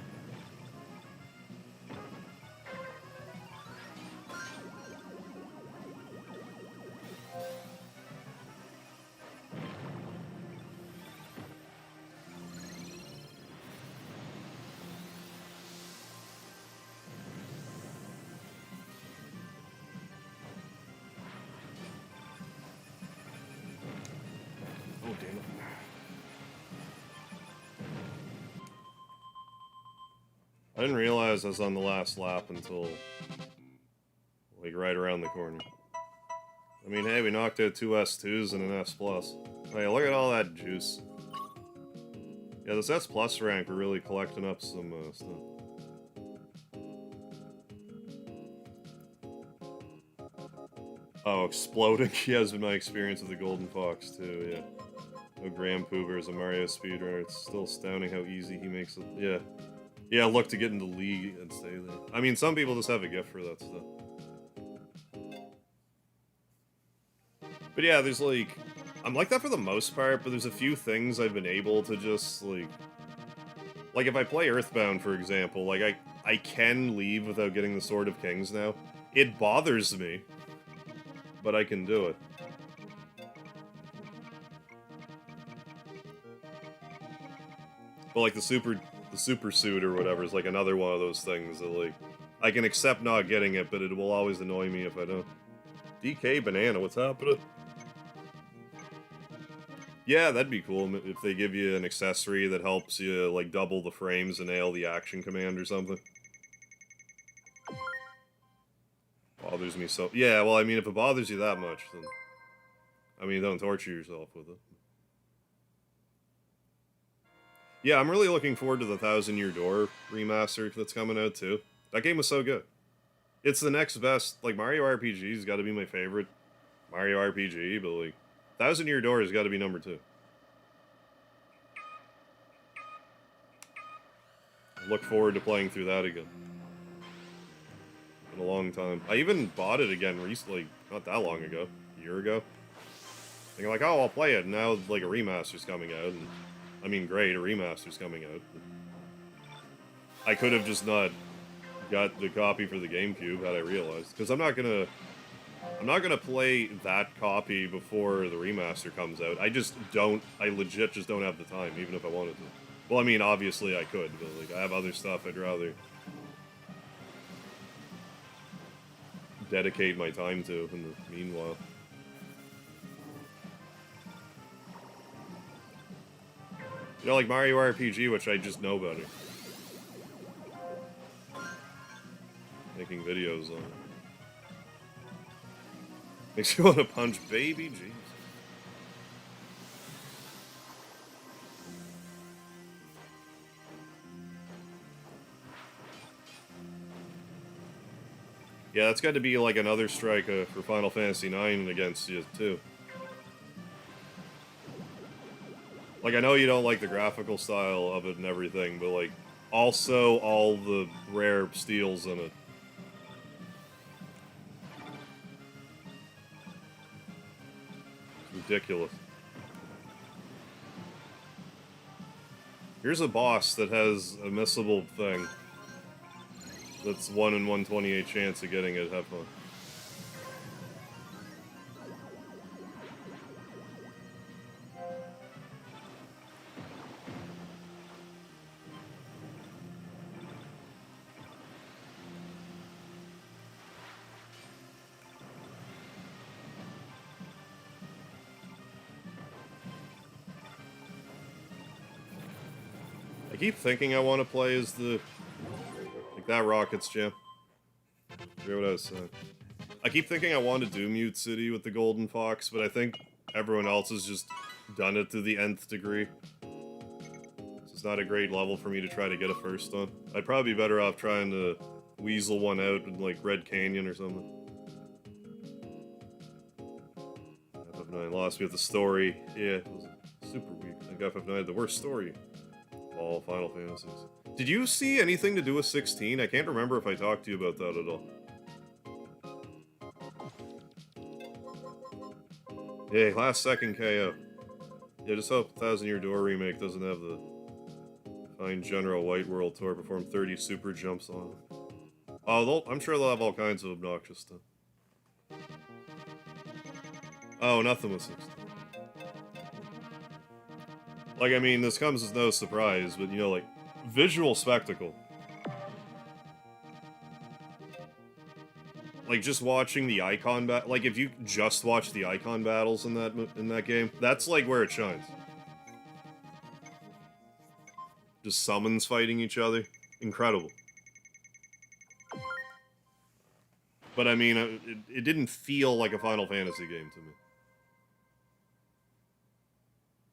Oh, damn it. I didn't realize I was on the last lap until, like, right around the corner. I mean, hey, we knocked out 2 S2s and an S+. Hey, look at all that juice. Yeah, this S+ rank, we're really collecting up some stuff. Oh, exploding. Yeah, has been my experience with the Golden Fox, too, yeah. No Graham Poover is a Mario speedrunner. It's still astounding how easy he makes it. Yeah. Yeah, look to get into League and stay there. I mean, some people just have a gift for that stuff. But yeah, there's like... I'm like that for the most part, but there's a few things I've been able to just, like... Like, if I play Earthbound, for example, like, I can leave without getting the Sword of Kings now. It bothers me, but I can do it. But like the super suit or whatever is like another one of those things that like I can accept not getting it, but it will always annoy me if I don't. DK Banana, what's happening? Yeah, that'd be cool if they give you an accessory that helps you like double the frames and nail the action command or something. Bothers me so. Yeah, well, I mean, if it bothers you that much, then I mean, don't torture yourself with it. Yeah, I'm really looking forward to the 1,000 Year Door remaster that's coming out too. That game was so good. It's the next best. Like Mario RPG's got to be my favorite Mario RPG, but like 1,000 Year Door has got to be number 2. I look forward to playing through that again. In a long time. I even bought it again recently, not that long ago, a year ago. Thinking like, oh, I'll play it. And now like a remaster's coming out, and I mean, great, a remaster's coming out. I could have just not got the copy for the GameCube had I realized, because I'm not gonna play that copy before the remaster comes out. I legit just don't have the time, even if I wanted to. Well, I mean, obviously I could, but like I have other stuff I'd rather dedicate my time to in the meanwhile. You know, like Mario RPG, which I just know better. Making videos on it. Makes you want to punch baby, jeez. Yeah, that's got to be like another strike for Final Fantasy IX against you, too. Like, I know you don't like the graphical style of it and everything, but, like, also all the rare steals in it. It's ridiculous. Here's a boss that has a missable thing. That's 1 in 128 chance of getting it. Have fun. I keep thinking I want to play as the... Like that Rockets jam. Forget what I was saying. I keep thinking I want to do Mute City with the Golden Fox, but I think everyone else has just done it to the nth degree. So it's not a great level for me to try to get a first on. I'd probably be better off trying to weasel one out in like Red Canyon or something. FF9 lost me with the story. Yeah, it was super weak. I think FF9 had the worst story of all Final Fantasies. Did you see anything to do with 16? I can't remember if I talked to you about that at all. Yeah, last second KO. Yeah, just hope 1,000 Year Door remake doesn't have the fine General White World Tour perform 30 super jumps on it. Oh, I'm sure they'll have all kinds of obnoxious stuff. Oh, nothing with 16. Like, I mean, this comes as no surprise, but, you know, like, visual spectacle. Like, just watching the icon like, if you just watch the icon battles in that game, that's, like, where it shines. Just summons fighting each other. Incredible. But I mean, it didn't feel like a Final Fantasy game to me.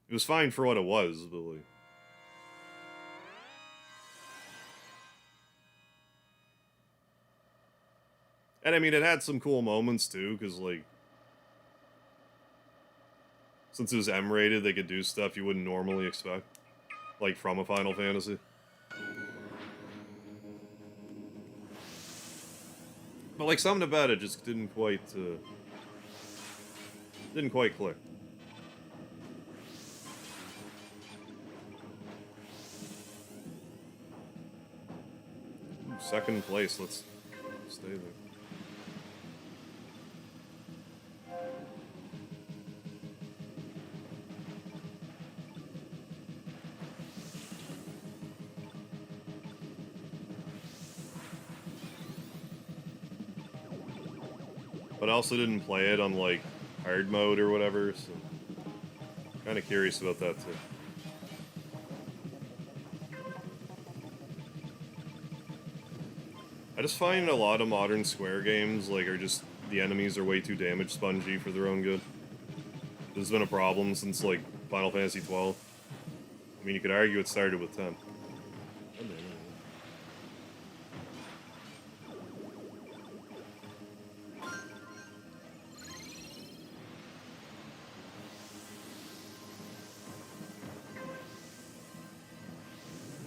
It was fine for what it was, but like... And I mean, it had some cool moments too, because like... Since it was M-rated, they could do stuff you wouldn't normally expect. Like, from a Final Fantasy. But like, something about it just didn't quite click. Ooh, second place, let's stay there. But I also didn't play it on, like, hard mode or whatever, so... Kinda curious about that, too. I just find a lot of modern Square games, like, are just... The enemies are way too damage spongy for their own good. This has been a problem since, like, Final Fantasy 12. I mean, you could argue it started with 10.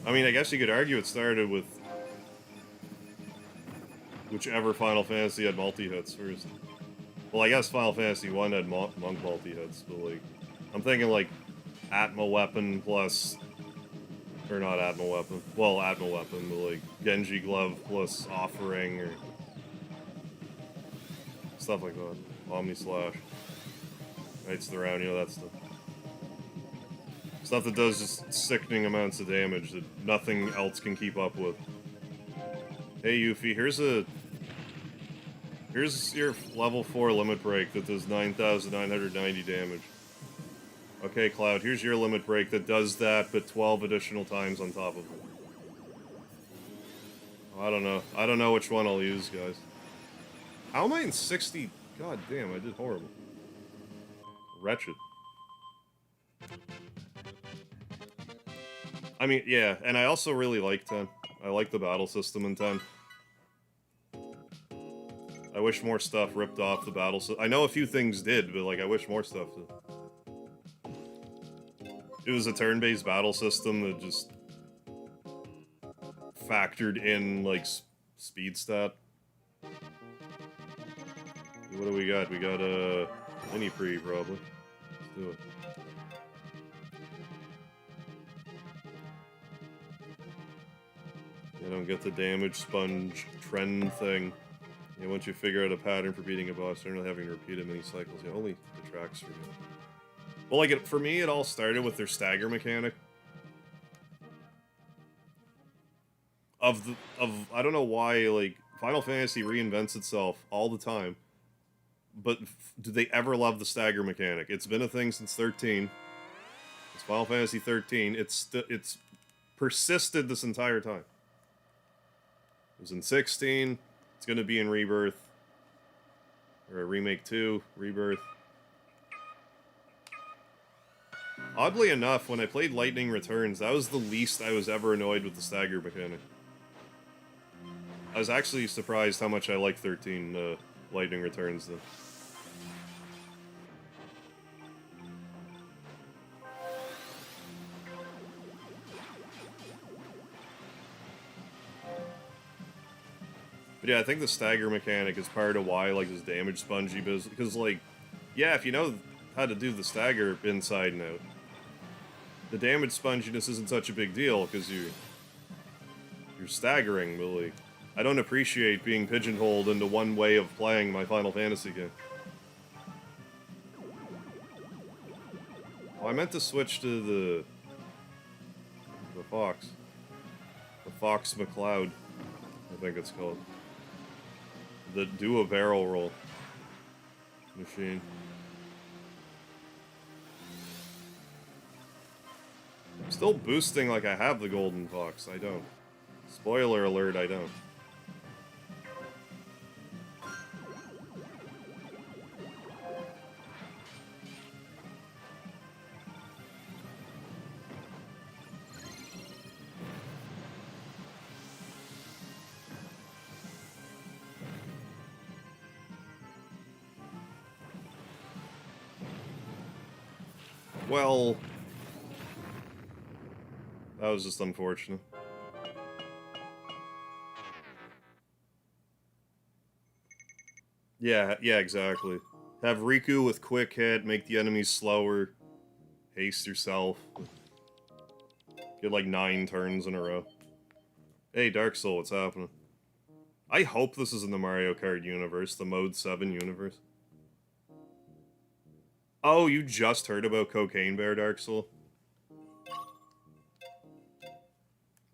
I mean, I guess you could argue it started with whichever Final Fantasy had multi-hits first. Well, I guess Final Fantasy 1 had monk multi-hits, but like... I'm thinking like Atma Weapon plus... Or not Atma Weapon. Well, Atma Weapon, but like Genji Glove plus Offering or... Stuff like that. Omni Slash. Knights of the Round, you know, that stuff. Stuff that does just sickening amounts of damage that nothing else can keep up with. Hey Yuffie, here's your level 4 limit break that does 9,990 damage. Okay, Cloud, here's your limit break that does that, but 12 additional times on top of it. I don't know. I don't know which one I'll use, guys. How am I in 60? God damn, I did horrible. Wretched. I mean, yeah, and I also really like 10. I like the battle system in 10. I wish more stuff ripped off the battle system. I know a few things did, but, like, I wish more stuff did. It was a turn-based battle system that just factored in, like, speed stat. What do we got? We got a mini pre, probably. Let's do it. I don't get the damage sponge trend thing. Yeah, once you figure out a pattern for beating a boss, you're not having to repeat it many cycles. It only detracts from you. Well, like, for me, it all started with their stagger mechanic. I don't know why, like, Final Fantasy reinvents itself all the time. But do they ever love the stagger mechanic? It's been a thing since 13. It's Final Fantasy 13. It's persisted this entire time. It was in 16. It's going to be in Rebirth. Or a Remake 2. Rebirth. Oddly enough, when I played Lightning Returns, that was the least I was ever annoyed with the stagger mechanic. I was actually surprised how much I like 13 Lightning Returns, though. But yeah, I think the stagger mechanic is part of why, like, this damage spongy business. Because, like, yeah, if you know how to do the stagger inside and out, the damage sponginess isn't such a big deal, because you're staggering, but, like, I don't appreciate being pigeonholed into one way of playing my Final Fantasy game. Oh, I meant to switch to the Fox. The Fox McCloud, I think it's called. The do a barrel roll machine. I'm still boosting like I have the Golden Fox. I don't. Spoiler alert, I don't. Well, that was just unfortunate. Yeah, exactly. Have Riku with quick hit, make the enemies slower, haste yourself. Get like 9 turns in a row. Hey, Dark Soul, what's happening? I hope this is in the Mario Kart universe, the Mode 7 universe. Oh, you just heard about Cocaine Bear, Dark Soul?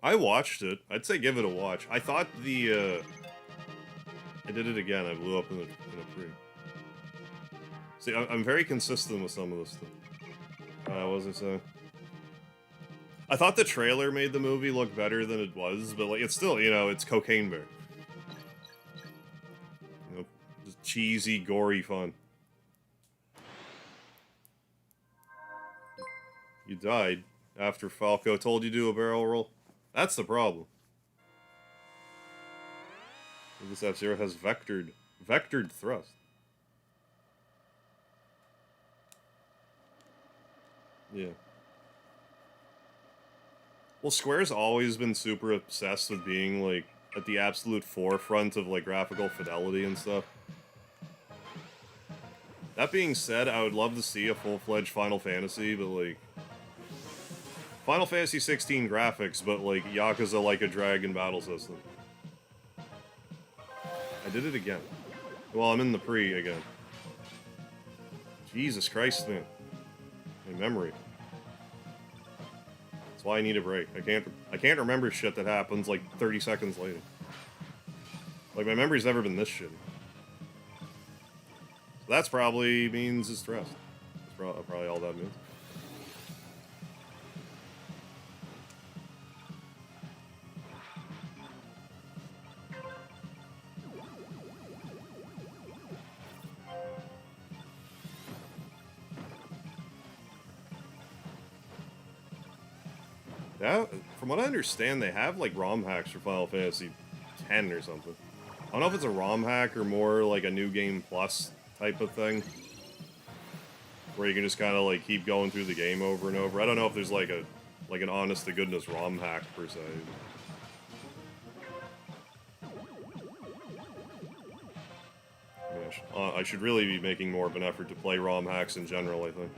I watched it. I'd say give it a watch. I thought the, I did it again. I blew up in a pre. See, I'm very consistent with some of this stuff. What was I saying? I thought the trailer made the movie look better than it was, but like it's still, you know, it's Cocaine Bear. You know, just cheesy, gory fun. You died after Falco told you to do a barrel roll. That's the problem. This F-Zero has vectored thrust. Yeah. Well, Square's always been super obsessed with being, like, at the absolute forefront of, like, graphical fidelity and stuff. That being said, I would love to see a full-fledged Final Fantasy, but, like... Final Fantasy 16 graphics, but, like, Yakuza Like a Dragon battle system. I did it again. Well, I'm in the pre again. Jesus Christ, man. My memory. That's why I need a break. I can't remember shit that happens like 30 seconds later. Like, my memory's never been this shitty. So that's probably means it's stressed. That's probably all that means. Yeah, from what I understand, they have like ROM hacks for Final Fantasy X or something. I don't know if it's a ROM hack or more like a New Game Plus type of thing. Where you can just kind of like keep going through the game over and over. I don't know if there's like an honest to goodness ROM hack per se. I should really be making more of an effort to play ROM hacks in general, I think.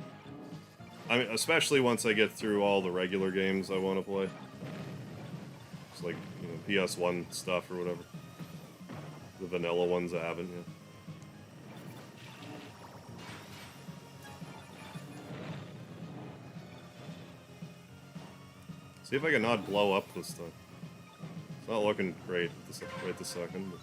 I mean, especially once I get through all the regular games I want to play. It's like, you know, PS1 stuff or whatever. The vanilla ones I haven't yet. See if I can not blow up this time. It's not looking great right this second. But...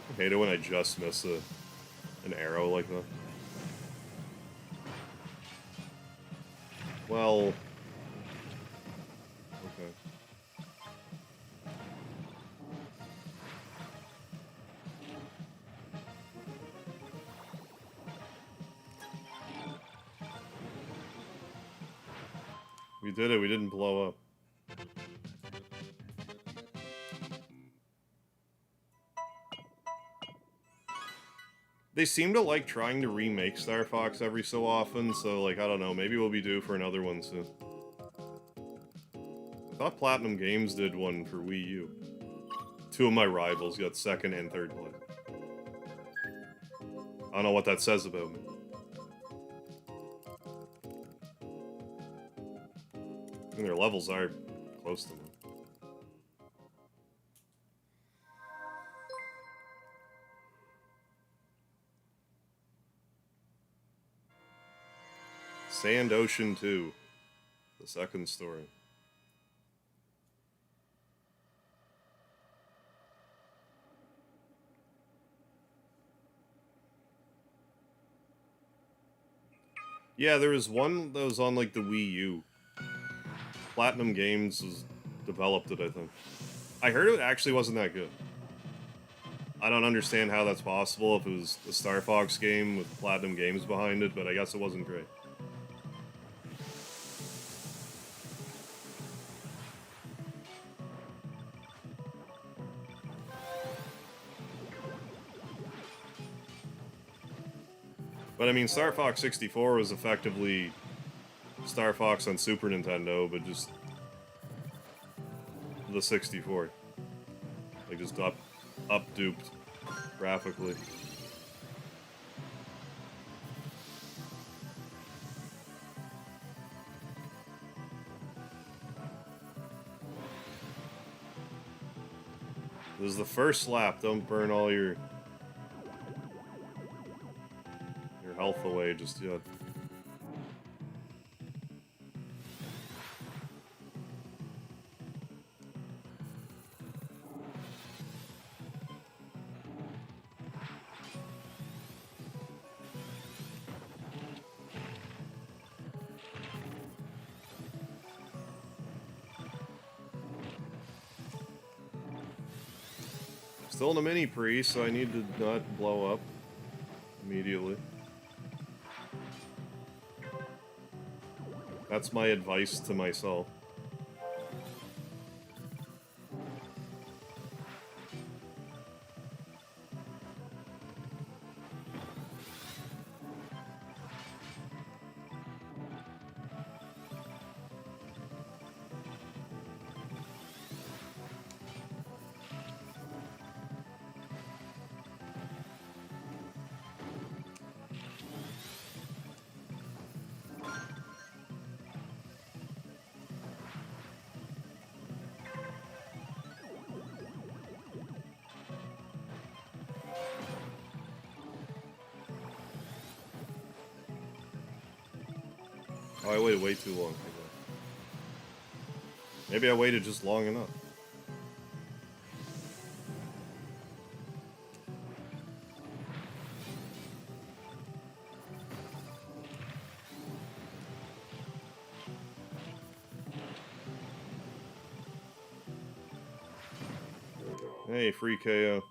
I hate it when I just miss an arrow like that. Well... Okay. We did it, we didn't blow up. They seem to like trying to remake Star Fox every so often, so, like, I don't know, maybe we'll be due for another one soon. I thought Platinum Games did one for Wii U. 2 of my rivals got 2nd and 3rd place. I don't know what that says about me. I mean, their levels are close to me. Sand Ocean 2. The second story. Yeah, there was one that was on, like, the Wii U. Platinum Games developed it, I think. I heard it actually wasn't that good. I don't understand how that's possible if it was a Star Fox game with Platinum Games behind it, but I guess it wasn't great. But I mean, Star Fox 64 was effectively Star Fox on Super Nintendo, but just the 64. Like, just up-duped graphically. This is the first lap. Don't burn all your health away just yet. Still in a mini pre, so I need to not blow up immediately. That's my advice to myself. Oh, I waited way too long for that. Maybe I waited just long enough. Hey, free KO.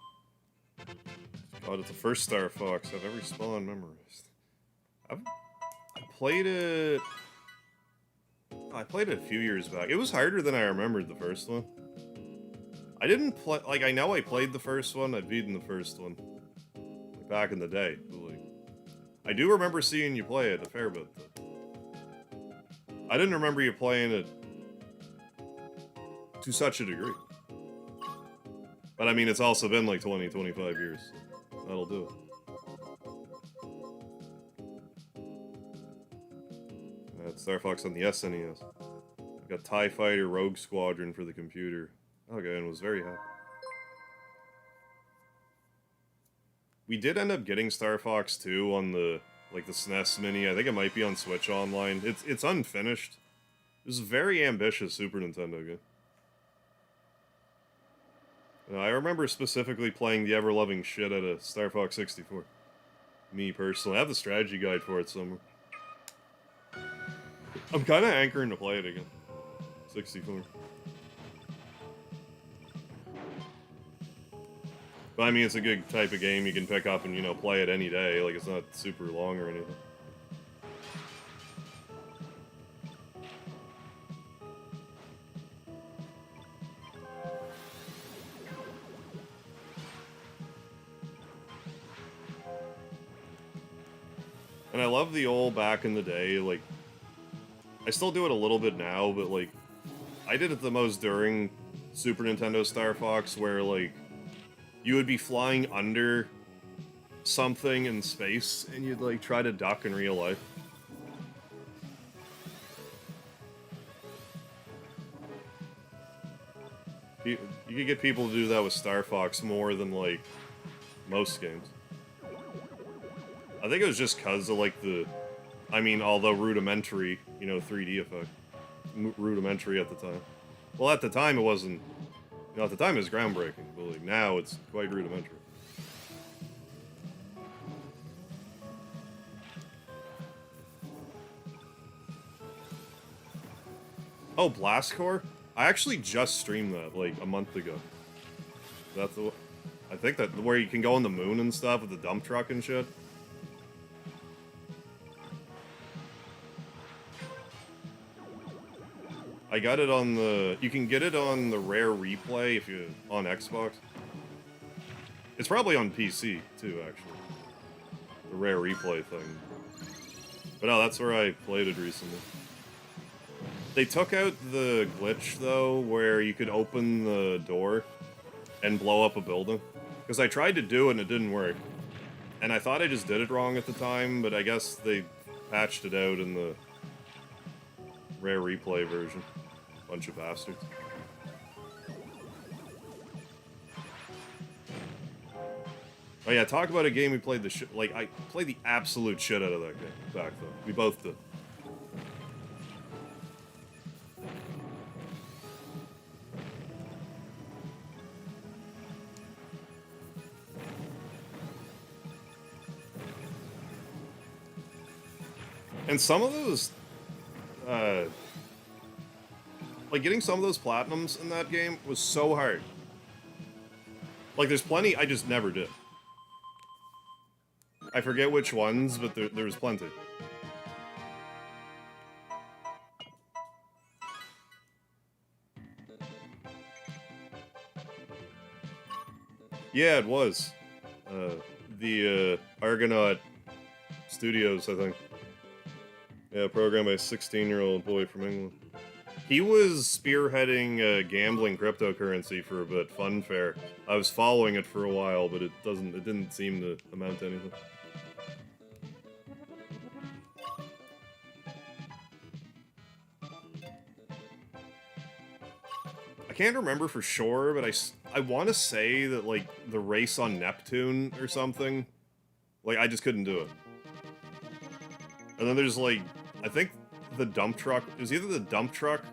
God, it's the first Star Fox I've ever spawned memorized. I played it... I played it a few years back. It was harder than I remembered the first one. I didn't play... Like, I know I played the first one. I've beaten the first one. Like, back in the day. But, like, I do remember seeing you play it a fair bit, though. I didn't remember you playing it to such a degree. But, I mean, it's also been like 20, 25 years. So that'll do it. That's Star Fox on the SNES. I got TIE Fighter Rogue Squadron for the computer. Okay, and was very happy. We did end up getting Star Fox 2 on the, like, the SNES Mini. I think it might be on Switch Online. It's unfinished. It was a very ambitious Super Nintendo game. I remember specifically playing the ever-loving shit out of Star Fox 64. Me, personally. I have the strategy guide for it somewhere. I'm kind of anchoring to play it again. 64. But I mean, it's a good type of game you can pick up and, you know, play it any day. Like, it's not super long or anything. And I love the old back in the day, like, I still do it a little bit now, but, like, I did it the most during Super Nintendo Star Fox, where, like, you would be flying under something in space, and you'd, like, try to duck in real life. You could get people to do that with Star Fox more than, like, most games. I think it was just because of, like, the... I mean, although rudimentary, you know, 3D effect. Rudimentary at the time. Well, at the time it wasn't... You know, at the time it was groundbreaking, but, like, now it's quite rudimentary. Oh, Blast Corps? I actually just streamed that, like, a month ago. That's the... I think that where you can go on the moon and stuff with the dump truck and shit. I got it on the... You can get it on the Rare Replay if you... on Xbox. It's probably on PC, too, actually. the rare replay thing. But no, that's where I played it recently. They took out the glitch, though, where you could open the door and blow up a building. Because I tried to do it and it didn't work. And I thought I just did it wrong at the time, but I guess they patched it out in the rare replay version. Bunch of bastards. Oh yeah, talk about a game we played the shit. Like, I played the absolute shit out of that game back then. We both did. And some of those, like, getting some of those platinums in that game was so hard. Like, there's plenty I just never did. I forget which ones, but there was plenty. Yeah, it was. The Argonaut Studios, I think. Yeah, programmed by a 16-year-old boy from England. He was spearheading gambling cryptocurrency for a bit, Funfair. I was following it for a while, but it didn't seem to amount to anything. I can't remember for sure, but I want to say that, like, the race on Neptune or something, like, I just couldn't do it. And then there's, like, I think the dump truck, it was either the dump truck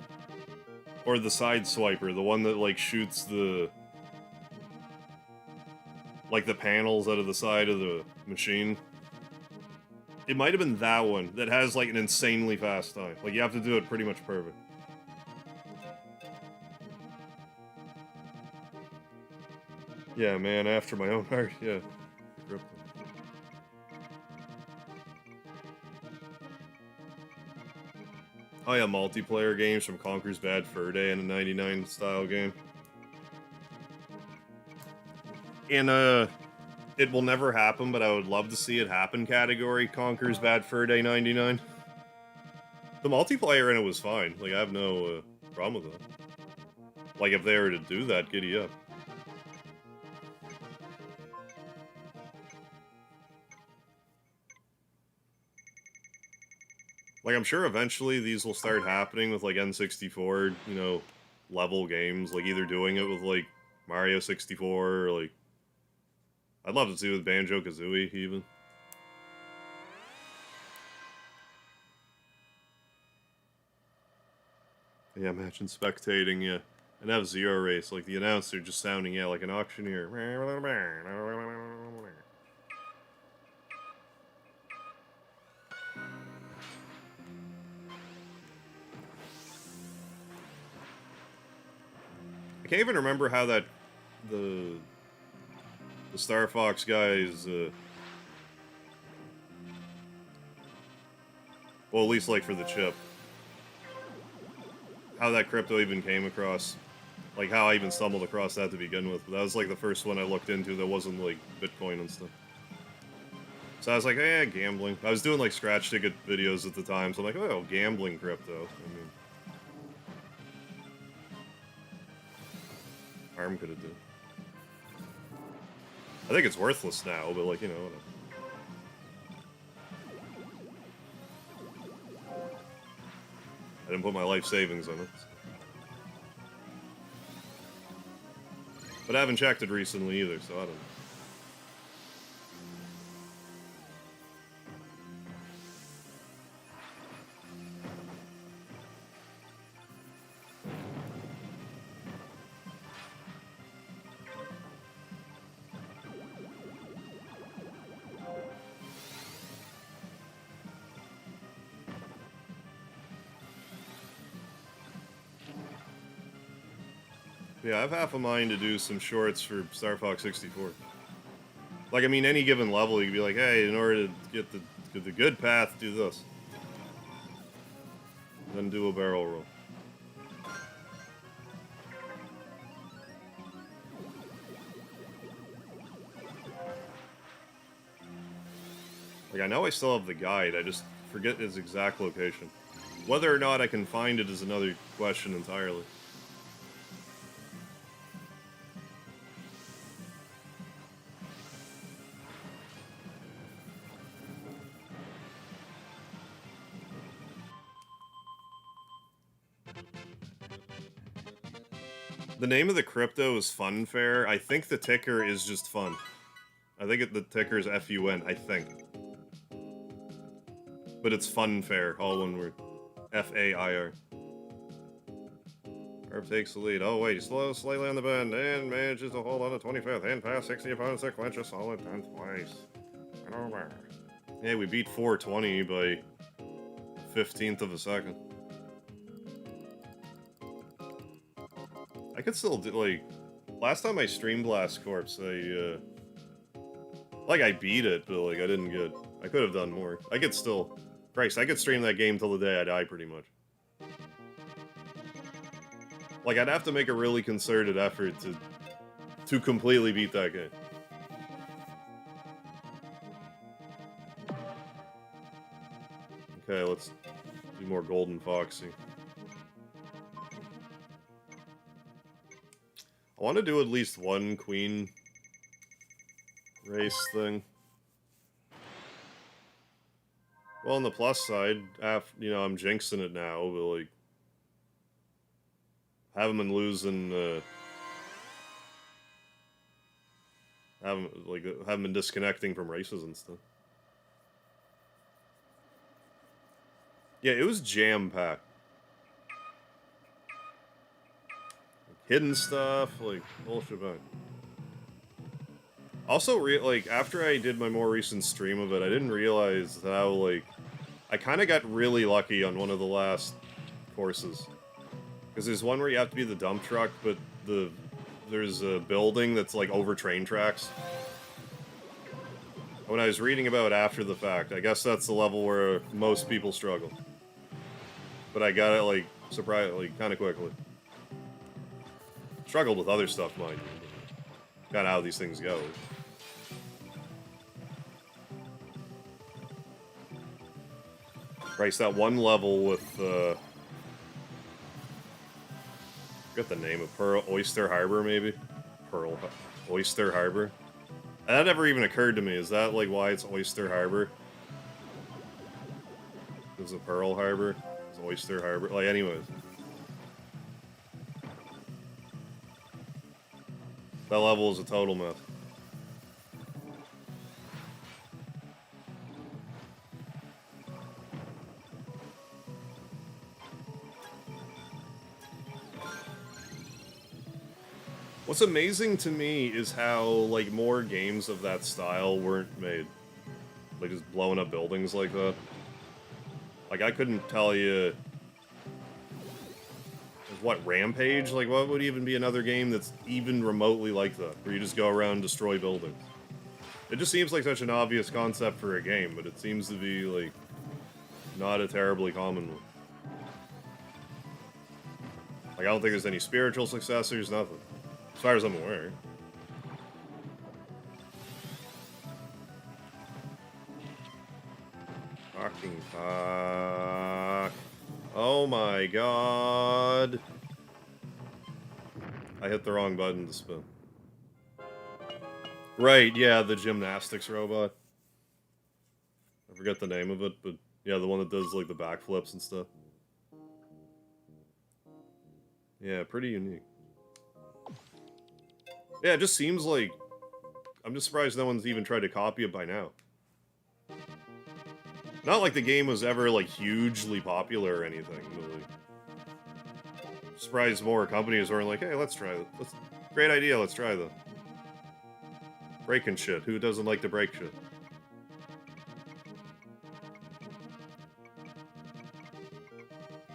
or the side swiper, the one that, like, shoots the, like, the panels out of the side of the machine. It might have been that one that has, like, an insanely fast time. Like, you have to do it pretty much perfect. Yeah, man, after my own heart, yeah. Oh yeah, multiplayer games from Conker's Bad Fur Day and a 99 style game. In it will never happen, but I would love to see it happen category, Conker's Bad Fur Day 99. The multiplayer in it was fine. Like, I have no problem with it. Like, if they were to do that, giddy up. Like, I'm sure eventually these will start happening with, like, N64, you know, level games. Like, either doing it with, like, Mario 64, or, like... I'd love to see it with Banjo-Kazooie, even. Yeah, imagine spectating, yeah, an fzero race, like, the announcer just sounding, yeah, like an auctioneer. I can't even remember how that the Star Fox guys well, at least like for the chip, how that crypto even came across, like how I even stumbled across that to begin with. But that was like the first one I looked into that wasn't like Bitcoin and stuff. So I was like, eh, gambling. I was doing like scratch ticket videos at the time, so I'm like, oh, gambling crypto. I mean, ARM could have done. I think it's worthless now, but like, you know, whatever. I didn't put my life savings in it. But I haven't checked it recently either, so I don't know. Yeah, I have half a mind to do some shorts for Star Fox 64. Like, I mean, any given level, you could be like, hey, in order to get the good path, do this. Then do a barrel roll. Like, I know I still have the guide, I just forget its exact location. Whether or not I can find it is another question entirely. The name of the crypto is Funfair. I think the ticker is just fun. I think the ticker is FUN, I think. But it's Funfair, all one word. FAIR. Herb takes the lead. Oh wait, he slows slightly on the bend and manages to hold on to 25th and pass 60 opponents to clinch a solid 10th place. And over. Yeah, we beat 420 by 15th of a second. I could still do, like, last time I streamed Last Corpse, I beat it, but, like, I didn't get, I could have done more. I could still, Christ, I could stream that game till the day I die, pretty much. Like, I'd have to make a really concerted effort to completely beat that game. Okay, let's do more Golden Foxy. I want to do at least one queen race thing. Well, on the plus side, you know, I'm jinxing it now, but, like, having been losing, haven't been disconnecting from races and stuff. Yeah, it was jam-packed. Like, hidden stuff, like, bullshit back. Also, like, after I did my more recent stream of it, I didn't realize how, like, I kind of got really lucky on one of the last courses. Because there's one where you have to be the dump truck, but there's a building that's, like, over train tracks. When I was reading about after the fact, I guess that's the level where most people struggle. But I got it, like, surprisingly, kind of quickly. Struggled with other stuff, mind you. Kind of how these things go. Christ, that one level with, I forget the name of Oyster Harbor, maybe? Oyster Harbor? That never even occurred to me. Is that, like, why it's Oyster Harbor? Is it Pearl Harbor? Is Oyster Harbor? Like, anyways. That level is a total mess. What's amazing to me is how, like, more games of that style weren't made. Like, just blowing up buildings like that. Like, I couldn't tell you... What, Rampage? Like, what would even be another game that's even remotely like that? Where you just go around and destroy buildings? It just seems like such an obvious concept for a game, but it seems to be, like, not a terribly common one. Like, I don't think there's any spiritual successors, nothing. As far as I'm aware. Fucking fuck. Oh my god. I hit the wrong button to spin. Right, yeah, the gymnastics robot. I forget the name of it, but yeah, the one that does, like, the backflips and stuff. Yeah, pretty unique. Yeah, it just seems like... I'm just surprised no one's even tried to copy it by now. Not like the game was ever, like, hugely popular or anything, but, like... I'm surprised more companies weren't like, hey, let's try it. Great idea, let's try that. Breaking shit. Who doesn't like to break shit?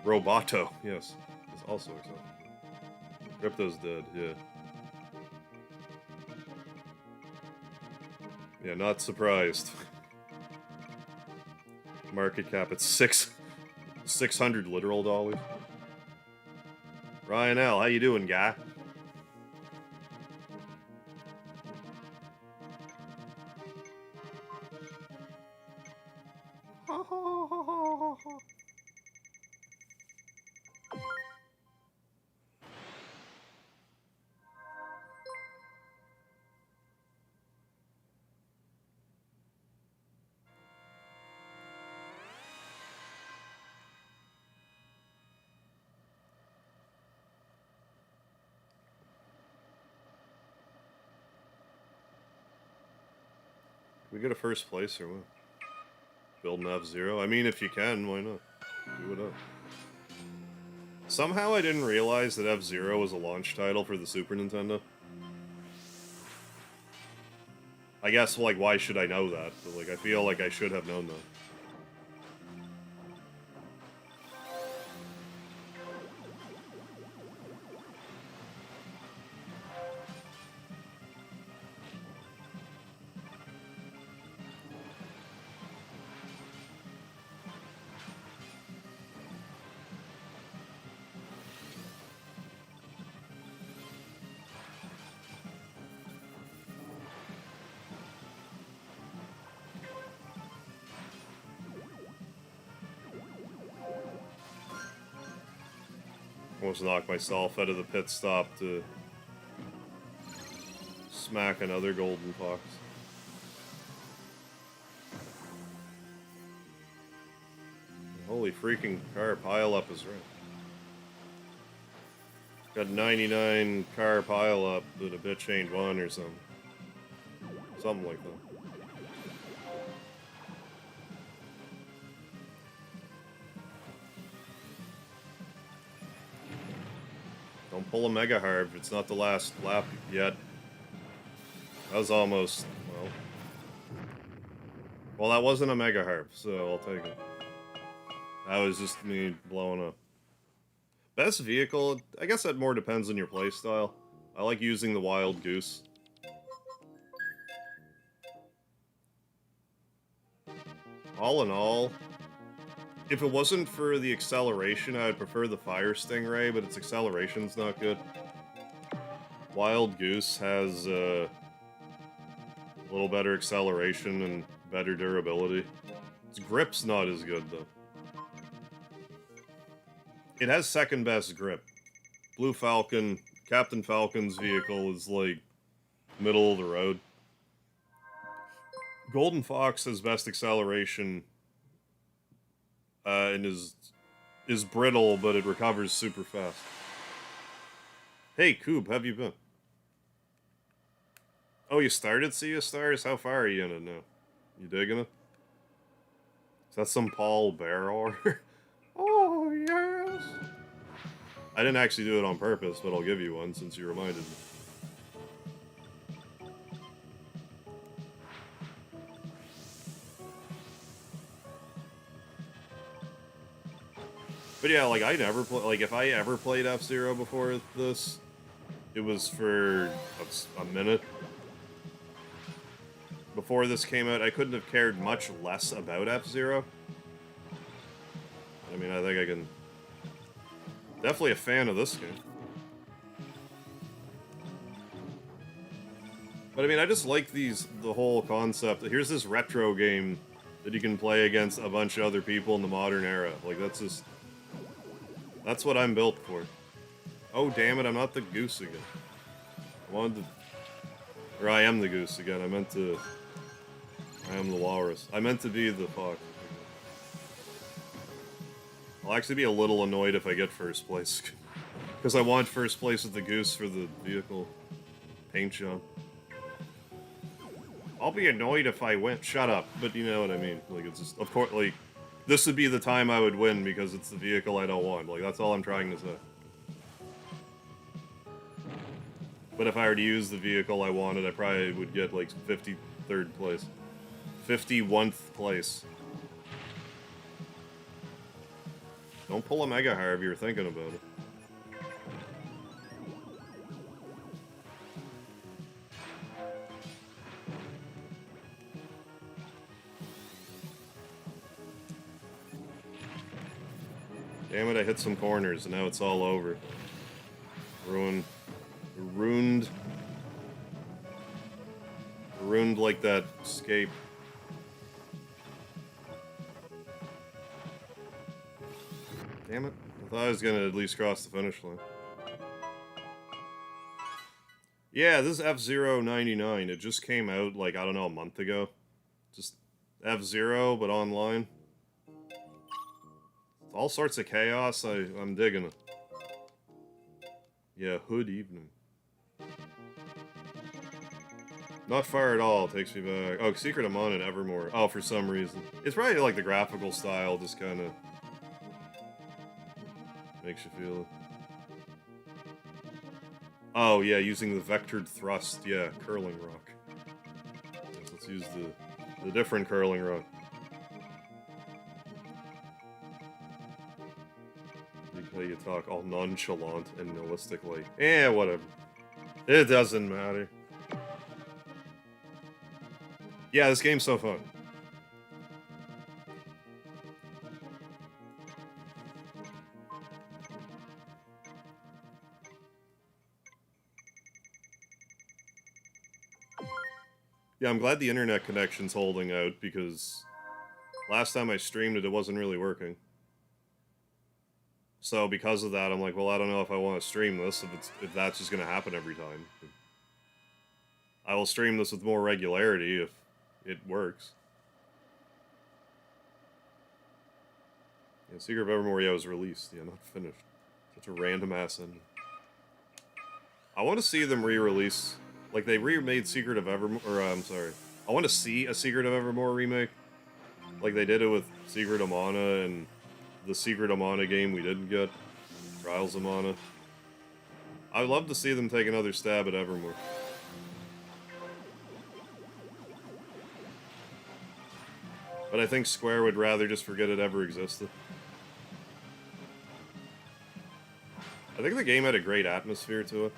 Roboto, yes. It's also exciting. Crypto's dead, yeah. Yeah, not surprised. Market cap at 600 literal dollars. Ryan L, how you doing, guy? We get a first place or what? Build an F-Zero? I mean, if you can, why not? Do it up. Somehow I didn't realize that F-Zero was a launch title for the Super Nintendo. I guess, like, why should I know that? But, like, I feel like I should have known that. Almost knocked myself out of the pit stop to smack another golden fox. Holy freaking car pileup is right. Got 99 car pileup, but a bitch ain't one or something. Something like that. Don't pull a mega harv. It's not the last lap yet. That was almost, well, that wasn't a mega harv, so I'll take it. That was just me blowing up. Best vehicle, I guess that more depends on your playstyle. I like using the Wild Goose. All in all, if it wasn't for the acceleration, I would prefer the Fire Stingray, but its acceleration's not good. Wild Goose has a little better acceleration and better durability. Its grip's not as good, though. It has second best grip. Blue Falcon, Captain Falcon's vehicle is like middle of the road. Golden Fox has best acceleration and is brittle, but it recovers super fast. Hey, Coob, how have you been? Oh, you started Sea of Stars? How far are you in it now? You digging it? Is that some Paul Bear or? Oh, yes! I didn't actually do it on purpose, but I'll give you one since you reminded me. But yeah, like, I never play. Like, if I ever played F-Zero before this, it was for a minute. Before this came out, I couldn't have cared much less about F-Zero. I mean, I think I can... Definitely a fan of this game. But I mean, I just like the whole concept. Here's this retro game that you can play against a bunch of other people in the modern era. Like, that's just... That's what I'm built for. Oh, damn it, I'm not the goose again. I wanted to... Or I am the goose again. I meant to... I am the walrus. I meant to be the fox. I'll actually be a little annoyed if I get first place. Because I want first place with the goose for the vehicle paint job. I'll be annoyed if I win. Shut up. But you know what I mean. Like, it's just... Of course, like... This would be the time I would win because it's the vehicle I don't want. Like, that's all I'm trying to say. But if I were to use the vehicle I wanted, I probably would get, like, 53rd place. 51st place. Don't pull a Mega Harv, you were thinking about it. Damn it, I hit some corners, and now it's all over. Ruined like that escape. Damn it. I thought I was gonna at least cross the finish line. Yeah, this is fzero 99. It just came out, like, I don't know, a month ago. Just fzero, but online. All sorts of chaos. I'm digging it. Yeah, Hood Evening. Not far at all. Takes me back. Oh, Secret of Mana and Evermore. Oh, for some reason. It's probably like the graphical style just kind of makes you feel it. Oh, yeah, using the vectored thrust. Yeah, curling rock. Let's use the different curling rock. How you talk all nonchalant and nihilistic like. Eh, whatever. It doesn't matter. Yeah, this game's so fun. Yeah, I'm glad the internet connection's holding out, because last time I streamed it, it wasn't really working. So because of that, I'm like, well, I don't know if I want to stream this, if that's just going to happen every time. I will stream this with more regularity if it works. Yeah, Secret of Evermore, yeah, was released. Yeah, not finished. Such a random ass ending. I want to see them re-release. Like, they remade Secret of Evermore, or, I'm sorry. I want to see a Secret of Evermore remake. Like they did it with Secret of Mana and the Secret of Mana game we didn't get. Trials of Mana. I'd love to see them take another stab at Evermore. But I think Square would rather just forget it ever existed. I think the game had a great atmosphere to it.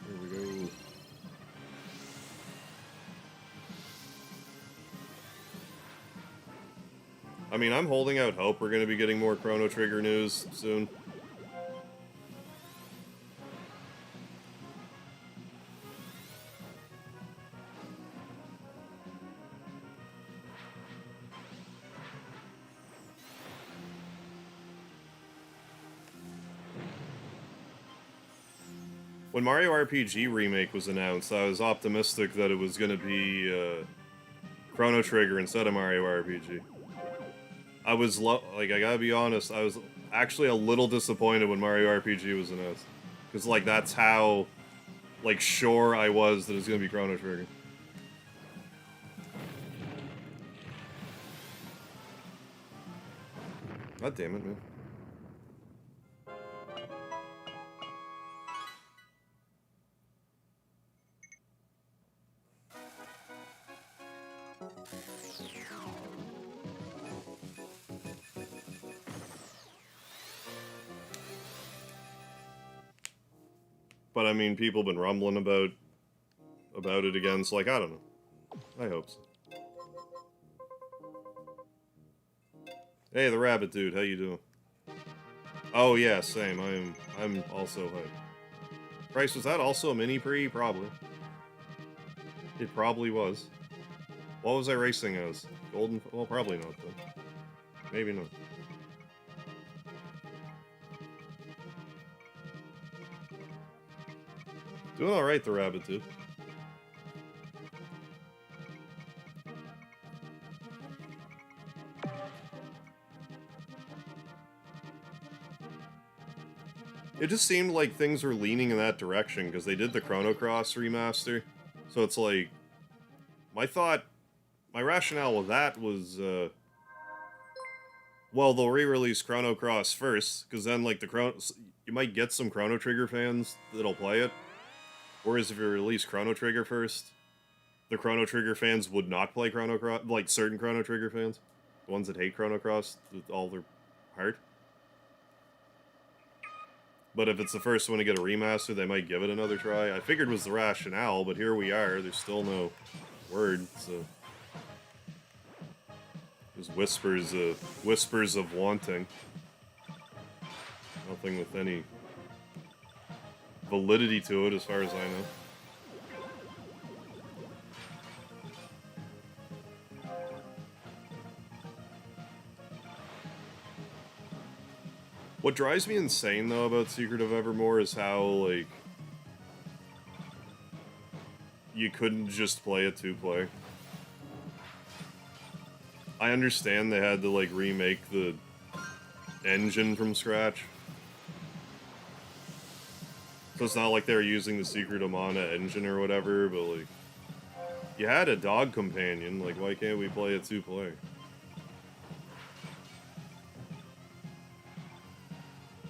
Here we go. I mean, I'm holding out hope we're going to be getting more Chrono Trigger news soon. When Mario RPG Remake was announced, I was optimistic that it was going to be Chrono Trigger instead of Mario RPG. I was, like, I gotta be honest, I was actually a little disappointed when Mario RPG was announced. Because, like, that's how, like, sure I was that it's gonna be Chrono Trigger. God damn it, man. But I mean, people have been rumbling about it again, so like, I don't know. I hope so. Hey, the rabbit dude, how you doing? Oh yeah, same. I'm also hyped. Christ, was that also a mini pre? Probably. It probably was. What was I racing as? Golden? Well, probably not then. Maybe not. Doing alright, the rabbit dude. It just seemed like things were leaning in that direction, because they did the Chrono Cross remaster. So it's like, my rationale with that was, well, they'll re-release Chrono Cross first, because then, like, you might get some Chrono Trigger fans that'll play it. Whereas if you release Chrono Trigger first, the Chrono Trigger fans would not play Chrono Cross, like certain Chrono Trigger fans. The ones that hate Chrono Cross with all their heart. But if it's the first one to get a remaster, they might give it another try. I figured it was the rationale, but here we are. There's still no word, so... There's whispers of wanting. Nothing with any validity to it, as far as I know. What drives me insane, though, about Secret of Evermore is how, like, you couldn't just play a 2-player. I understand they had to, like, remake the engine from scratch. So it's not like they were using the Secret of Mana engine or whatever, but, like, you had a dog companion, like, why can't we play a 2-player?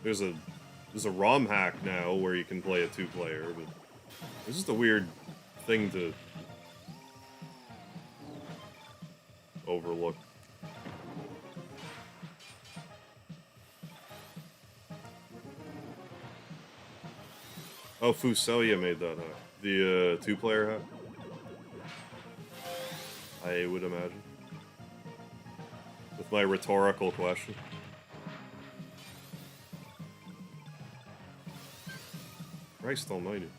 There's a ROM hack now where you can play a 2-player, but it's just a weird thing to overlook. Oh, Fusoya made that hack. The 2-player hack? I would imagine. With my rhetorical question. Christ almighty.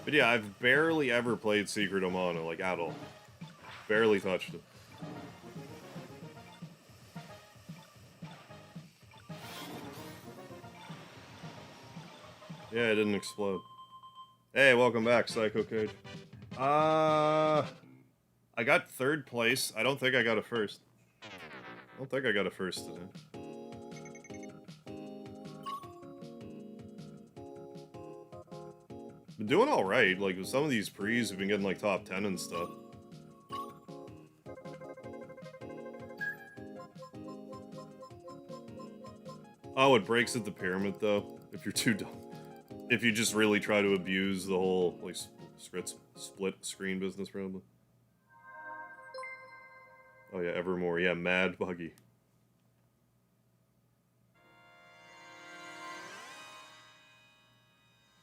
But yeah, I've barely ever played Secret of Mana, like, at all. Barely touched it. Yeah, it didn't explode. Hey, welcome back, Psycho Cage. I got 3rd place. I don't think I got a 1st. I don't think I got a 1st today. Been doing alright, like, with some of these pre's, we've been getting, like, top 10 and stuff. Oh, it breaks at the pyramid, though, if you're too dumb. If you just really try to abuse the whole, like, split screen business, probably. Oh yeah, Evermore, yeah, mad buggy.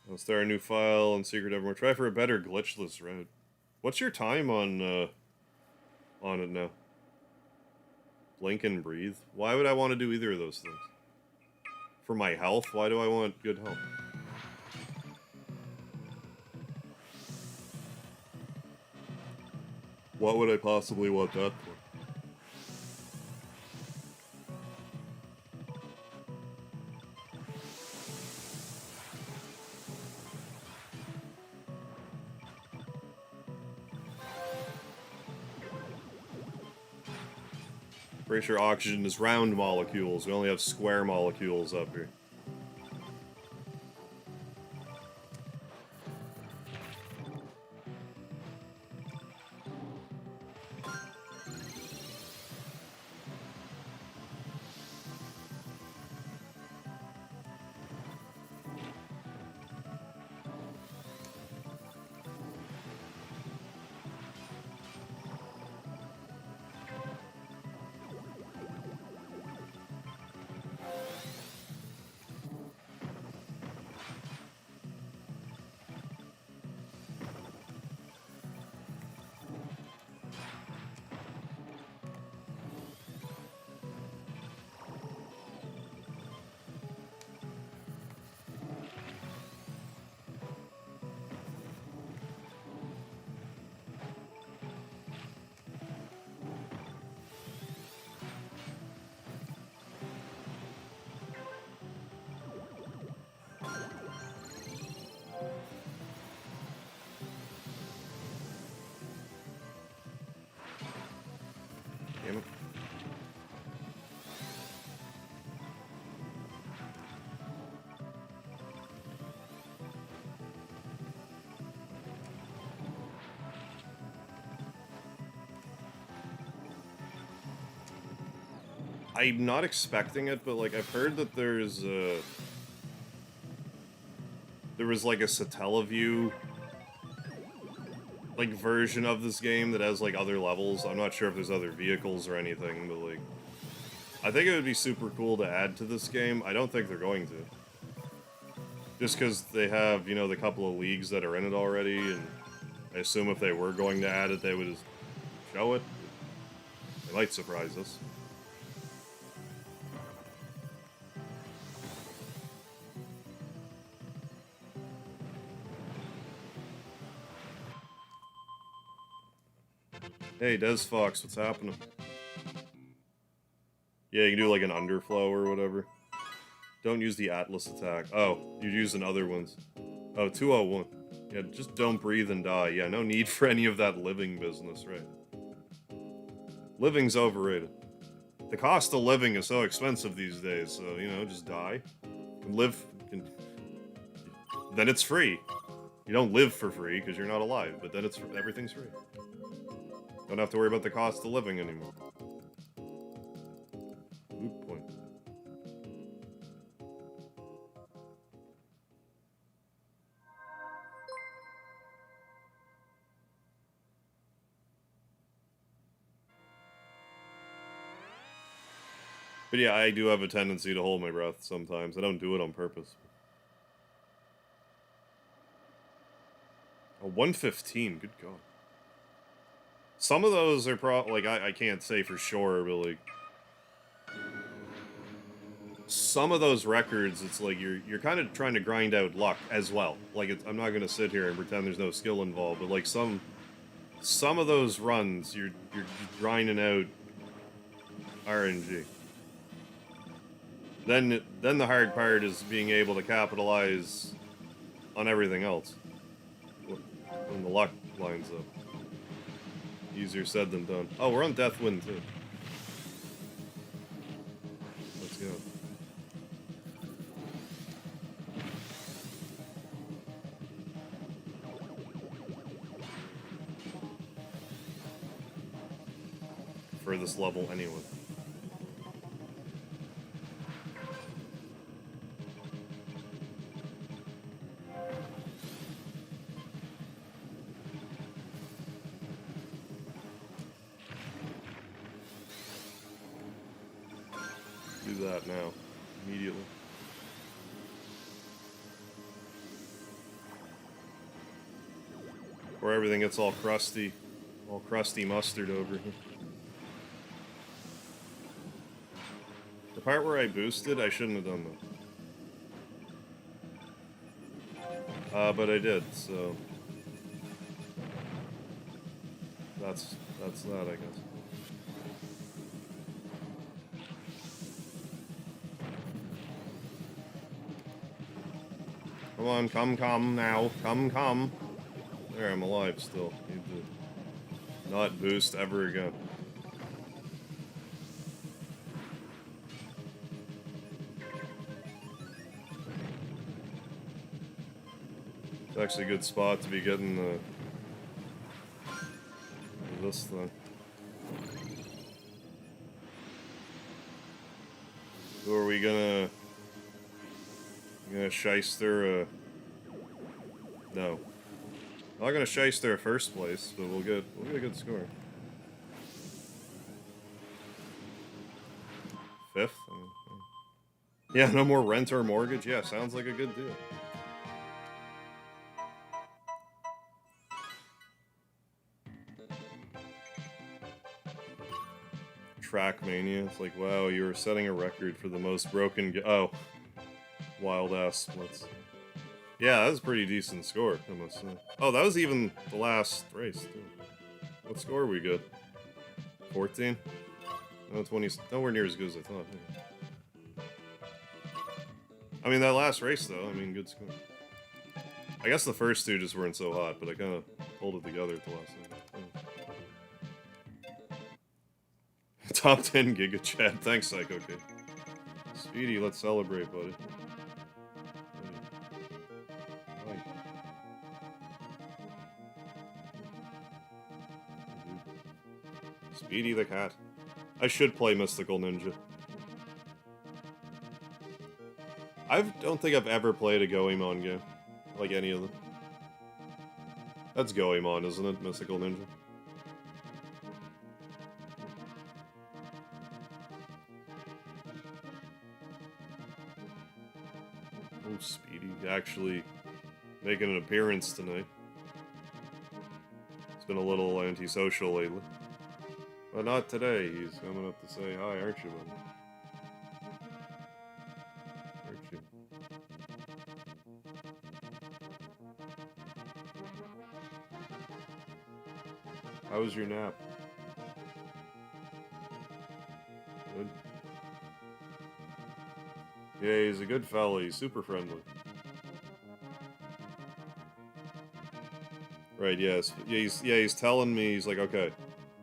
Let's start a new file on Secret Evermore. Try for a better glitchless route. What's your time on it now? Blink and breathe? Why would I want to do either of those things? For my health? Why do I want good health? What would I possibly want that for? Pretty sure oxygen is round molecules. We only have square molecules up here. Damn it. I'm not expecting it, but, like, I've heard that there was, like, a Satellaview, like, version of this game that has, like, other levels. I'm not sure if there's other vehicles or anything, but, like, I think it would be super cool to add to this game. I don't think they're going to. Just because they have, you know, the couple of leagues that are in it already, and I assume if they were going to add it, they would just show it. They might surprise us. Hey, Des Fox, what's happening? Yeah, you can do like an underflow or whatever. Don't use the Atlas attack. Oh, you're using other ones. Oh, 201. Yeah, just don't breathe and die. Yeah, no need for any of that living business, right? Living's overrated. The cost of living is so expensive these days, so, you know, just die. You can live... Then it's free. You don't live for free because you're not alive, but then it's everything's free. Don't have to worry about the cost of living anymore. Loot point. But yeah, I do have a tendency to hold my breath sometimes. I don't do it on purpose. A 115, good god. Some of those are like, I can't say for sure, but like... Some of those records, it's like you're kind of trying to grind out luck as well. Like, I'm not gonna sit here and pretend there's no skill involved, but like some of those runs, you're grinding out RNG. Then the hard part is being able to capitalize on everything else when the luck lines up. Easier said than done. Oh, we're on Deathwind too. Let's go. For this level anyway. Do that now, immediately. Or everything gets all crusty mustard over here. The part where I boosted, I shouldn't have done that. But I did, so... That's that, I guess. Come on, come now. Come. There, I'm alive still. Need to not boost ever again. It's actually a good spot to be getting this thing. Who are we gonna shyster? No, I'm not gonna shyster first place, but we'll get a good score. Fifth. Yeah, no more rent or mortgage. Yeah, sounds like a good deal. Trackmania. It's like, wow, you were setting a record for the most broken. Oh, wild ass splits. Yeah, that was a pretty decent score, I must say. Oh, that was even the last race, too. What score we got? 14? No, 20. Nowhere near as good as I thought. I mean, that last race, though, I mean, good score. I guess the first two just weren't so hot, but I kind of pulled it together at the last second. Top 10 Giga Chat. Thanks, Psycho Kid. Speedy, let's celebrate, buddy. Speedy the cat. I should play Mystical Ninja. I don't think I've ever played a Goemon game. Like any of them. That's Goemon, isn't it? Mystical Ninja. Oh, Speedy actually making an appearance tonight. He's been a little antisocial lately. But not today. He's coming up to say hi, aren't you, buddy? Aren't you? How was your nap? Good. Yeah, he's a good fella. He's super friendly. Right, yes. Yeah, he's telling me, he's like, okay,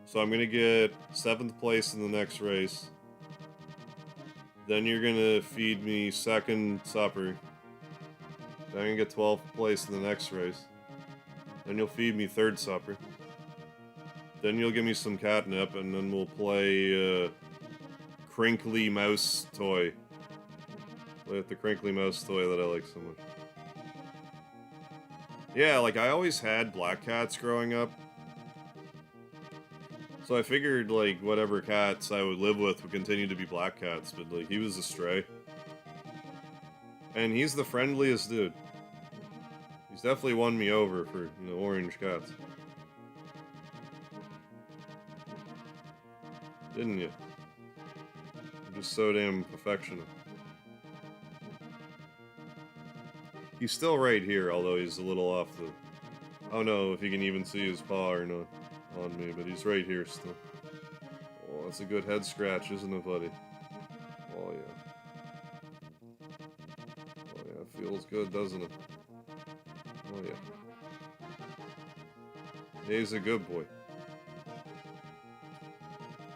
so I'm gonna get 7th place in the next race. Then you're gonna feed me 2nd supper. Then I'm gonna get 12th place in the next race. Then you'll feed me 3rd supper. Then you'll give me some catnip, and then we'll play, Crinkly Mouse Toy. Play with the Crinkly Mouse Toy that I like so much. Yeah, like, I always had black cats growing up. So I figured, like, whatever cats I would live with would continue to be black cats, but, like, he was a stray. And he's the friendliest dude. He's definitely won me over for, orange cats. Didn't you? I'm just so damn affectionate. He's still right here, although he's a little off the... I don't know if you can even see his paw or not on me, but he's right here still. Oh, that's a good head scratch, isn't it, buddy? Oh, yeah. Oh, yeah, it feels good, doesn't it? Oh, yeah. He's a good boy.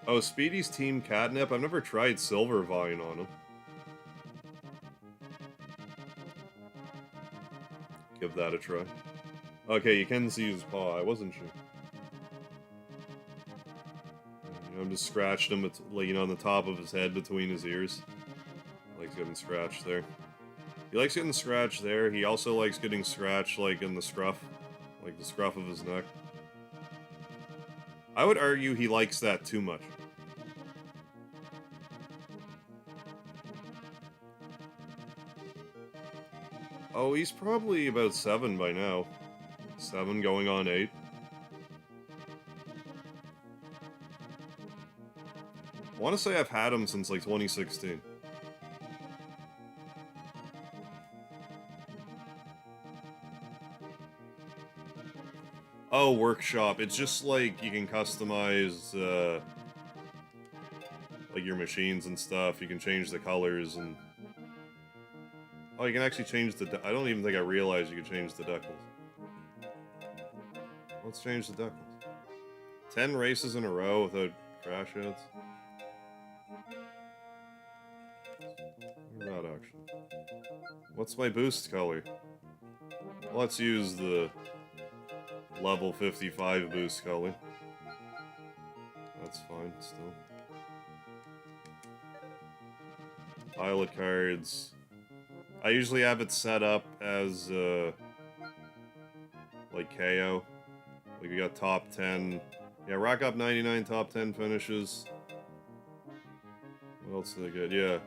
Oh, Speedy's Team Catnip? I've never tried Silvervine on him. Give that a try. Okay, you can see his paw. I wasn't sure. I'm just scratching him, like, on the top of his head between his ears. He likes getting scratched there. He likes getting scratched there. He also likes getting scratched, like, in the scruff. Like, the scruff of his neck. I would argue he likes that too much. Oh, he's probably about 7 by now. 7 going on 8. I want to say I've had him since, like, 2016. Oh, workshop. It's just, like, you can customize, like, your machines and stuff. You can change the colors and... Oh, you can actually change the... I don't even think I realized you could change the decals. Let's change the decals. 10 races in a row without crash hits. Or not, actually. What's my boost color? Let's use the level 55 boost color. That's fine, still. Pilot cards. I usually have it set up as, like, KO. Like, we got top 10. Yeah, rack up 99 top 10 finishes. What else did I get? Yeah.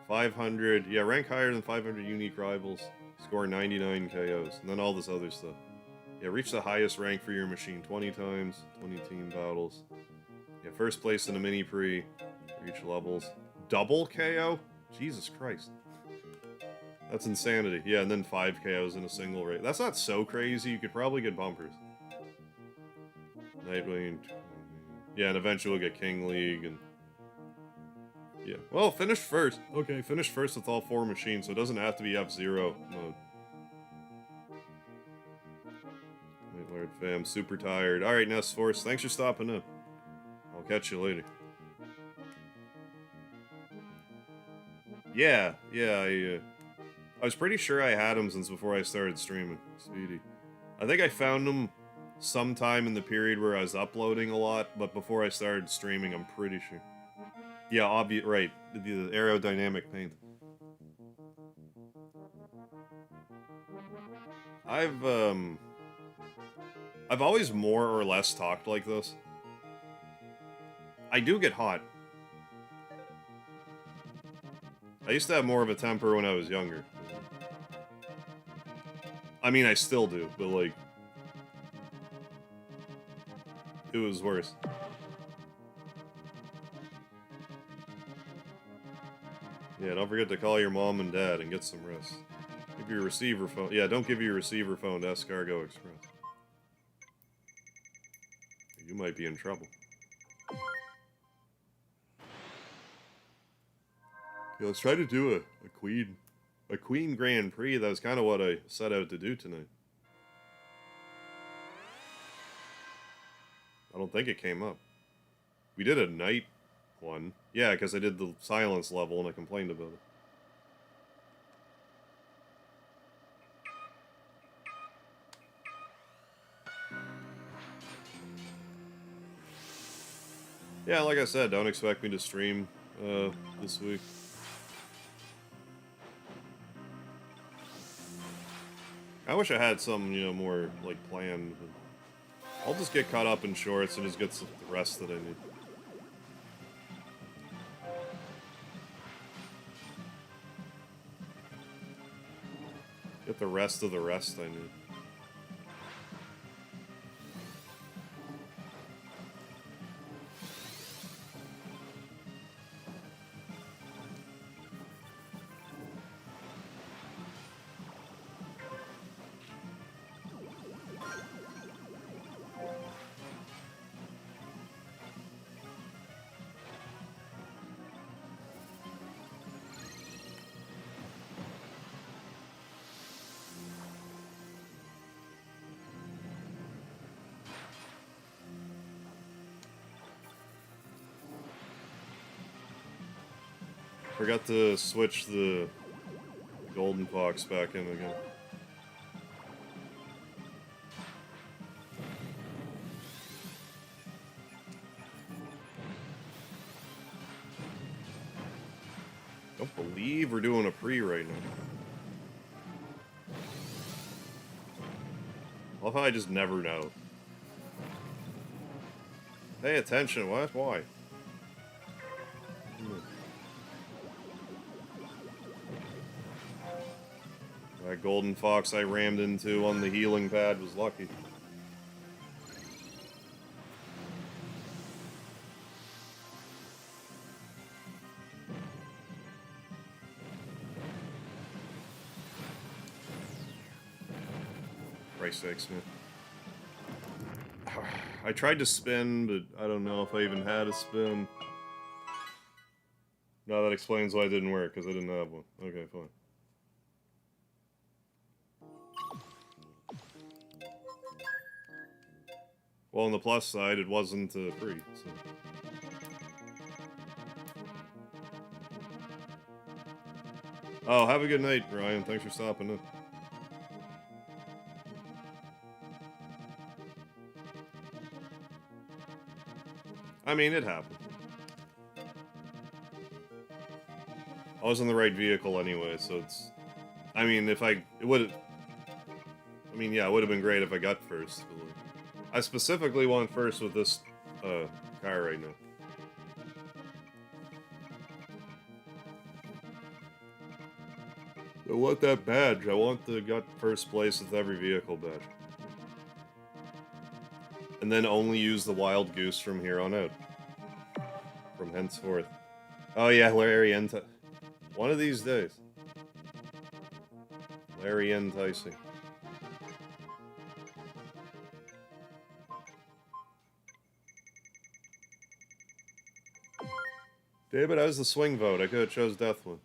500. Yeah, rank higher than 500 unique rivals. Score 99 KOs. And then all this other stuff. Yeah, reach the highest rank for your machine 20 times. 20 team battles. Yeah, first place in a mini-pre. Reach levels. Double KO? Jesus Christ. That's insanity. Yeah, and then 5 KOs in a single race. That's not so crazy. You could probably get bumpers. Nightwing. Yeah, and eventually we'll get King League and... Yeah. Well, finish first. Okay, finish first with all 4 machines, so it doesn't have to be fzero mode. Night Lord fam, super tired. Alright, Nest Force, thanks for stopping in. I'll catch you later. Yeah, I was pretty sure I had him since before I started streaming. Speedy. I think I found him sometime in the period where I was uploading a lot, but before I started streaming, I'm pretty sure. Yeah, right. The aerodynamic paint. I've always more or less talked like this. I do get hot. I used to have more of a temper when I was younger. I mean, I still do, but like, it was worse. Yeah, don't forget to call your mom and dad and get some rest. Give your receiver phone. Yeah, don't give your receiver phone to Escargot Express. You might be in trouble. Okay, let's try to do a Queen Grand Prix. That was kind of what I set out to do tonight. I don't think it came up. We did a night one. Yeah, because I did the silence level and I complained about it. Yeah, like I said, don't expect me to stream this week. I wish I had some, you know, more, like, planned. But I'll just get caught up in shorts and just get the rest that I need. Get the rest of the rest I need. Forgot to switch the golden fox back in again. Don't believe we're doing a pre right now. I love how I just never know. Pay attention, what? Why? That golden fox I rammed into on the healing pad was lucky. Christ's sakes, man. I tried to spin, but I don't know if I even had a spin. No, that explains why it didn't work, because I didn't have one. Okay, fine. Well, on the plus side, it wasn't free, so... Oh, have a good night, Ryan. Thanks for stopping in. I mean, it happened. I was in the right vehicle anyway, so it's... I mean, if I... It would... I mean, yeah, it would have been great if I got first. But like, I specifically want first with this car right now. I want that badge. I want the got first place with every vehicle badge. And then only use the wild goose from here on out. From henceforth. Oh yeah, Larry Enticing. One of these days. Larry Enticing. Damn it, I was the swing vote. I could have chose Deathwind.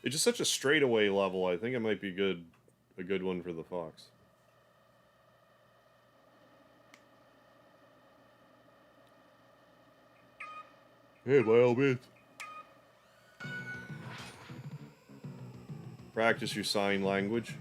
It's just such a straightaway level. I think it might be a good one for the Fox. Hey, by all means. Practice your sign language.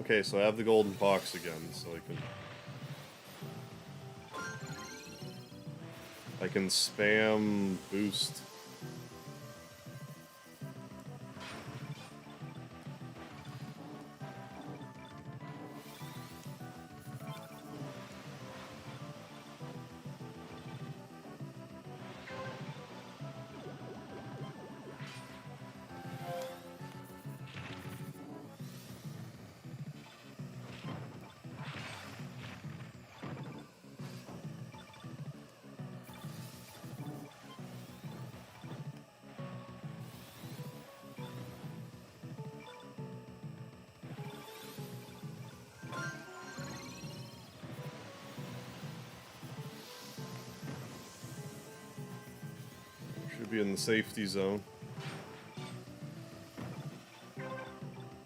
Okay, so I have the golden box again, so I can spam boost. Should be in the safety zone.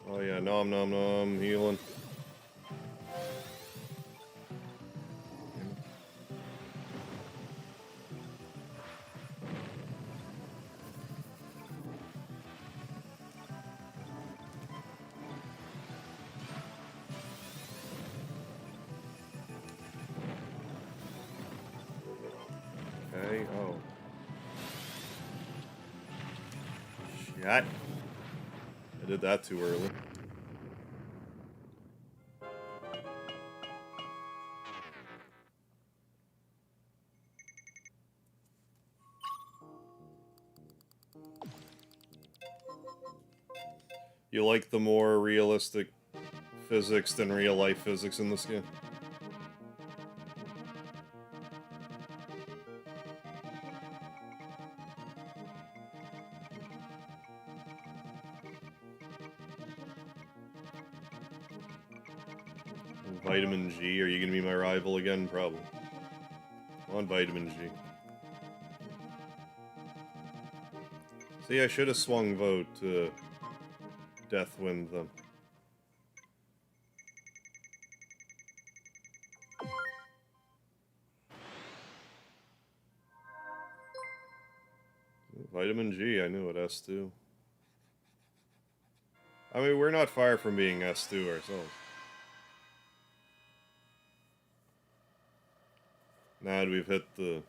Oh yeah, nom nom nom, healing. Okay, oh. Shit. I did that too early. You like the more realistic physics than real life physics in this game? Vitamin G, are you gonna be my rival again? Probably. Come on, Vitamin G. See, I should have swung vote to Deathwind them. Vitamin G, I knew it, S2. I mean, we're not far from being S2 ourselves. Now that we've hit the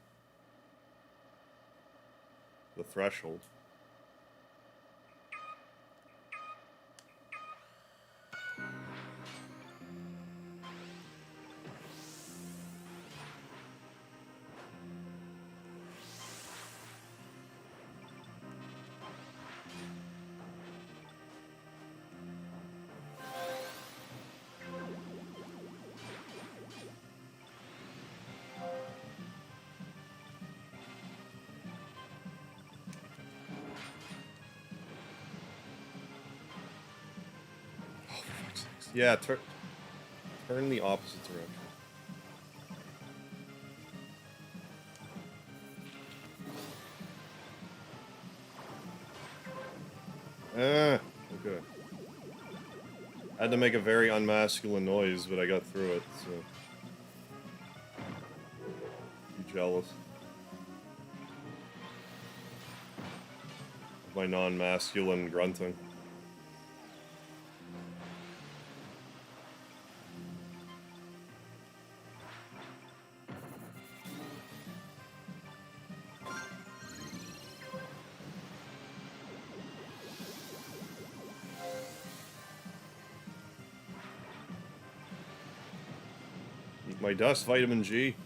threshold. Yeah, turn the opposite direction. Okay. I had to make a very unmasculine noise, but I got through it, so... I'm jealous. Of my non-masculine grunting. Eat my dust, Vitamin G.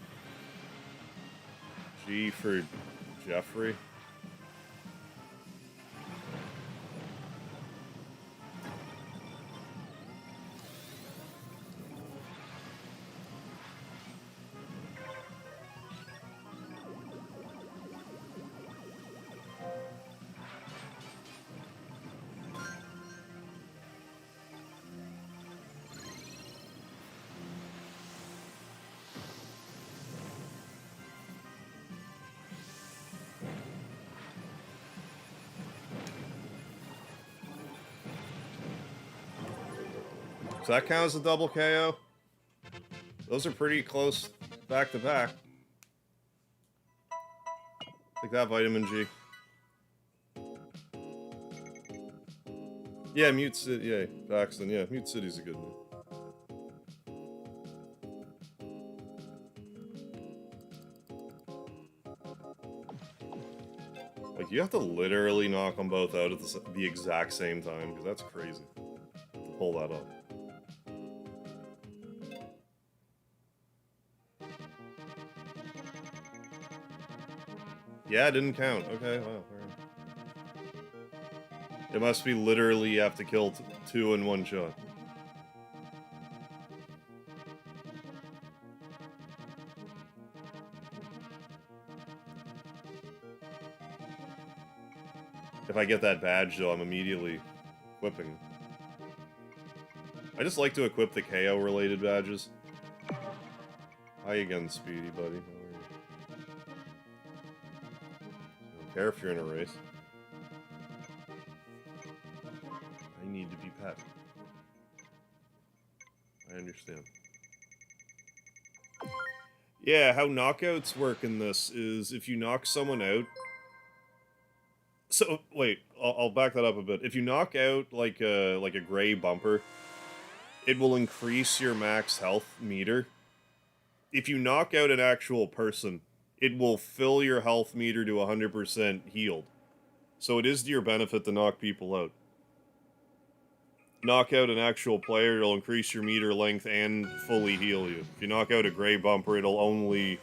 G for Jeffrey. Does that count as a double KO? Those are pretty close back to back. Take that, Vitamin G. Yeah, Mute City. Yeah, Paxton. Yeah, Mute City's a good one. You have to literally knock them both out at the exact same time, because that's crazy to pull that up. Yeah, it didn't count. Okay, wow. It must be literally you have to kill two in one shot. If I get that badge, though, I'm immediately equipping. I just like to equip the KO-related badges. Hi again, Speedy, buddy. How are you? Don't care if you're in a race. I need to be pet. I understand. Yeah, how knockouts work in this is if you knock someone out... So, wait, I'll back that up a bit. If you knock out, like a gray bumper, it will increase your max health meter. If you knock out an actual person, it will fill your health meter to 100% healed. So it is to your benefit to knock people out. Knock out an actual player, it'll increase your meter length and fully heal you. If you knock out a gray bumper, it'll only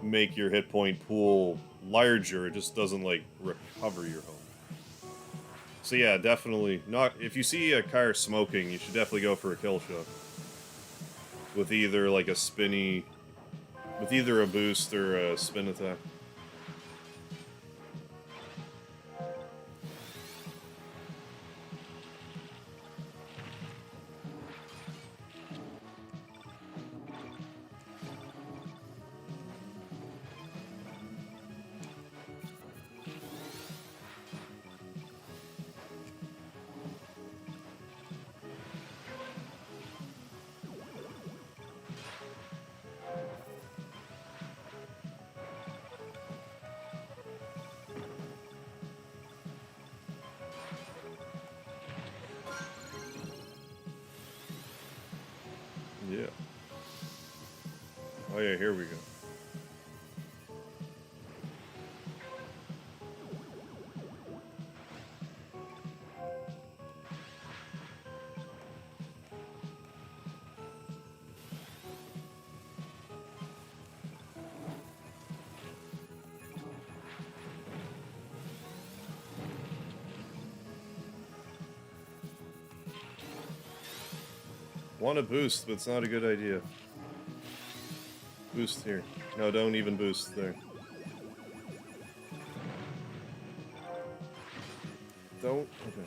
make your hit point pool larger. It just doesn't, like, recover your health. So yeah, definitely not. If you see a car smoking, you should definitely go for a kill shot. With either, like, a spinny... With either a boost or a spin attack. Yeah. Oh yeah, here we go. Want a boost, but it's not a good idea. Boost here. No, don't even boost there. Don't? Okay.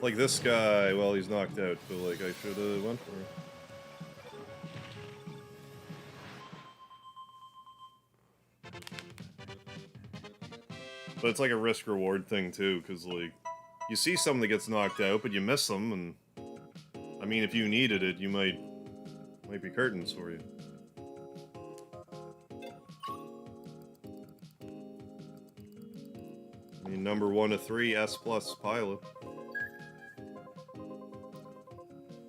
Like this guy, well, he's knocked out, but like I should have went for him. But it's like a risk-reward thing, too, because, like, you see someone that gets knocked out, but you miss them, and... I mean, if you needed it, you might be curtains for you. I mean, number 1 of 3, S+ pilot.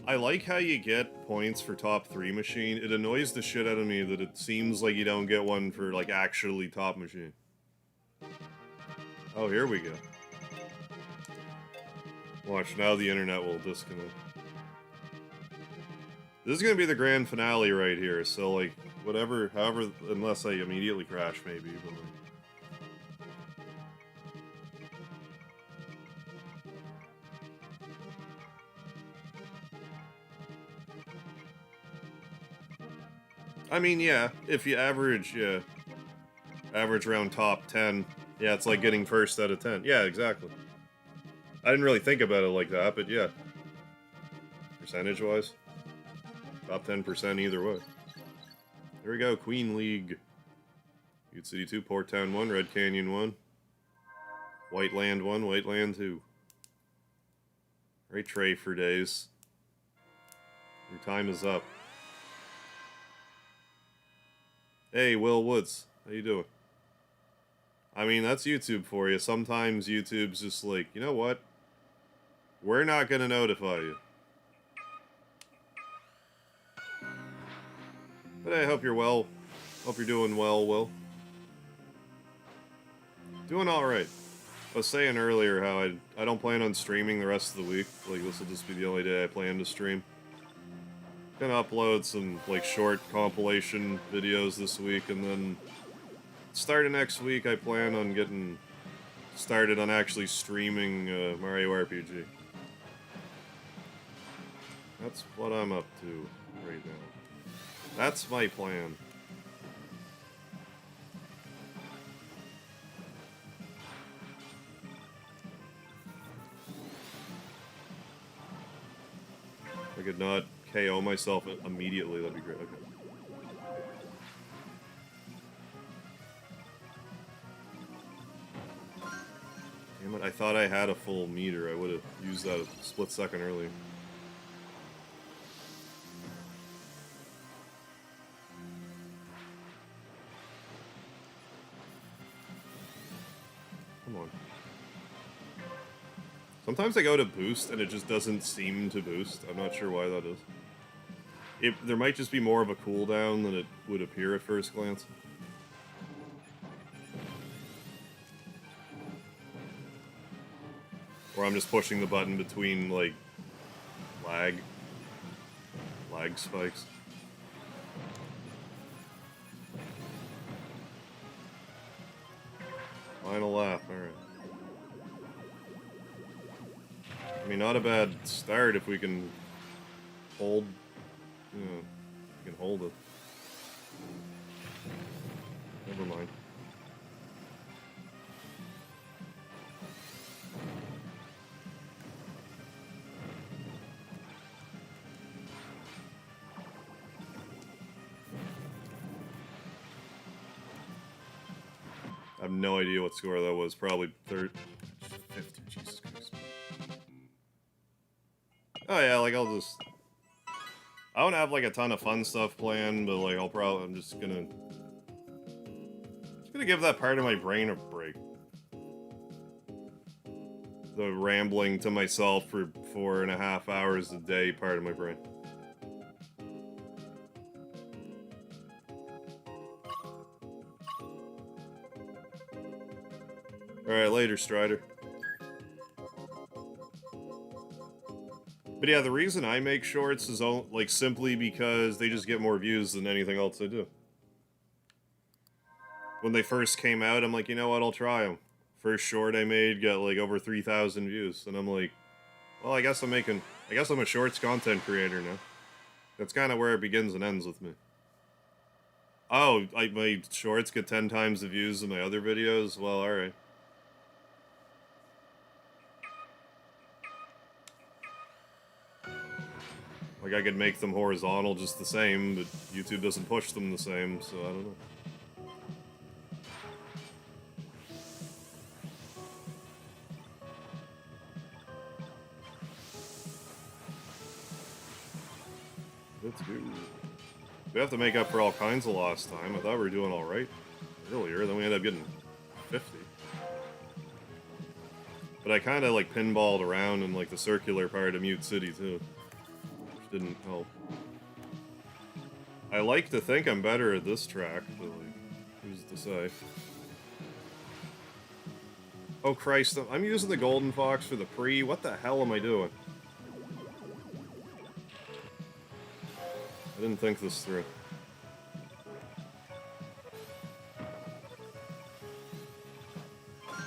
I like how you get points for top 3 machine. It annoys the shit out of me that it seems like you don't get one for, like, actually top machine. Oh, here we go. Watch, now the internet will disconnect. This is gonna be the grand finale right here, so, like, whatever, however, unless I immediately crash, maybe, but, like... I mean, yeah, if you average, average around top 10, yeah, it's like getting first out of 10. Yeah, exactly. I didn't really think about it like that, but yeah. Percentage-wise. Top 10% either way. There we go, Queen League. Ute City 2, Port Town 1, Red Canyon 1. White Land 1, White Land 2. Right, Trey for days. Your time is up. Hey, Will Woods. How you doing? I mean, that's YouTube for you. Sometimes YouTube's just like, you know what? We're not gonna notify you. But I hope you're well. Hope you're doing well, Will. Doing alright. I was saying earlier how I don't plan on streaming the rest of the week. Like, this will just be the only day I plan to stream. Gonna upload some, like, short compilation videos this week, and then starting next week, I plan on getting started on actually streaming Mario RPG. That's what I'm up to right now. That's my plan. If I could not KO myself immediately, that'd be great. Okay. Damn it, I thought I had a full meter. I would have used that a split second earlier. Come on. Sometimes I go to boost and it just doesn't seem to boost. I'm not sure why that is. There might just be more of a cooldown than it would appear at first glance. Or I'm just pushing the button between, like, lag spikes. Final lap, alright. I mean, not a bad start if we can hold, you know, we can hold it. Never mind. I have no idea what score that was. Probably 50. Jesus Christ. Oh yeah, like I don't have like a ton of fun stuff planned, but like I'm just gonna give that part of my brain a break. The rambling to myself for 4.5 hours a day part of my brain. Alright, later, Strider. But yeah, the reason I make shorts is like simply because they just get more views than anything else I do. When they first came out, I'm like, you know what, I'll try them. First short I made got like over 3,000 views, and I'm like, well, I guess I'm a shorts content creator now. That's kind of where it begins and ends with me. Oh, my shorts get 10 times the views of my other videos? Well, alright. Like, I could make them horizontal just the same, but YouTube doesn't push them the same, so I don't know. Let's go. We have to make up for all kinds of lost time. I thought we were doing alright earlier, then we ended up getting 50. But I kind of, like, pinballed around in, like, the circular part of Mute City, too. Which didn't help. I like to think I'm better at this track, but, like, who's to say? Oh, Christ, I'm using the Golden Fox for the pre. What the hell am I doing? I didn't think this through.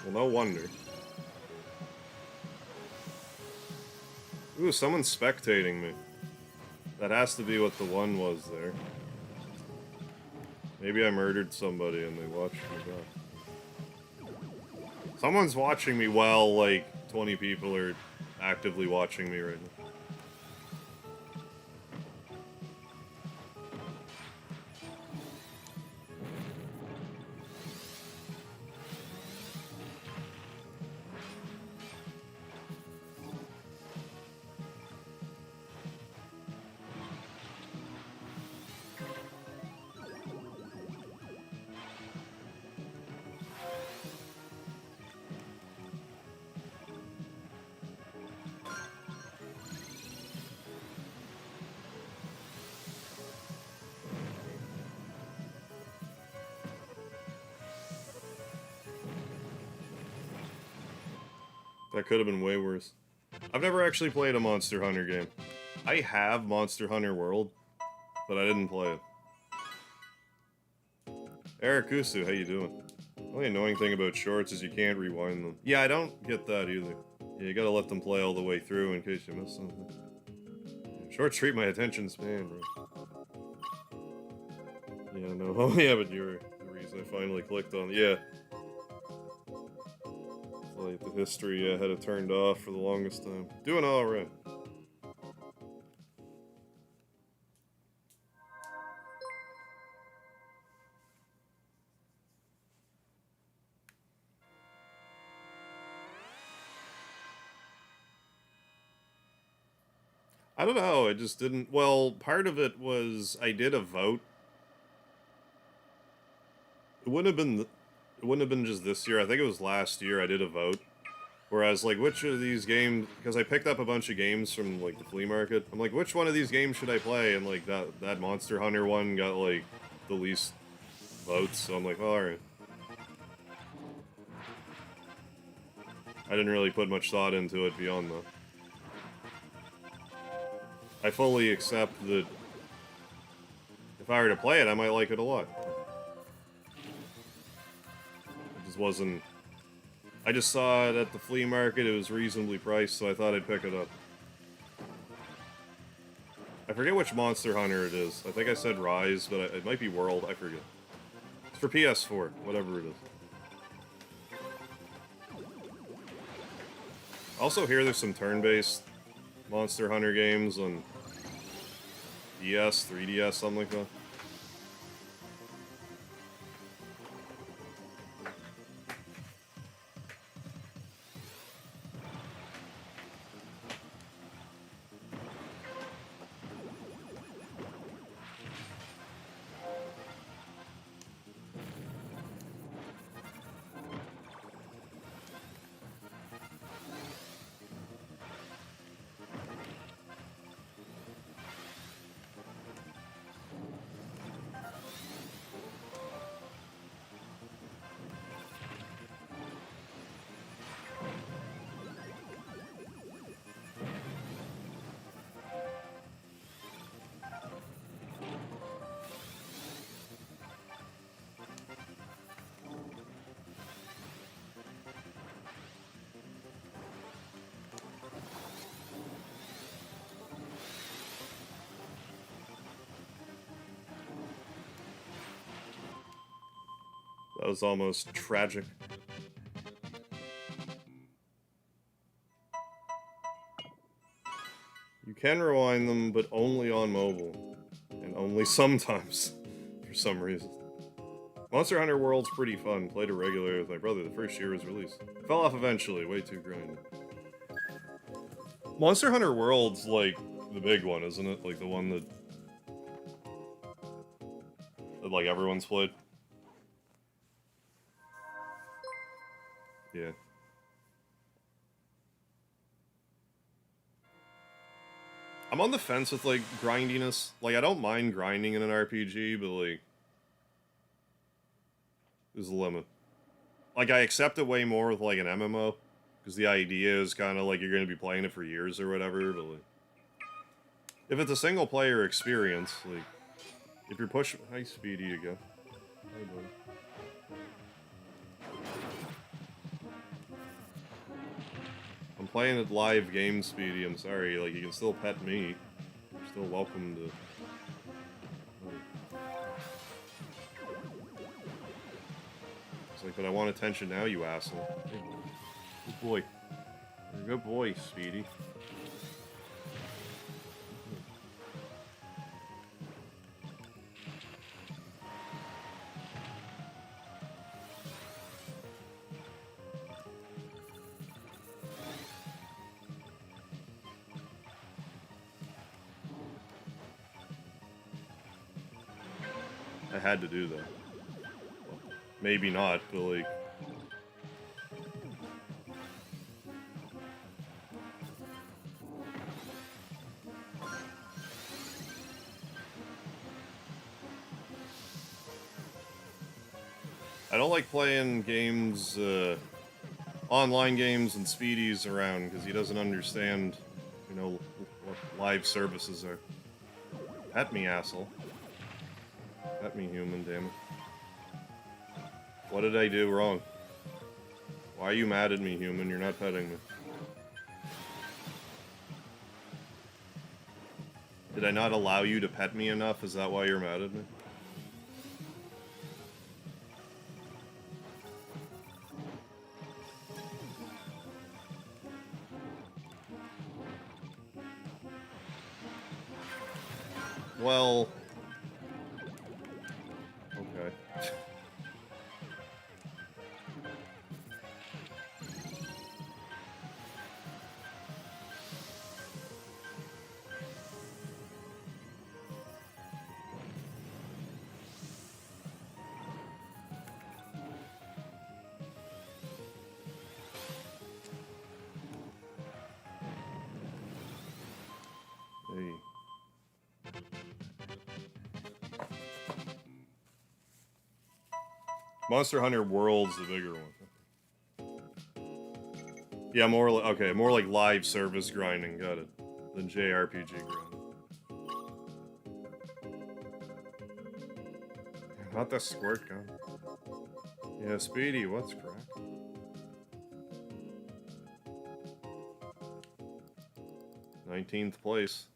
Well, no wonder. Ooh, someone's spectating me. That has to be what the one was there. Maybe I murdered somebody and they watched me back. Someone's watching me while, like, 20 people are actively watching me right now. That could have been way worse. I've never actually played a Monster Hunter game. I have Monster Hunter World, but I didn't play it. Erikusu, how you doing? The only annoying thing about shorts is you can't rewind them. Yeah, I don't get that either. Yeah, you gotta let them play all the way through in case you miss something. Shorts treat my attention span, bro. Yeah, no, oh yeah, but you were the reason I finally clicked on, yeah. Like the history, I had it turned off for the longest time. Doing alright. I don't know, I just didn't... Well, part of it was I did a vote. It wouldn't have been just this year. I think it was last year I did a vote. Whereas, like, which of these games... Because I picked up a bunch of games from, like, the flea market. I'm like, which one of these games should I play? And, like, that Monster Hunter one got, like, the least votes. So I'm like, well, alright. I didn't really put much thought into it beyond that. I fully accept that if I were to play it, I might like it a lot. It just wasn't... I just saw it at the flea market, it was reasonably priced, so I thought I'd pick it up. I forget which Monster Hunter it is. I think I said Rise, but it might be World, I forget. It's for PS4, whatever it is. I also hear there's some turn-based Monster Hunter games on DS, 3DS, something like that. That was almost tragic. You can rewind them, but only on mobile. And only sometimes, for some reason. Monster Hunter World's pretty fun. Played it regularly with my brother the first year it was released. Fell off eventually, way too grinding. Monster Hunter World's like the big one, isn't it? Like the one that like everyone's played. Yeah. I'm on the fence with, like, grindiness. Like, I don't mind grinding in an RPG, but, like, there's a limit. Like, I accept it way more with, like, an MMO, because the idea is kind of like you're going to be playing it for years or whatever, but, like, if it's a single-player experience, like, if you're pushing... Hi, Speedy, again. Hi, buddy. I'm playing at live game, Speedy, I'm sorry, like, you can still pet me. You're still welcome to... It's like, but I want attention now, you asshole. Hey, boy. Good boy. You're a good boy, Speedy. I had to do that. Well, maybe not, but like... I don't like playing games, online games and speedies around because he doesn't understand, you know, what live services are. Pet me, asshole. Pet me, human, damn it. What did I do wrong? Why are you mad at me, human? You're not petting me. Did I not allow you to pet me enough? Is that why you're mad at me? Well... Okay. Hey. Monster Hunter World's the bigger one. Yeah, more like, okay, more like live service grinding, got it. Than JRPG grinding. Not the squirt gun. Yeah, Speedy, what's crack? '19th place.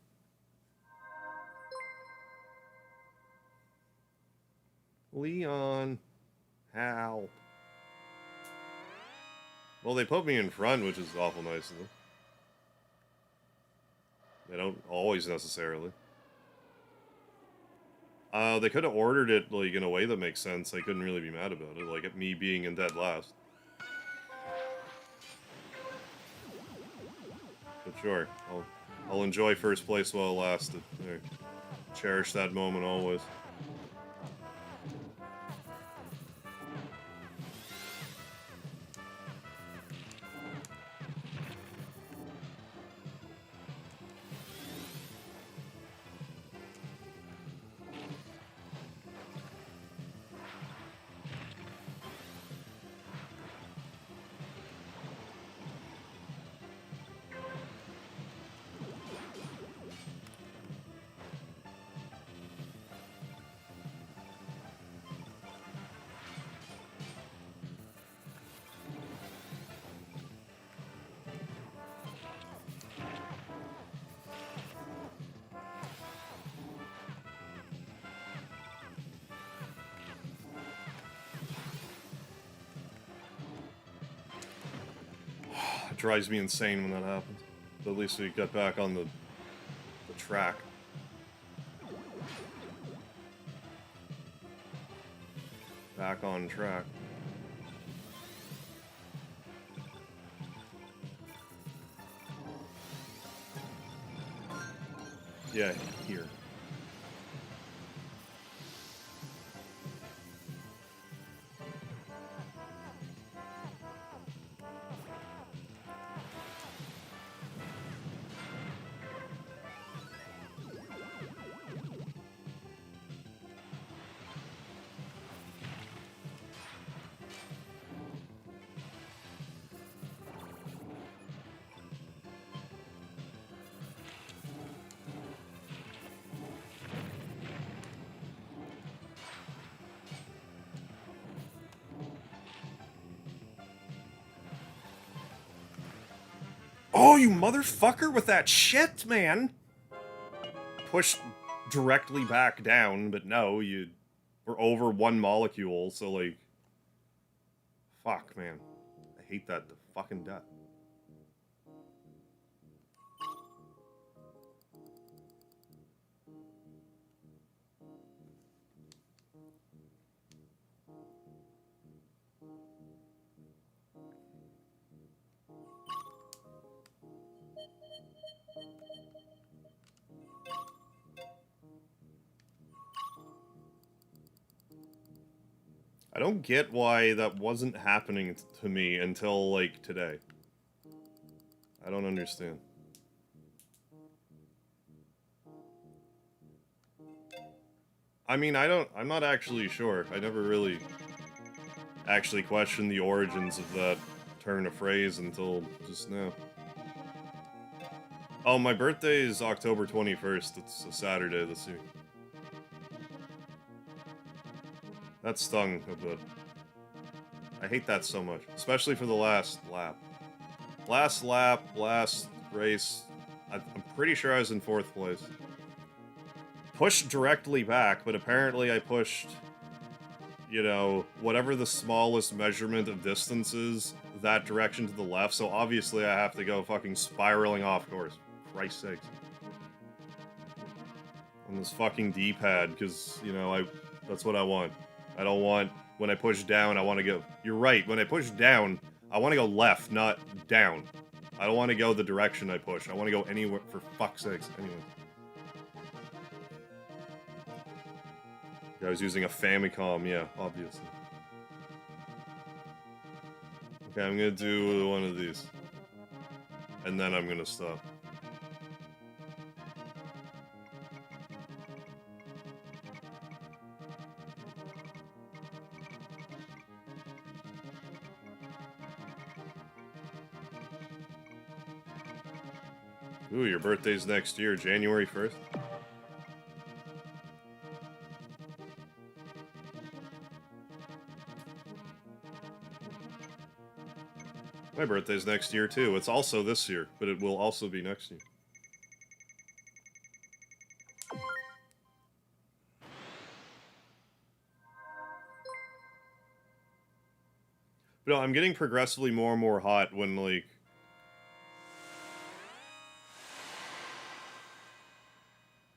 Leon. How? Well, they put me in front, which is awful nice of them. They don't always necessarily. They could have ordered it, like, in a way that makes sense. I couldn't really be mad about it, like, at me being in dead last. But sure, I'll enjoy first place while it lasted. Cherish that moment always. It drives me insane when that happens. But at least we got back on the track. Back on track. Yeah, here. Oh, you motherfucker with that shit, man! Push directly back down, but no, you were over one molecule, so like... Fuck, man. I hate that to fucking death. I don't get why that wasn't happening to me until, like, today. I don't understand. I mean, I'm not actually sure. I never really actually questioned the origins of that turn of phrase until just now. Oh, my birthday is October 21st. It's a Saturday this year. That stung a bit. I hate that so much, especially for the last lap. Last race, I'm pretty sure I was in 4th place. Pushed directly back, but apparently I pushed, you know, whatever the smallest measurement of distance is, that direction to the left, so obviously I have to go fucking spiraling off course. Christ's sakes. On this fucking D-pad, because, you know, that's what I want. I don't want, when I push down, I want to go... You're right, when I push down, I want to go left, not down. I don't want to go the direction I push. I want to go anywhere, for fuck's sakes. Anyway. I was using a Famicom, yeah, obviously. Okay, I'm gonna do one of these. And then I'm gonna stop. Ooh, your birthday's next year, January 1st? My birthday's next year, too. It's also this year, but it will also be next year. But no, I'm getting progressively more and more hot when, like...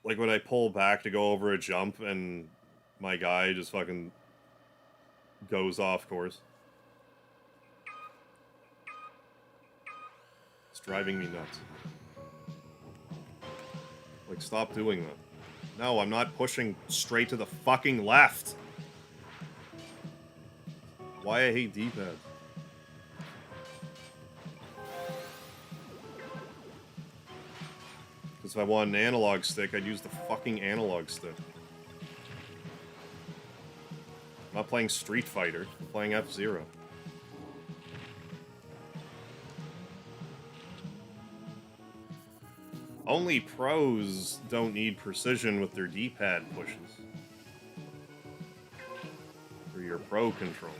Like, when I pull back to go over a jump, and my guy just fucking goes off course. It's driving me nuts. Like, stop doing that. No, I'm not pushing straight to the fucking left! Why I hate D-pads. Because if I want an analog stick, I'd use the fucking analog stick. I'm not playing Street Fighter, I'm playing F-Zero. Only pros don't need precision with their D-pad pushes. For your pro controller.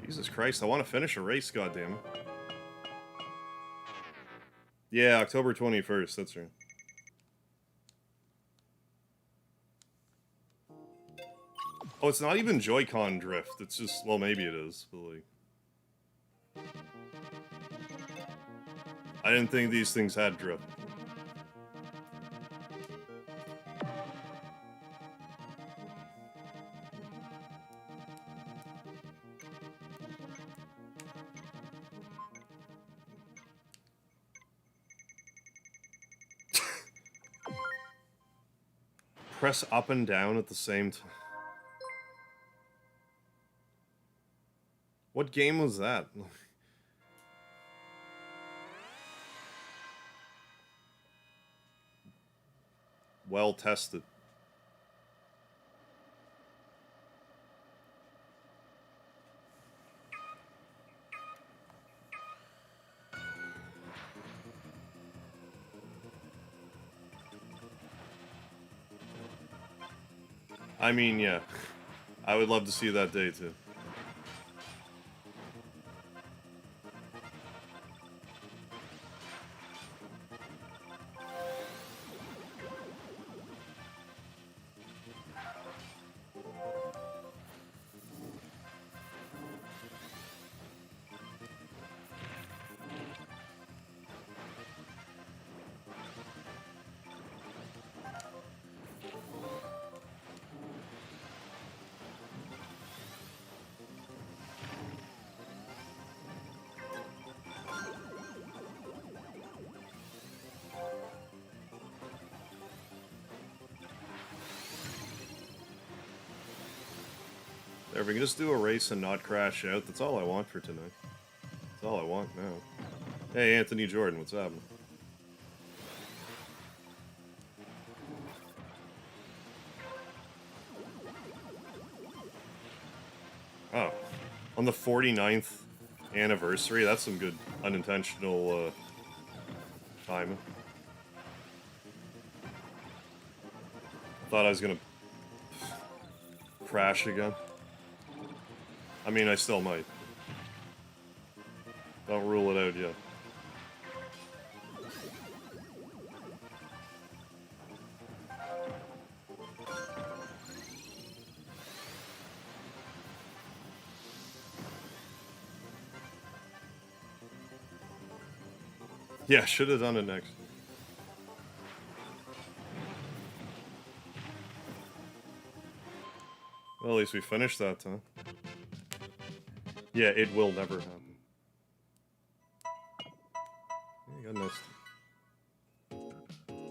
Jesus Christ, I want to finish a race, goddammit. Yeah, October 21st, that's right. Oh, it's not even Joy-Con drift, it's just, well, maybe it is, but like... I didn't think these things had drift. Press up and down at the same time. What game was that? Well tested. I mean, yeah. I would love to see that day too. There, we can just do a race and not crash out. That's all I want for tonight. That's all I want now. Hey, Anthony Jordan, what's happening? Oh, on the 49th anniversary? That's some good unintentional timing. Thought I was gonna crash again. I mean, I still might. Don't rule it out yet. Yeah, should have done it next. Well, at least we finished that time. Yeah, it will never happen. Yeah, got nice.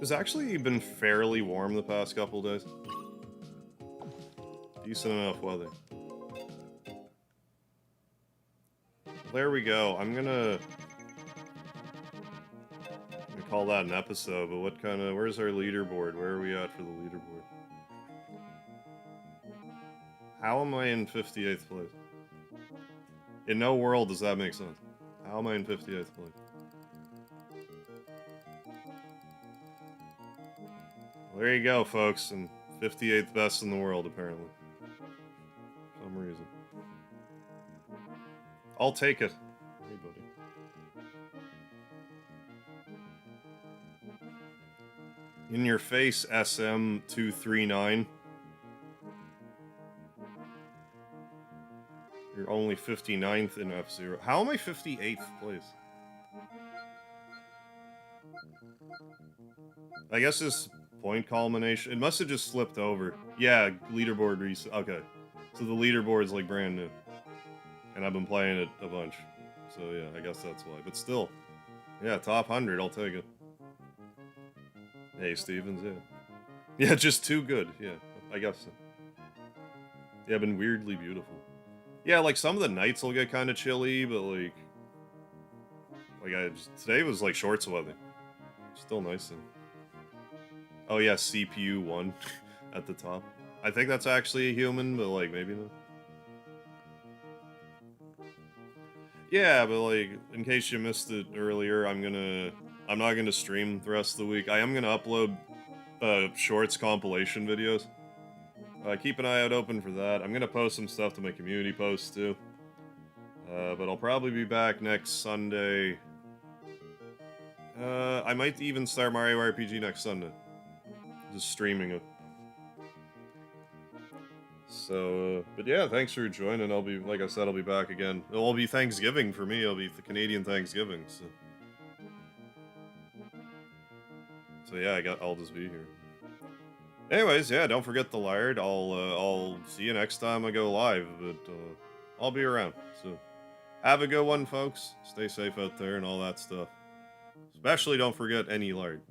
It's actually been fairly warm the past couple days. Decent enough weather. There we go. I'm gonna call that an episode, but what kind of... Where's our leaderboard? Where are we at for the leaderboard? How am I in 58th place? In no world does that make sense. How am I in 58th place? Well, there you go, folks. And 58th best in the world, apparently. For some reason. I'll take it. Hey, buddy. In your face, SM239. You're only 59th in F-Zero. How am I 58th place? I guess this point culmination... It must have just slipped over. Yeah, leaderboard reset. Okay. So the leaderboard's like brand new. And I've been playing it a bunch. So yeah, I guess that's why. But still. Yeah, top 100, I'll take it. Hey, Stevens, yeah. Yeah, just too good. Yeah, I guess so. Yeah, been weirdly beautiful. Yeah, like, some of the nights will get kind of chilly, but, like... today was, like, shorts weather. Still nice, though. Oh, yeah, CPU 1 at the top. I think that's actually a human, but, like, maybe not. Yeah, but, like, in case you missed it earlier, I'm not gonna stream the rest of the week. I am gonna upload, shorts compilation videos. Keep an eye out open for that. I'm gonna post some stuff to my community posts too. But I'll probably be back next Sunday. I might even start Mario RPG next Sunday. Just streaming it. So, but yeah, thanks for joining. I'll be, like I said, I'll be back again. It'll be Thanksgiving for me. It'll be the Canadian Thanksgiving, so. So yeah, I'll just be here. Anyways, yeah, don't forget the Lard. I'll see you next time I go live, but I'll be around. So, have a good one, folks. Stay safe out there and all that stuff. Especially don't forget any Lard.